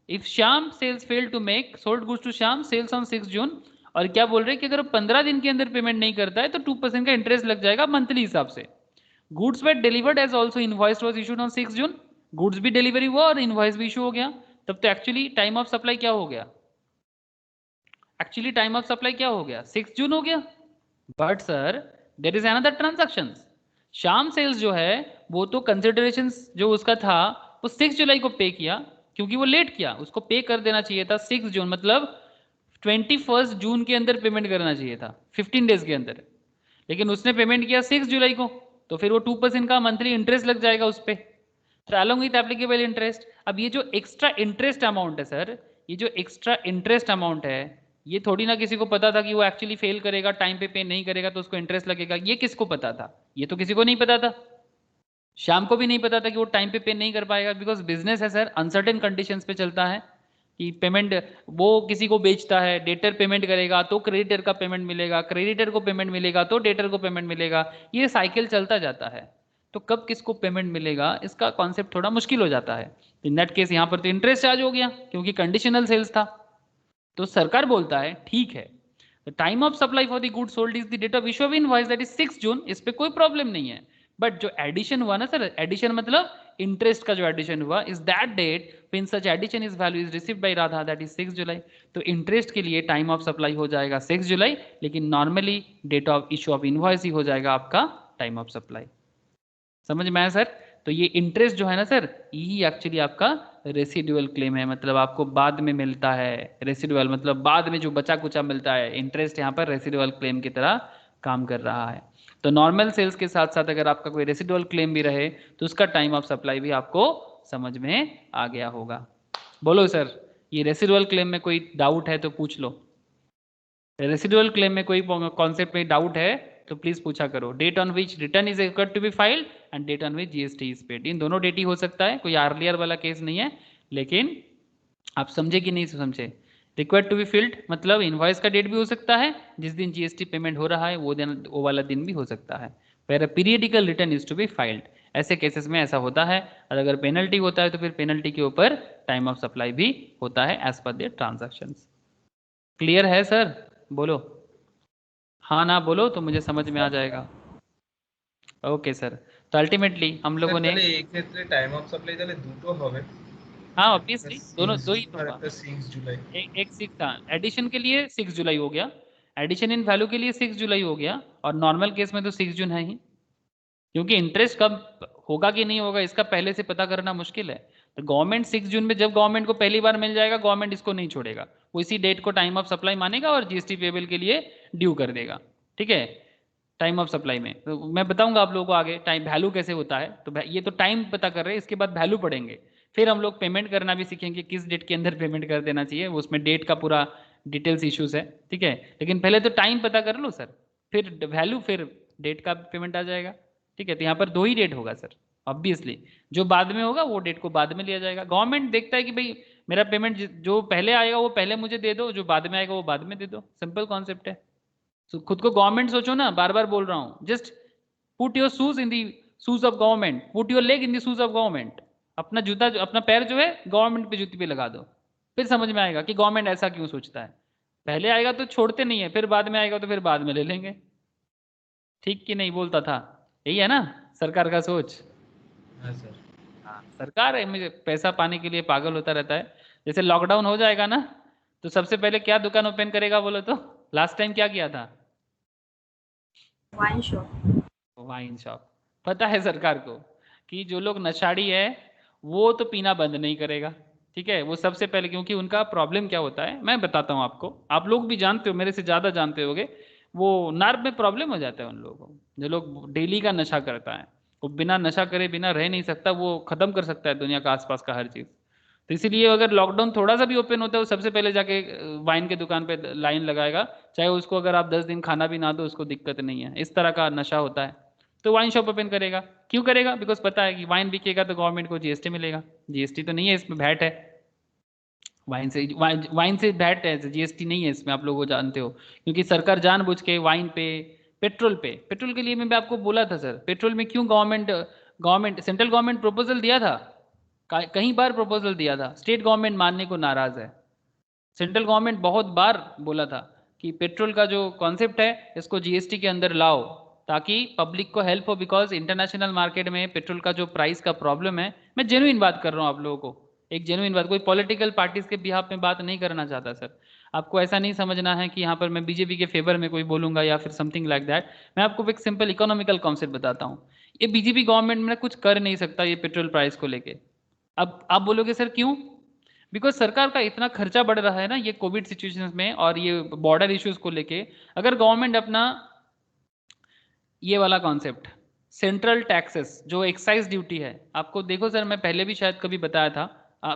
If Shyam sales fail to make sold goods to Shyam sales on 6 June, और क्या बोल रहे हैं कि अगर 15 दिन के अंदर पेमेंट नहीं करता है तो 2% का इंटरेस्ट लग जाएगा मंथली हिसाब से। Goods were delivered as also invoice was issued on 6 June, goods भी डिलीवरी हुआ और इनवॉइस भी इशू हो गया, तब तो एक्चुअली टाइम ऑफ सप्लाई क्या हो गया, एक्चुअली टाइम ऑफ सप्लाई क्या हो गया, 6 जून हो गया। But sir there is another transaction, Shyam sales जो है वो तो कंसिडरेशन जो उसका था वो 6 जुलाई को पे किया, क्योंकि वो लेट किया, उसको पे कर देना चाहिए था 6 जून, मतलब 21 जून के अंदर पेमेंट करना चाहिए था, 15 डेज के अंदर, लेकिन उसने पेमेंट किया 6 जुलाई को, तो फिर वो 2% का मंथली इंटरेस्ट लग जाएगा उस पर, तो अलॉन्ग विथ एप्लीकेबल इंटरेस्ट। अब ये जो एक्स्ट्रा इंटरेस्ट अमाउंट है सर, ये जो एक्स्ट्रा इंटरेस्ट अमाउंट है, ये थोड़ी ना किसी को पता था कि वो एक्चुअली फेल करेगा, टाइम पे नहीं करेगा तो उसको इंटरेस्ट लगेगा, ये किसको पता था? ये तो किसी को नहीं पता था। शाम को भी नहीं पता था कि वो टाइम पे नहीं कर पाएगा, बिकॉज बिजनेस है सर, अनसर्टेन कंडीशंस पे चलता है कि पेमेंट वो किसी को बेचता है, डेटर पेमेंट करेगा तो क्रेडिटर का पेमेंट मिलेगा, क्रेडिटर को पेमेंट मिलेगा तो डेटर को पेमेंट मिलेगा, ये साइकिल चलता जाता है। तो कब किसको पेमेंट मिलेगा इसका कॉन्सेप्ट थोड़ा मुश्किल हो जाता है। इन दैट केस यहाँ पर तो इंटरेस्ट चार्ज हो गया क्योंकि कंडीशनल सेल्स था। तो सरकार बोलता है ठीक है, the time of supply for the good sold is the date of issue of invoice that is 6 June, इस पे कोई प्रॉब्लम नहीं है। बट जो एडिशन हुआ ना सर, एडिशन मतलब इंटरेस्ट का जो एडिशन हुआ, is that date when such addition is value is received by Radha that is 6 July. तो इंटरेस्ट के लिए टाइम ऑफ सप्लाई हो जाएगा 6 जुलाई, लेकिन normally date of issue of invoice ही हो जाएगा आपका टाइम ऑफ सप्लाई। समझ में आया सर? तो ये इंटरेस्ट जो है ना सर, यही एक्चुअली आपका रेसिडुअल क्लेम है, मतलब आपको बाद में मिलता है। रेसिडुअल मतलब बाद में जो बचा कुचा मिलता है, इंटरेस्ट यहाँ पर रेसिडुअल क्लेम की तरह काम कर रहा है। तो नॉर्मल सेल्स के साथ साथ अगर आपका कोई रेसिडुअल क्लेम भी रहे तो उसका टाइम ऑफ सप्लाई भी आपको समझ में आ गया होगा। बोलो सर, ये रेसिडुअल क्लेम में कोई डाउट है तो पूछ लो। रेसिडुअल क्लेम में कोई कॉन्सेप्ट में डाउट है तो प्लीज पूछा करो। Date on which return is required to be filed and date on which GST is paid, इन दोनों डेट ही हो सकता है, कोई अर्लियर वाला केस नहीं है। लेकिन आप समझे कि नहीं समझे? रिक्वायर्ड टू बी फिल्ड मतलब इनवॉइस का डेट भी हो सकता है, जिस दिन जीएसटी पेमेंट हो रहा है वो दिन, वो वाला दिन भी हो सकता है। फिर periodical return is to be filed, ऐसे केसेस में ऐसा होता है। और अगर पेनल्टी होता है तो फिर पेनल्टी के ऊपर टाइम ऑफ सप्लाई भी होता है as per their transactions. Clear है सर? बोलो हाँ ना, बोलो तो मुझे समझ में आ जाएगा। ओके सर, तो अल्टीमेटली हम लोगों ने
এই ক্ষেত্রে টাইম অফ সাপ্লাই তাহলে দুটো হবে।
हाँ ऑब्वियसली दोनों दो ही तो
আর
हुआ।
একটা 6 জুলাই।
एक 6 था, एडिशन के लिए 6 जुलाई हो गया, एडिशन इन वैल्यू के लिए 6 जुलाई हो गया, और नॉर्मल केस में तो 6 जून है ही, क्योंकि इंटरेस्ट कब होगा कि नहीं होगा इसका पहले से पता करना मुश्किल है। तो गवर्नमेंट 6 जून में जब गवर्नमेंट को पहली बार मिल जाएगा, गवर्नमेंट इसको नहीं छोड़ेगा, वो इसी डेट को टाइम ऑफ सप्लाई मानेगा और जीएसटी पेबल के लिए ड्यू कर देगा। ठीक है, टाइम ऑफ सप्लाई में तो मैं बताऊंगा आप लोगों को आगे टाइम वैल्यू कैसे होता है। तो ये तो टाइम पता कर रहे हैं, इसके बाद वैल्यू पढ़ेंगे, फिर हम लोग पेमेंट करना भी सीखेंगे, किस डेट के अंदर पेमेंट कर देना चाहिए, उसमें डेट का पूरा डिटेल्स इश्यूज है। ठीक है, लेकिन पहले तो टाइम पता कर लो सर, फिर वैल्यू, फिर डेट का पेमेंट आ जाएगा। ठीक है, तो यहाँ पर दो ही डेट होगा सर, ऑब्वियसली जो बाद में होगा वो डेट को बाद में लिया जाएगा। गवर्नमेंट देखता है कि भाई मेरा पेमेंट जो पहले आएगा वो पहले मुझे दे दो, जो बाद में आएगा वो बाद में दे दो, सिंपल कॉन्सेप्ट है। तो खुद को गवर्नमेंट सोचो ना, बार बार बोल रहा हूँ, just put your shoes in the shoes of government, put your leg in the shoes of government. अपना जूता, अपना पैर जो है गवर्नमेंट पे जूती पे लगा दो, फिर समझ में आएगा कि गवर्नमेंट ऐसा क्यों सोचता है। पहले आएगा तो छोड़ते नहीं है, फिर बाद में आएगा तो फिर बाद में ले लेंगे। ठीक कि नहीं बोलता था, यही है ना सरकार का सोच।
हाँ सर।
हाँ, सरकार मुझे पैसा पाने के लिए पागल होता रहता है। जैसे लॉकडाउन हो जाएगा ना तो सबसे पहले क्या दुकान ओपन करेगा बोलो तो? लास्ट टाइम क्या किया था?
Wine shop.
Wine shop. पता है सरकार को कि जो लोग नशाड़ी है वो तो पीना बंद नहीं करेगा। ठीक है, वो सबसे पहले, क्योंकि उनका प्रॉब्लम क्या होता है मैं बताता हूँ आपको, आप लोग भी जानते हो, मेरे से ज़्यादा जानते होगे। वो नर्व में प्रॉब्लम हो जाता है उन लोगों को, जो लोग डेली का नशा करता है, वो बिना नशा करे बिना रह नहीं सकता, वो ख़त्म कर सकता है दुनिया का आसपास का हर चीज़। तो इसीलिए अगर लॉकडाउन थोड़ा सा भी ओपन होता है वो सबसे पहले जाके वाइन के दुकान पे लाइन लगाएगा, चाहे उसको अगर आप 10 दिन खाना भी ना दो उसको दिक्कत नहीं है, इस तरह का नशा होता है। तो वाइन शॉप ओपन करेगा, क्यों करेगा? बिकॉज पता है कि वाइन बिकेगा तो गवर्नमेंट को जीएसटी मिलेगा। जीएसटी तो नहीं है इसमें, वैट है। वाइन से वैट है, जीएसटी नहीं है इसमें, आप लोग वो जानते हो। क्योंकि सरकार जानबूझ के वाइन पे, पेट्रोल के लिए मैं भी आपको बोला था सर, पेट्रोल में क्यों गवर्नमेंट सेंट्रल गवर्नमेंट प्रपोजल दिया था, कई बार प्रपोजल दिया था, स्टेट गवर्नमेंट मानने को नाराज है। सेंट्रल गवर्नमेंट बहुत बार बोला था कि पेट्रोल का जो कॉन्सेप्ट है इसको जीएसटी के अंदर लाओ ताकि पब्लिक को हेल्प हो, बिकॉज इंटरनेशनल मार्केट में पेट्रोल का जो प्राइस का प्रॉब्लम है, मैं जेन्युइन बात कर रहा हूँ आप लोगों को, एक जेन्युइन बात, कोई पॉलिटिकल पार्टीज के बिहाफ में बात नहीं करना चाहता सर। आपको ऐसा नहीं समझना है कि यहाँ पर मैं बीजेपी के फेवर में कोई बोलूंगा या फिर समथिंग लाइक दैट। मैं आपको एक सिंपल इकोनॉमिकल कॉन्सेप्ट बताता हूँ। ये बीजेपी गवर्नमेंट में कुछ कर नहीं सकता ये पेट्रोल प्राइस को लेके। अब आप बोलोगे सर क्यों? बिकॉज सरकार का इतना खर्चा बढ़ रहा है ना ये कोविड सिचुएशन में और ये बॉर्डर इश्यूज को लेके। अगर गवर्नमेंट अपना ये वाला कॉन्सेप्ट सेंट्रल टैक्सेस जो एक्साइज ड्यूटी है, आपको देखो सर, मैं पहले भी शायद कभी बताया था,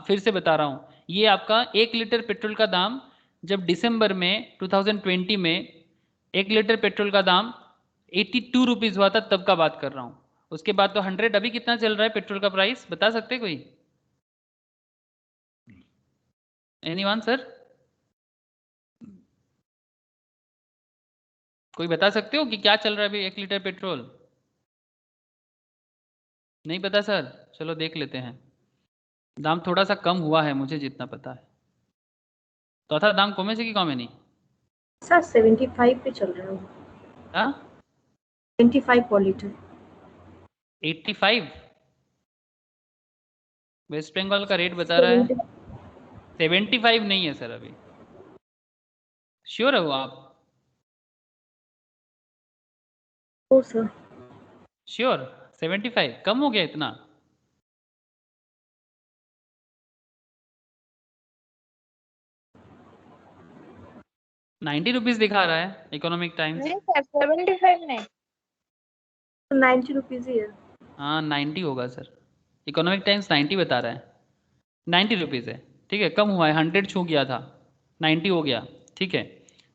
फिर से बता रहा हूँ, ये आपका 1 लीटर पेट्रोल का दाम जब दिसंबर में 2020 में 1 लीटर पेट्रोल का दाम 82 रुपीज़ हुआ था, तब का बात कर रहा हूँ। उसके बाद तो 100, अभी कितना चल रहा है पेट्रोल का प्राइस बता सकते कोई? एनीवन सर, कोई बता सकते हो कि क्या चल रहा है अभी 1 लीटर पेट्रोल? नहीं पता सर, चलो देख लेते हैं। दाम थोड़ा सा कम हुआ है मुझे जितना पता है। तो था दाम कमे से कि कमे नहीं
सर 75 पे चल रहा है।
हाँ
25 पर लीटर।
85 वेस्ट बंगाल का रेट बता रहा है। 75 नहीं है सर अभी। श्योर हो आप?
ओ सर
श्योर 75 कम हो गया इतना? ₹90 दिखा रहा है इकोनॉमिक टाइम्स।
नहीं सर 75 नहीं।
90 रुपीज ही है।
हाँ 90 होगा सर, इकोनॉमिक टाइम्स 90 बता रहा है। 90 रुपीज़ है, ठीक है, कम हुआ है, 100 छू गया था, 90 हो गया, ठीक है।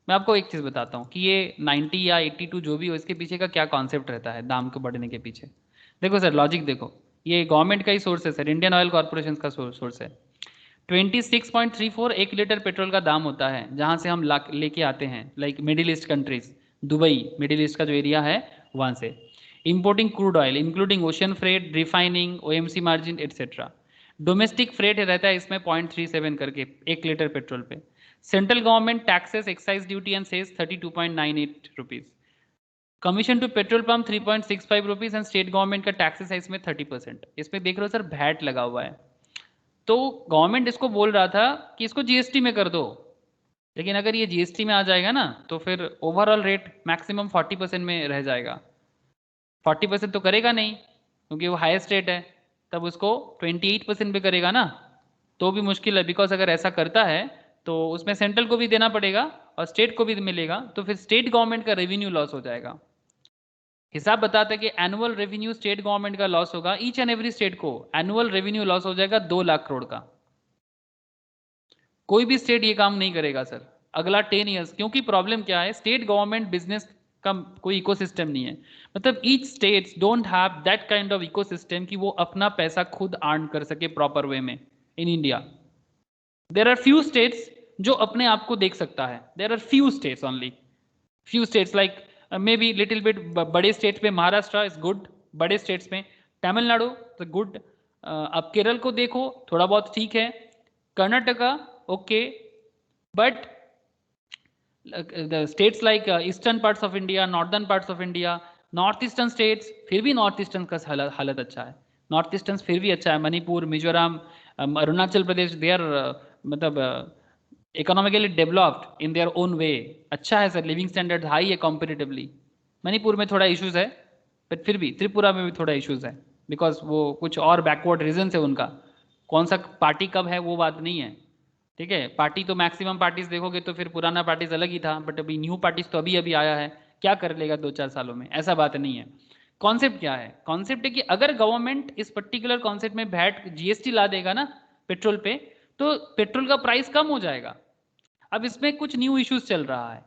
मैं आपको एक चीज़ बताता हूँ कि ये 90 या 82 जो भी हो, इसके पीछे का क्या कॉन्सेप्ट रहता है दाम के बढ़ने के पीछे। देखो सर लॉजिक देखो, ये गवर्नमेंट का ही सोर्स है सर, इंडियन ऑयल कॉर्पोरेशन का सोर्स है। 26.34 1 लीटर पेट्रोल का दाम होता है जहाँ से हम लेके आते हैं, like middle east countries, Dubai, middle east का जो एरिया है वहाँ से importing crude oil including ocean freight, refining, OMC margin etcetera. Domestic freight रहता है इसमें 0.37 करके 1 लीटर पेट्रोल पे। Central government taxes, excise duty and cess 32.98 rupees. Commission to petrol pump 3.65 rupees and state government का टैक्सेस है इसमें 30%। इसमें देख रहे हो सर भैट लगा हुआ है। तो गवर्नमेंट इसको बोल रहा था कि इसको जीएसटी में कर दो, लेकिन अगर ये जीएसटी में आ जाएगा ना तो फिर ओवरऑल रेट मैक्सिमम 40% में रह जाएगा। 40% तो करेगा नहीं क्योंकि वो हाईएस्ट रेट है, तब उसको 28% पे करेगा ना, तो भी मुश्किल है। बिकॉज अगर ऐसा करता है तो उसमें सेंट्रल को भी देना पड़ेगा और स्टेट को भी मिलेगा, तो फिर स्टेट गवर्नमेंट का रेवेन्यू लॉस हो जाएगा। हिसाब बताता है कि एनुअल रेवेन्यू स्टेट गवर्नमेंट का लॉस होगा, ईच एंड एवरी स्टेट को एनुअल रेवेन्यू लॉस हो जाएगा 2 लाख करोड़ का। कोई भी स्टेट ये काम नहीं करेगा सर अगला 10 ईयर्स, क्योंकि प्रॉब्लम क्या है, स्टेट गवर्नमेंट बिजनेस का कोई इकोसिस्टम नहीं है। मतलब each states don't have that kind of ecosystem कि वो अपना पैसा खुद अर्न कर सके प्रॉपर वे में। In India there are few states जो अपने आप को देख सकता है, there are few states only, few states like may be little bit. बड़े स्टेट्स में महाराष्ट्र इज गुड, बड़े स्टेट्स में तमिलनाडु इज गुड, अब केरल को देखो थोड़ा बहुत ठीक है, Karnataka okay, but the states like eastern parts of India, northern parts of India, north eastern states, फिर भी नॉर्थ ईस्टर्न का हालत अच्छा है, नॉर्थ ईस्टर्न फिर भी अच्छा है, मणिपुर, मिजोरम, अरुणाचल प्रदेश, दे आर मतलब economically developed in their own way, अच्छा है सर, लिविंग स्टैंडर्ड हाई है कंपेरेटिवली। मणिपुर में थोड़ा इश्यूज है, बट फिर भी त्रिपुरा में भी थोड़ा इश्यूज है, बिकॉज वो कुछ और बैकवर्ड रीजन है उनका, कौन सा पार्टी कब है वो बात नहीं है, ठीक है। पार्टी तो मैक्सिमम पार्टीज देखोगे तो फिर पुराना पार्टीज अलग ही था, बट अभी न्यू पार्टीज तो अभी अभी आया है, क्या कर लेगा 2-4 सालों में, ऐसा बात नहीं है। कॉन्सेप्ट क्या है, कॉन्सेप्ट है कि अगर गवर्नमेंट इस पर्टिकुलर कॉन्सेप्ट में वैट जीएसटी ला देगा ना पेट्रोल पे, तो पेट्रोल का प्राइस कम हो जाएगा। अब इसमें कुछ न्यू इश्यूज चल रहा है,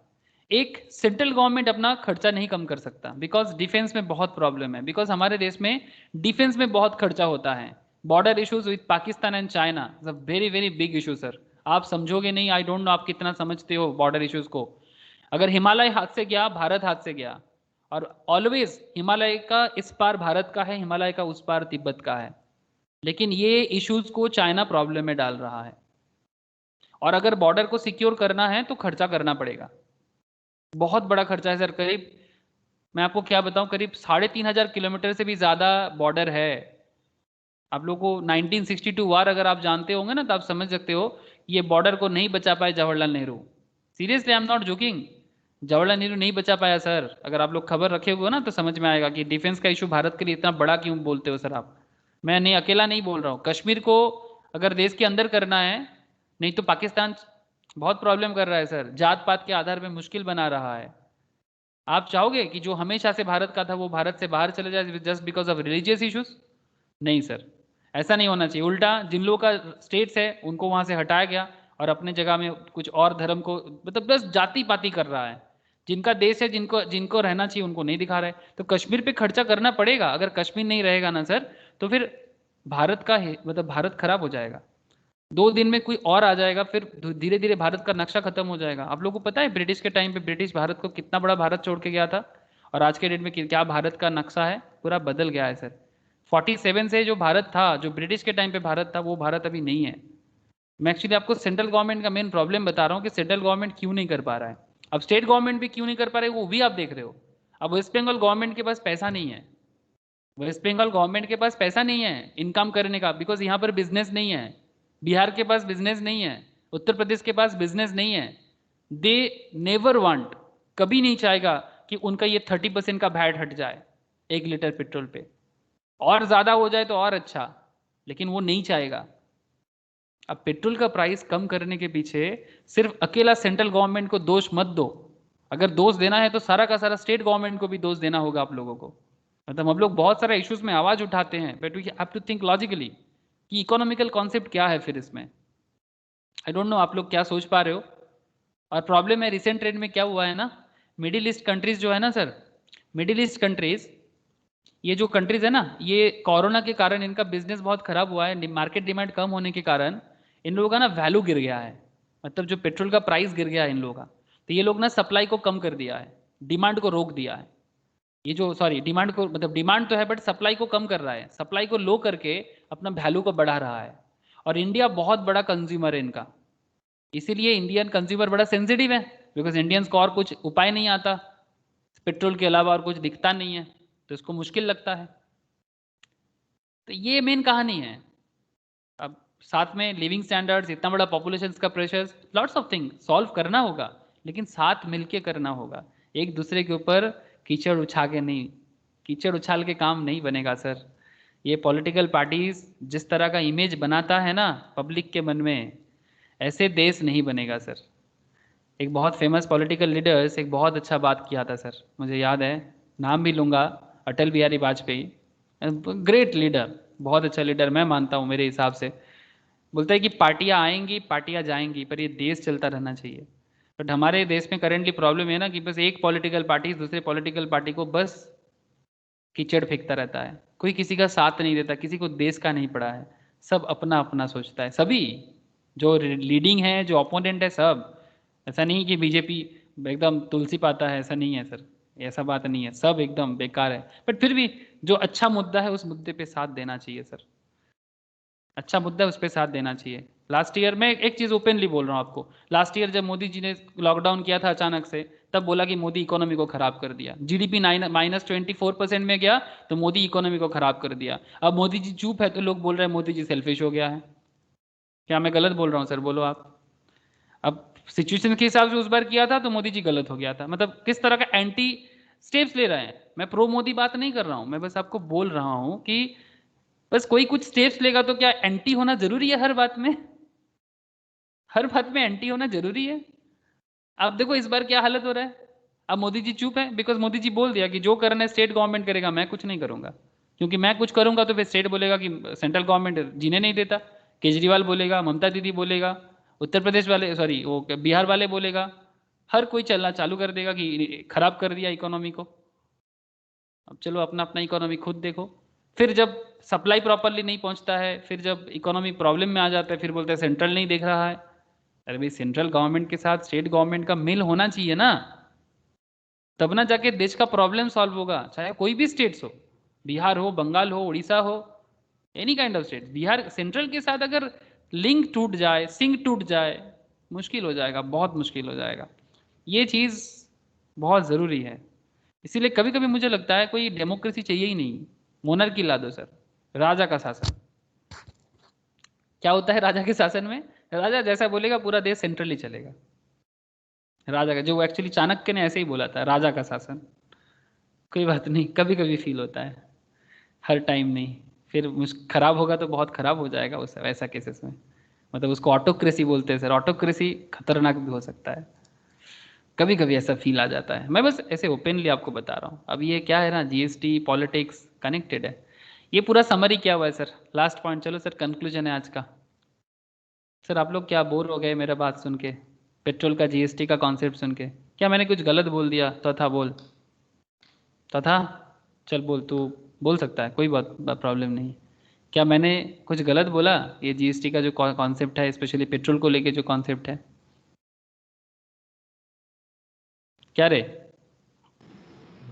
एक सेंट्रल गवर्नमेंट अपना खर्चा नहीं कम कर सकता, बिकॉज डिफेंस में बहुत प्रॉब्लम है, बिकॉज हमारे देश में डिफेंस में बहुत खर्चा होता है। Border issues with Pakistan and China is a very very big issue sir. आप समझोगे नहीं, आई डोंट नो आप कितना समझते हो बॉर्डर इश्यूज को। अगर हिमालय हाथ से गया, भारत हाथ से गया, और ऑलवेज हिमालय का इस पार भारत का है, हिमालय का उस पार तिब्बत का है, लेकिन ये इश्यूज को चाइना प्रॉब्लम में डाल रहा है। और अगर बॉर्डर को सिक्योर करना है तो खर्चा करना पड़ेगा, बहुत बड़ा खर्चा है सर। करीब, मैं आपको क्या बताऊं, करीब 3500 किलोमीटर से भी ज्यादा बॉर्डर है। आप लोगों को 1962 वार अगर आप जानते होंगे ना, तो आप समझ सकते हो ये बॉर्डर को नहीं बचा पाए Jawaharlal Nehru. Seriously, I am not joking, Jawaharlal Nehru नहीं बचा पाया सर। अगर आप लोग खबर रखे हुए हो ना, तो समझ में आएगा कि डिफेंस का इशू भारत के लिए इतना बड़ा क्यों बोलते हो सर आप। मैं नहीं, अकेला नहीं बोल रहा हूँ। कश्मीर को अगर देश के अंदर करना है, नहीं तो पाकिस्तान बहुत प्रॉब्लम कर रहा है सर, जात पात के आधार पर मुश्किल बना रहा है। आप चाहोगे कि जो हमेशा से भारत का था वो भारत से बाहर चले जाए just because of religious issues? नहीं सर, ऐसा नहीं होना चाहिए। उल्टा जिन लोगों का स्टेट्स है उनको वहां से हटाया गया और अपने जगह में कुछ और धर्म को, मतलब बस जाति पाति कर रहा है। जिनका देश है, जिनको जिनको रहना चाहिए उनको नहीं दिखा रहा है। तो कश्मीर पे खर्चा करना पड़ेगा। अगर कश्मीर नहीं रहेगा ना सर, तो फिर भारत का मतलब भारत खराब हो जाएगा। 2 दिन में कोई और आ जाएगा, फिर धीरे धीरे भारत का नक्शा खत्म हो जाएगा। आप लोगों को पता है ब्रिटिश के टाइम पे ब्रिटिश भारत को कितना बड़ा भारत छोड़ के गया था, और आज के डेट में क्या भारत का नक्शा है, पूरा बदल गया है सर। 47 से जो भारत था, जो ब्रिटिश के टाइम पे भारत था, वो भारत अभी नहीं है। मैं एक्चुअली आपको सेंट्रल गवर्नमेंट का मेन प्रॉब्लम बता रहा हूँ कि सेंट्रल गवर्नमेंट क्यों नहीं कर पा रहा है। अब स्टेट गवर्नमेंट भी क्यों नहीं कर पा रहे, वो भी आप देख रहे हो। अब वेस्ट बंगाल गवर्नमेंट के पास पैसा नहीं है, वेस्ट बंगाल गवर्नमेंट के पास पैसा नहीं है इनकम करने का, बिकॉज यहाँ पर बिजनेस नहीं है। बिहार के पास बिजनेस नहीं है, उत्तर प्रदेश के पास बिजनेस नहीं है। दे नेवर वांट, कभी नहीं चाहेगा कि उनका ये 30% का वैट हट जाए 1 लीटर पेट्रोल पे, और ज्यादा हो जाए तो और अच्छा, लेकिन वो नहीं चाहेगा। अब पेट्रोल का प्राइस कम करने के पीछे सिर्फ अकेला सेंट्रल गवर्नमेंट को दोष मत दो। अगर दोष देना है तो सारा का सारा स्टेट गवर्नमेंट को भी दोष देना होगा आप लोगों को। मतलब हम लोग बहुत सारे इश्यूज में आवाज उठाते हैं, but we have to think logically कि इकोनॉमिकल कॉन्सेप्ट क्या है फिर इसमें। आई डोंट नो आप लोग क्या सोच पा रहे हो। और प्रॉब्लम है रिसेंट ट्रेंड में क्या हुआ है ना, मिडिल ईस्ट कंट्रीज जो है ना सर, मिडिल ईस्ट कंट्रीज, ये जो कंट्रीज है ना, ये कोरोना के कारण इनका बिजनेस बहुत खराब हुआ है। मार्केट डिमांड कम होने के कारण इन लोगों का ना वैल्यू गिर गया है, मतलब जो पेट्रोल का प्राइस गिर गया है इन लोगों का। तो ये लोग ना सप्लाई को कम कर दिया है, डिमांड को रोक दिया है। ये जो सॉरी डिमांड को, मतलब डिमांड तो है बट सप्लाई को कम कर रहा है, सप्लाई को लो करके अपना वैल्यू को बढ़ा रहा है। और इंडिया बहुत बड़ा कंज्यूमर है इनका, इसीलिए इंडियन कंज्यूमर बड़ा सेंसिटिव है, बिकॉज इंडियंस को और कुछ उपाय नहीं आता, पेट्रोल के अलावा और कुछ दिखता नहीं है, तो इसको मुश्किल लगता है। तो ये मेन कहानी है। अब साथ में लिविंग स्टैंडर्ड्स, इतना बड़ा पॉपुलेशन का pressure, lots of thing solve करना होगा, लेकिन साथ मिलके करना होगा। एक दूसरे के ऊपर कीचड़ उछा के नहीं, कीचड़ उछाल के काम नहीं बनेगा सर। ये पॉलिटिकल पार्टीज जिस तरह का इमेज बनाता है ना पब्लिक के मन में, ऐसे देश नहीं बनेगा सर। एक बहुत फेमस पॉलिटिकल लीडर्स एक बहुत अच्छा बात किया था सर, मुझे याद है, नाम भी लूँगा, अटल बिहारी वाजपेयी, ग्रेट लीडर, बहुत अच्छा लीडर मैं मानता हूँ मेरे हिसाब से। बोलता है कि पार्टियां आएंगी पार्टियां जाएंगी, पर ये देश चलता रहना चाहिए। बट हमारे देश में करेंटली प्रॉब्लम है ना कि बस एक पॉलिटिकल पार्टी दूसरे पॉलिटिकल पार्टी को बस कीचड़ फेंकता रहता है, कोई किसी का साथ नहीं देता, किसी को देश का नहीं पड़ा है, सब अपना अपना सोचता है। सभी जो लीडिंग है, जो ओपोनेंट है, सब, ऐसा नहीं कि बीजेपी एकदम तुलसी पाता है, ऐसा नहीं है सर, ऐसा बात नहीं है, सब एकदम बेकार है। बट फिर भी जो अच्छा मुद्दा है उस मुद्दे पे साथ देना चाहिए सर, अच्छा मुद्दा है उस पर साथ देना चाहिए। लास्ट ईयर मैं एक चीज़ ओपनली बोल रहा हूँ आपको, लास्ट ईयर जब मोदी जी ने लॉकडाउन किया था अचानक से, तब बोला कि मोदी इकोनॉमी को खराब कर दिया, जीडीपी -24% में गया तो मोदी इकोनॉमी को खराब कर दिया। अब मोदी जी चुप है तो लोग बोल रहे हैं मोदी जी सेल्फिश हो गया है। क्या मैं गलत बोल रहा हूँ सर, बोलो आप। अब सिचुएशन के हिसाब से उस बार किया था तो मोदी जी गलत हो गया था, मतलब किस तरह का एंटी स्टेप्स ले रहे हैं। मैं प्रो मोदी बात नहीं कर रहा हूँ, मैं बस आपको बोल रहा हूँ कि बस कोई कुछ स्टेप्स लेगा तो क्या एंटी होना जरूरी है हर बात में? हर बात में एंटी होना जरूरी है? आप देखो इस बार क्या हालत हो रहा है। अब मोदी जी चुप है बिकॉज मोदी जी बोल दिया कि जो करना है स्टेट गवर्नमेंट करेगा, मैं कुछ नहीं करूंगा, क्योंकि मैं कुछ करूंगा तो फिर स्टेट बोलेगा कि सेंट्रल गवर्नमेंट जीने नहीं देता। केजरीवाल बोलेगा, ममता दीदी बोलेगा, उत्तर प्रदेश वाले, सॉरी वो बिहार वाले बोलेगा, हर कोई चलना चालू कर देगा कि खराब कर दिया इकोनॉमी को, अब चलो अपना अपना इकोनॉमी खुद देखो। फिर जब सप्लाई प्रॉपरली नहीं पहुंचता है, फिर जब इकोनॉमी प्रॉब्लम में आ जाता है, फिर बोलते हैं सेंट्रल नहीं देख रहा है। अरे भाई, सेंट्रल गवर्नमेंट के साथ स्टेट गवर्नमेंट का मिल होना चाहिए ना, तब ना जाके देश का प्रॉब्लम सॉल्व होगा। चाहे कोई भी स्टेट्स हो, बिहार हो, बंगाल हो, उड़ीसा हो, any kind of state. Bihar central के साथ अगर लिंक टूट जाए, सिंक टूट जाए, मुश्किल हो जाएगा, बहुत मुश्किल हो जाएगा। ये चीज़ बहुत ज़रूरी है। इसीलिए कभी कभी मुझे लगता है कोई डेमोक्रेसी चाहिए ही नहीं, मोनर्की ला दो सर, राजा का शासन। क्या होता है राजा के शासन में? राजा जैसा बोलेगा पूरा देश सेंट्रली चलेगा। राजा का, जो एक्चुअली चाणक्य ने ऐसे ही बोला था, राजा का शासन। कोई बात नहीं, कभी कभी फील होता है, हर टाइम नहीं। फिर खराब होगा तो बहुत खराब हो जाएगा उस वैसा केसेस में। मतलब उसको ऑटोक्रेसी बोलते हैं सर। ऑटोक्रेसी खतरनाक भी हो सकता है, कभी कभी ऐसा फील आ जाता है। मैं बस ऐसे ओपनली आपको बता रहा हूँ। अब ये क्या है ना, जीएसटी पॉलिटिक्स कनेक्टेड है। ये पूरा समरी क्या हुआ है सर, लास्ट पॉइंट। चलो सर, कंक्लूजन है आज का। सर आप लोग क्या बोर हो गए मेरा बात सुन के, पेट्रोल का जीएसटी का कॉन्सेप्ट सुन के? क्या मैंने कुछ गलत बोल दिया? तथा बोल, तथा चल बोल, तू बोल सकता है, कोई बात प्रॉब्लम नहीं। क्या मैंने कुछ गलत बोला? ये जीएसटी का जो कॉन्सेप्ट है, स्पेशली पेट्रोल को लेके जो कॉन्सेप्ट है, क्या रे?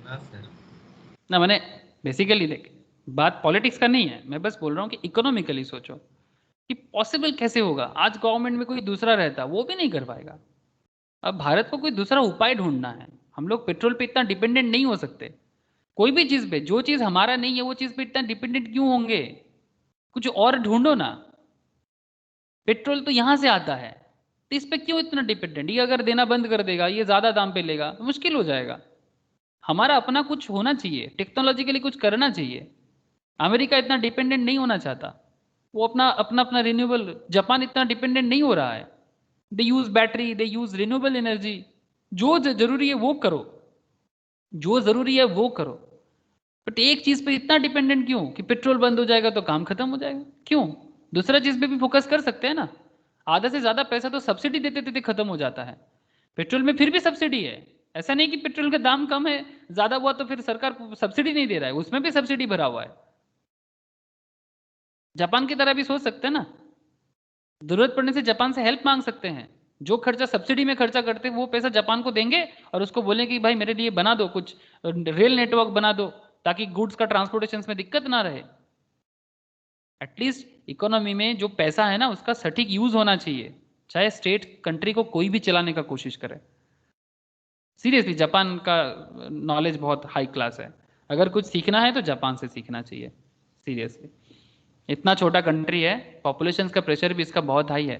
ना सर।
ना मैंने बेसिकली देख, बात पॉलिटिक्स का नहीं है, मैं बस बोल रहा हूँ कि इकोनॉमिकली सोचो कि पॉसिबल कैसे होगा। आज गवर्नमेंट में कोई दूसरा रहता, वो भी नहीं कर पाएगा। अब भारत को कोई दूसरा उपाय ढूंढना है। हम लोग पेट्रोल पे इतना डिपेंडेंट नहीं हो सकते। कोई भी चीज़ पे, जो चीज़ हमारा नहीं है वो चीज़ पे इतना डिपेंडेंट क्यों होंगे? कुछ और ढूंढो ना। पेट्रोल तो यहाँ से आता है, तो इस पे क्यों इतना डिपेंडेंट? ये अगर देना बंद कर देगा, ये ज़्यादा दाम पे लेगा, तो मुश्किल हो जाएगा। हमारा अपना कुछ होना चाहिए, टेक्नोलॉजिकली कुछ करना चाहिए। अमेरिका इतना डिपेंडेंट नहीं होना चाहता, वो अपना अपना अपना रिन्यूएबल। जापान इतना डिपेंडेंट नहीं हो रहा है, दे यूज बैटरी, दे यूज रिन्यूएबल एनर्जी। जो जरूरी है वो करो, जो जरूरी है वो करो। बट एक चीज पे इतना डिपेंडेंट क्यों कि पेट्रोल बंद हो जाएगा तो काम खत्म हो जाएगा? क्यों? दूसरा चीज पे भी फोकस कर सकते हैं ना। आधा से ज्यादा पैसा तो सब्सिडी देते देते खत्म हो जाता है। पेट्रोल में फिर भी सब्सिडी है, ऐसा नहीं कि पेट्रोल का दाम कम है, ज्यादा हुआ तो फिर सरकार सब्सिडी नहीं दे रहा है, उसमें भी सब्सिडी भरा हुआ है। जापान की तरह भी सोच सकते हैं ना, जरूरत पड़ने से जापान से हेल्प मांग सकते हैं। जो खर्चा सब्सिडी में खर्चा करते हैं वो पैसा जापान को देंगे और उसको बोलेंगे कि भाई मेरे लिए बना दो कुछ रेल नेटवर्क बना दो, ताकि गुड्स का ट्रांसपोर्टेशन में दिक्कत ना रहे। एटलीस्ट इकोनॉमी में जो पैसा है ना उसका सटीक यूज होना चाहिए, चाहे स्टेट कंट्री को कोई भी चलाने का कोशिश करे। सीरियसली जापान का नॉलेज बहुत हाई क्लास है। अगर कुछ सीखना है तो जापान से सीखना चाहिए, सीरियसली। इतना छोटा कंट्री है, पॉपुलेशन का प्रेशर भी इसका बहुत हाई है,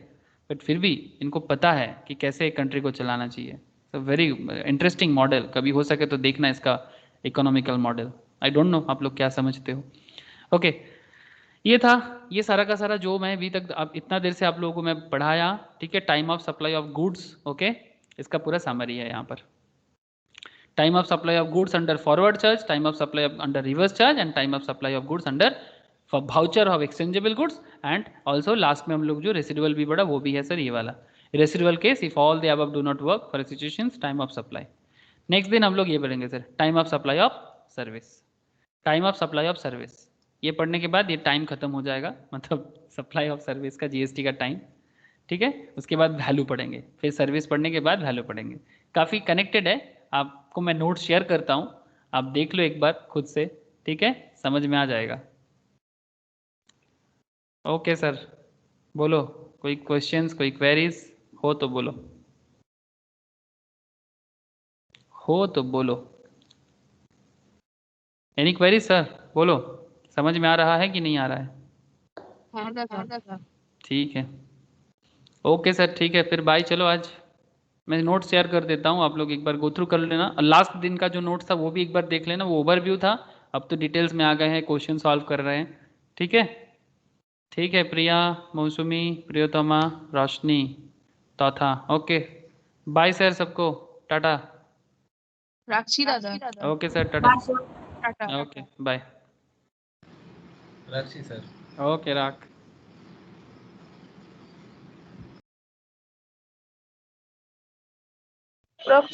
बट फिर भी इनको पता है कि कैसे एक कंट्री को चलाना चाहिए। सो वेरी इंटरेस्टिंग मॉडल, कभी हो सके तो देखना इसका economical model. I don't know आप लोग क्या समझते हो। ओके, ये था, ये सारा का सारा जो मैं अभी तक अब इतना देर से आप लोगों को मैं पढ़ाया, ठीक है। Time of supply of goods, okay, इसका पूरा समरी है यहाँ पर। Time of supply of goods under forward charge, time of supply of under reverse charge, and time of supply of goods under for voucher of exchangeable goods, and also last में हम लोग जो रेसिडुअल भी पढ़ा वो भी है सर, ये वाला residual case if all the above do not work for situations time of supply. Next दिन हम लोग ये पढ़ेंगे sir, time of supply of service. Time of supply of service ये पढ़ने के बाद ये टाइम खत्म हो जाएगा, मतलब सप्लाई ऑफ सर्विस का जीएसटी का टाइम, ठीक है। उसके बाद वैल्यू पढ़ेंगे, फिर सर्विस पढ़ने के बाद वैल्यू पढ़ेंगे। काफ़ी कनेक्टेड है, आपको मैं नोट शेयर करता हूँ, आप देख लो एक बार खुद से, ठीक है, समझ में आ जाएगा। ओके सर, बोलो, कोई क्वेश्चंस, कोई क्वेरीज हो तो बोलो, हो तो बोलो। एनी क्वेरीज सर, बोलो, समझ में आ रहा है कि नहीं आ रहा है? ठीक है, ओके सर, ठीक है, फिर बाय। चलो आज मैं नोट शेयर कर देता हूँ, आप लोग एक बार गो थ्रू कर लेना। लास्ट दिन का जो नोट था वो भी एक बार देख लेना, वो ओवरव्यू था, अब तो डिटेल्स में आ गए हैं, क्वेश्चन सॉल्व कर रहे हैं, ठीक है। ठीक है, प्रिया, मौसुमी, प्रियोतमा, रोशनी, तथा, ओके, बाय सर सबको, टाटा।
राक्षी दादा,
ओके सर, टाटा।
टाटा।
Okay bye.
Rakshi sir.
Okay राख।
Approximately